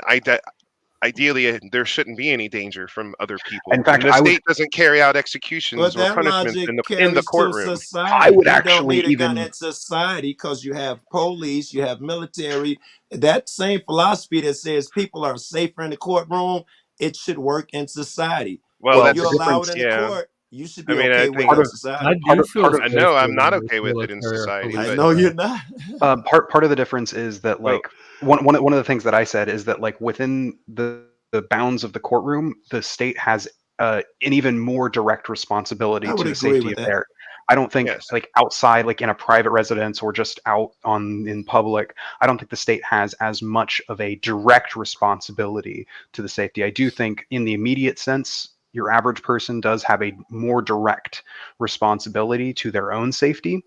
ideally there shouldn't be any danger from other people. In fact, And the I would, state doesn't carry out But executions or that punishments logic in the carries to courtroom. I society. would You don't actually need a gun even, in society because you have police, you have military. That same philosophy that says people are safer in the courtroom, it should work in society. Well, If well, you the that's allow it difference, in the yeah. court, you should I be mean, I okay with think it part in of, society. I do feel part of, I know I'm safer not when okay there's with it in military or society, I police but know you're around. not. part of the difference is that well, like one of the things that I said is that like within the bounds of the courtroom, the state has an even more direct responsibility I to would the agree safety with of that. their. I don't think yes. like outside, like in a private residence or just out in public, I don't think the state has as much of a direct responsibility to the safety. I do think in the immediate sense, your average person does have a more direct responsibility to their own safety.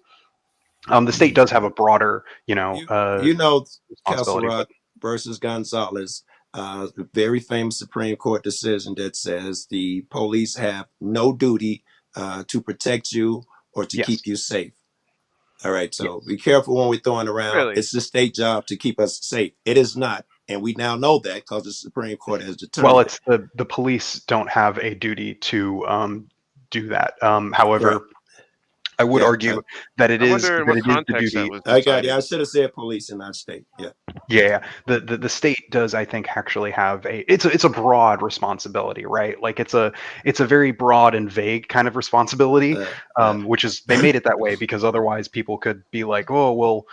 The state does have a broader, Castle responsibility, but Rock versus Gonzalez, a very famous Supreme Court decision that says the police have no duty to protect you or to yes, keep you safe. All right, so yes. be careful when we're throwing around. Really? It's the state job to keep us safe. It is not, and we now know that because the Supreme Court has Well, determined it. it's the police don't have a duty to do that. Right. However, I would Yeah. argue that it I is wonder in what the context that duty. was I got you. decided. I should have said police and not state. Yeah. Yeah, the state does, I think, actually have it's a broad responsibility, right? Like it's a very broad and vague kind of responsibility, which is they made it that way because otherwise people could be like, oh well,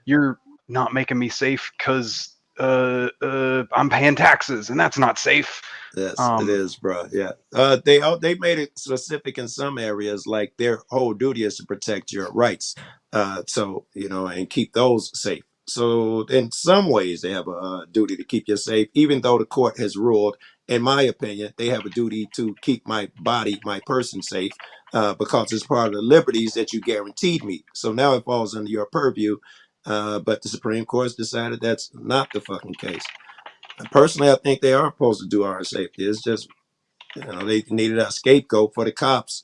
you're not making me safe because I'm paying taxes, and that's not safe. Yes, it is, bro. Yeah. They made it specific in some areas, like their whole duty is to protect your rights. So and keep those safe. So in some ways, they have a duty to keep you safe, even though the court has ruled, in my opinion, they have a duty to keep my body, my person safe, because it's part of the liberties that you guaranteed me. So now it falls under your purview. But the Supreme Court's decided that's not the fucking case. Personally, I think they are supposed to do our safety. It's just, they needed a scapegoat for the cops.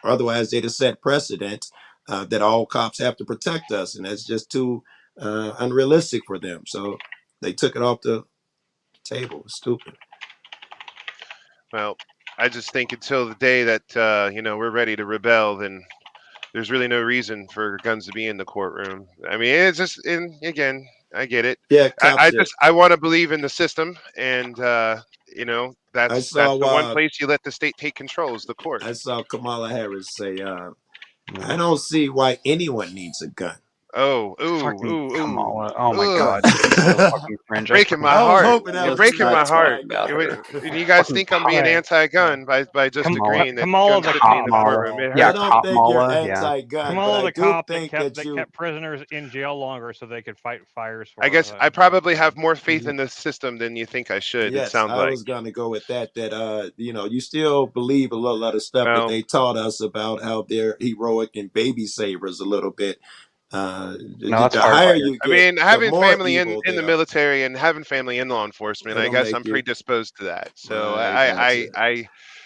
Otherwise, they'd have set precedent that all cops have to protect us, and that's just too unrealistic for them. So they took it off the table. It's stupid. Well, I just think until the day that we're ready to rebel, then there's really no reason for guns to be in the courtroom. I mean, it's just, and again, I get it. Yeah, cop shit. I want to believe in the system, and that's saw, the one place you let the state take control is the court. I saw Kamala Harris say, "I don't see why anyone needs a gun." Oh, Kamala. Oh my Ugh. God, this is so fucking cringe. Breaking my heart. You're breaking my heart. And you guys think I'm being anti-gun by just agreeing that Kamala guns should be in the courtroom. It I hurts. don't think you're anti-gun. Kamala, but the I do cop think that you kept prisoners in jail longer so they could fight fires for. I guess I probably have more faith in the system than you think I should. Yes, it sounds I was going to go with that. You still believe a lot of stuff that they taught us about how they're heroic and baby savers a little bit. No, the higher you get, I mean, having family in the the military and having family in law enforcement, I guess I'm predisposed to that. So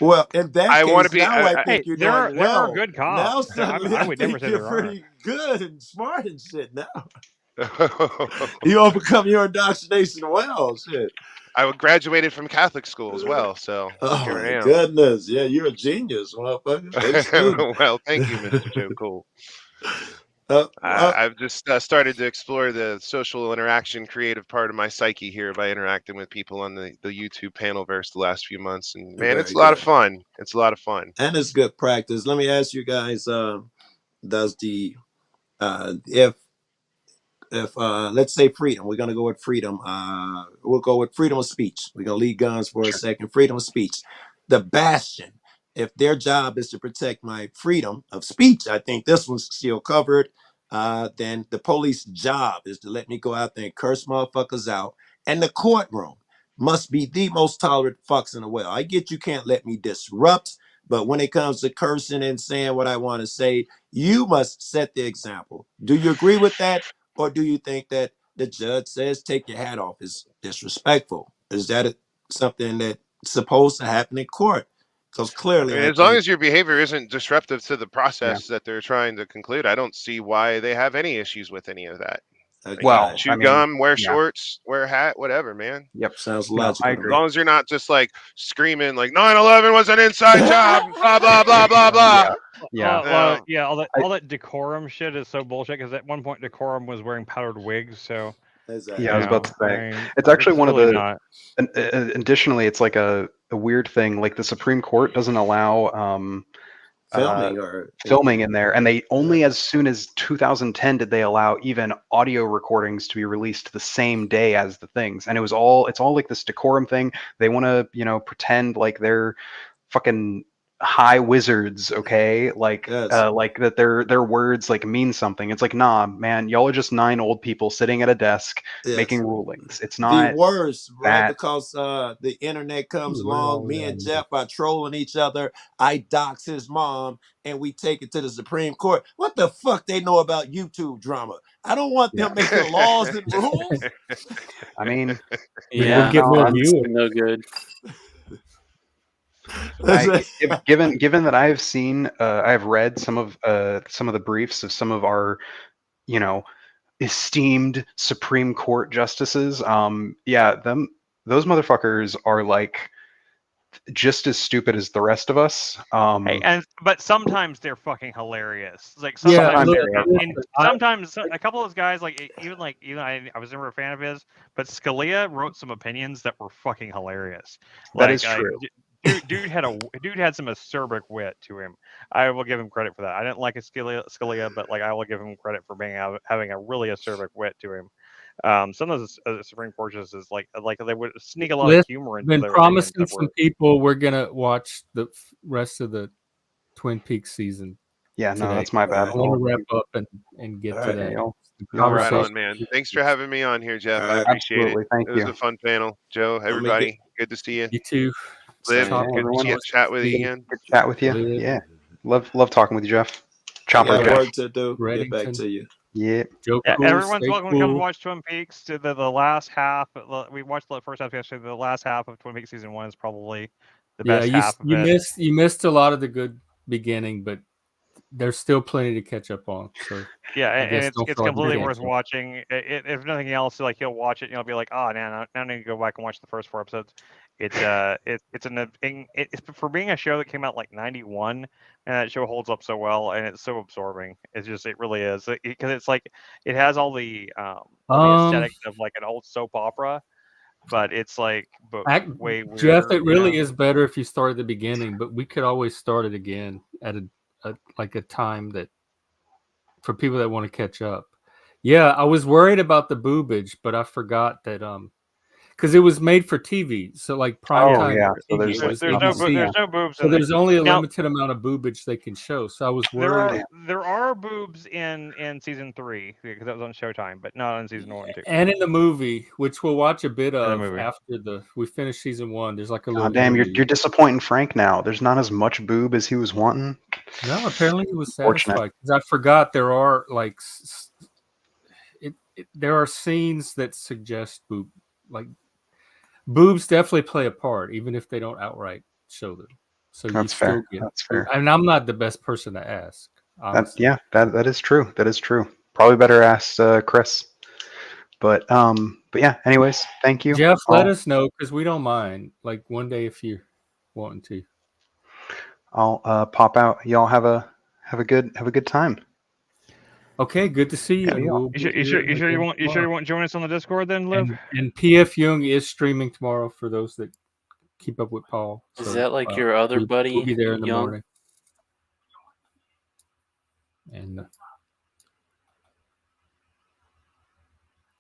well, in that I case, want to be. now I think you're doing well. There are good cops. Now suddenly I would never say you're they're pretty good and smart and shit. Now you overcome your indoctrination well. Shit. I graduated from Catholic school as well, so here I am. Goodness, yeah, you're a genius, motherfucker. Well, thank you, Mr. JoeCool. I've just started to explore the social interaction, creative part of my psyche here by interacting with people on the YouTube panelverse the last few months, and man, it's a lot of fun. It's a lot of fun, and it's good practice. Let me ask you guys: does the if let's say freedom, we're gonna go with freedom. We'll go with freedom of speech. We're gonna leave guns for a second. Freedom of speech. The Bastion. If their job is to protect my freedom of speech, I think this one's still covered. Then the police job is to let me go out there and curse motherfuckers out. And the courtroom must be the most tolerant fucks in the world. I get you can't let me disrupt, but when it comes to cursing and saying what I want to say, you must set the example. Do you agree with that? Or do you think that the judge says take your hat off is disrespectful? Is that something that's supposed to happen in court? Because clearly, as long as your behavior isn't disruptive to the process that they're trying to conclude, I don't see why they have any issues with any of that. Well, chew gum, wear shorts, wear a hat, whatever, man. Yep, sounds logical. I agree. As long as you're not just like screaming like 9/11 was an inside job, blah blah blah blah blah. All that decorum shit is so bullshit. Because at one point, decorum was wearing powdered wigs. So yeah, I was about to say it's actually one of the. Additionally, it's like a weird thing. Like the Supreme Court doesn't allow filming in there, and they only as soon as 2010 did they allow even audio recordings to be released the same day as the things. And it's all like this decorum thing. They want to pretend like they're fucking high wizards, okay? Like like that their words like mean something. It's like, nah, man, y'all are just 9 old people sitting at a desk making rulings. It's not the worst, right? Because the internet comes along, me and Jeff are trolling each other. I dox his mom and we take it to the Supreme Court. What the fuck they know about YouTube drama? I don't want them making laws and rules. I mean, yeah, no good. Given that I have seen, I have read some of the briefs of some of our, esteemed Supreme Court justices. Those motherfuckers are like just as stupid as the rest of us. But sometimes they're fucking hilarious. Like sometimes, sometimes a couple of those guys, even I was never a fan of his, but Scalia wrote some opinions that were fucking hilarious. That is true. dude had some acerbic wit to him. I will give him credit for that. I didn't like his Scalia, but like I will give him credit for having a really acerbic wit to him. Some of the Supreme Courses is like they would sneak a lot of humor into been their promising opinions that some were. people we're gonna watch the rest of the Twin Peaks season. Yeah, no, today. that's my bad. I want to wrap up and get to that. Y'all Right wrap on, up. man. Thanks for having me on here, Jeff. All I right. appreciate Absolutely, it. thank It was you. a fun panel. Joe, Let me everybody, good to see you. You too. Lib, Same. Yeah, good everyone. to chat with you again. Good chat with you. Liv. Yeah, love talking with you, Jeff. I got ChopperJeff. work to do. Get back Redington. to you. Yeah. JoeCool, Yeah, everyone's stay welcome to come cool. watch Twin Peaks. To the last half. We watched the first half yesterday. The last half of Twin Peaks season 1 is probably the best half of it. You missed a lot of the good beginning, but there's still plenty to catch up on. So Yeah, I guess and don't it's feel like we completely can't worth talk. watching. If nothing else, like you'll watch it and you'll be like, oh, now I need to go back and watch the first 4 episodes. It's for being a show that came out like 91, and that show holds up so well, and it's so absorbing. It really is because it's like it has all the aesthetics of like an old soap opera, but it's like way weirder. Jeff, it really you know? is better if you start at the beginning, but we could always start it again at a time that for people that want to catch up. Yeah, I was worried about the boobage, but I forgot that because it was made for TV, so like prime Oh time yeah. So TV there's like was There's ABC. no boobs. So in there's it. only a Now, limited amount of boobage they can show. So I was There worried. are boobs in season 3 because that was on Showtime, but not in season 1 and 2. And in the movie, which we'll watch a bit the of movie. after we finish season 1, there's like a little God damn, you're interlude. disappointing Frank now. There's not as much boob as he was wanting. No, apparently he was Unfortunate. satisfied because I forgot there are like there are scenes that suggest boobs definitely play a part, even if they don't outright show them. So That's you fair. still get. That's fair. And I'm not the best person to ask. Honestly. That is true. That is true. Probably better ask Chris. But yeah. Anyways, thank you, Jeff. all. Let us know because we don't mind. Like one day if you're wanting to. I'll pop out. Y'all have a good time. Okay, good to see you. Yeah, And You sure you want to join us on the Discord then, Liv? And PF Young is streaming tomorrow for those that keep up with Paul. Is that like your other buddy, We'll be there in the Young? morning. And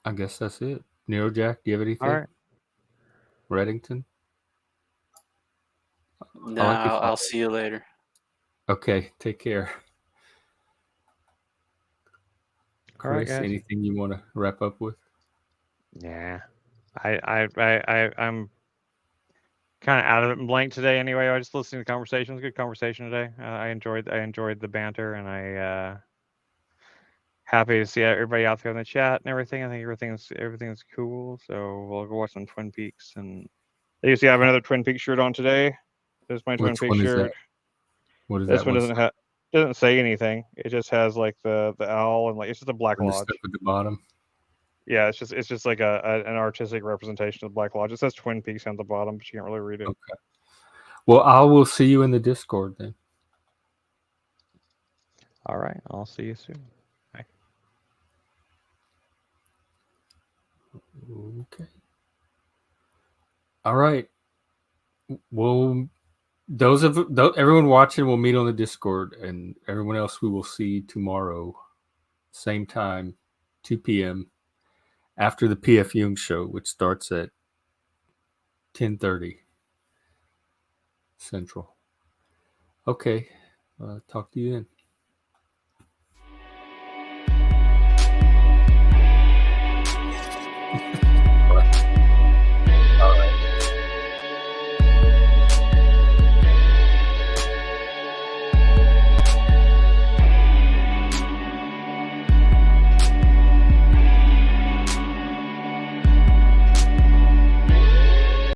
I guess that's it. Jack, do you have anything? All right. Redington? No, I'll see you later. Okay, take care. All right, Chris, guys. anything you want to wrap up with? Yeah, I'm kind of out of it and blank today. Anyway, I just listened to the conversation. It was a good conversation today. I enjoyed the banter, and I happy to see everybody out there in the chat and everything. I think everything's cool. So we'll go watch some Twin Peaks, and I usually have another Twin Peaks shirt on today. There's my Twin Peaks shirt. What is this that? one doesn't say anything. It just has like the owl and like it's just a Black Lodge. Stuff at the bottom. Yeah, it's just like an artistic representation of Black Lodge. It says Twin Peaks on the bottom, but you can't really read it. Okay. Well, I will see you in the Discord then. All right, I'll see you soon. Bye. Okay. All right. Well, everyone watching will meet on the Discord, and everyone else we will see tomorrow, same time, 2 p.m. after the PF Young show, which starts at 10:30 Central. Okay. Talk to you then.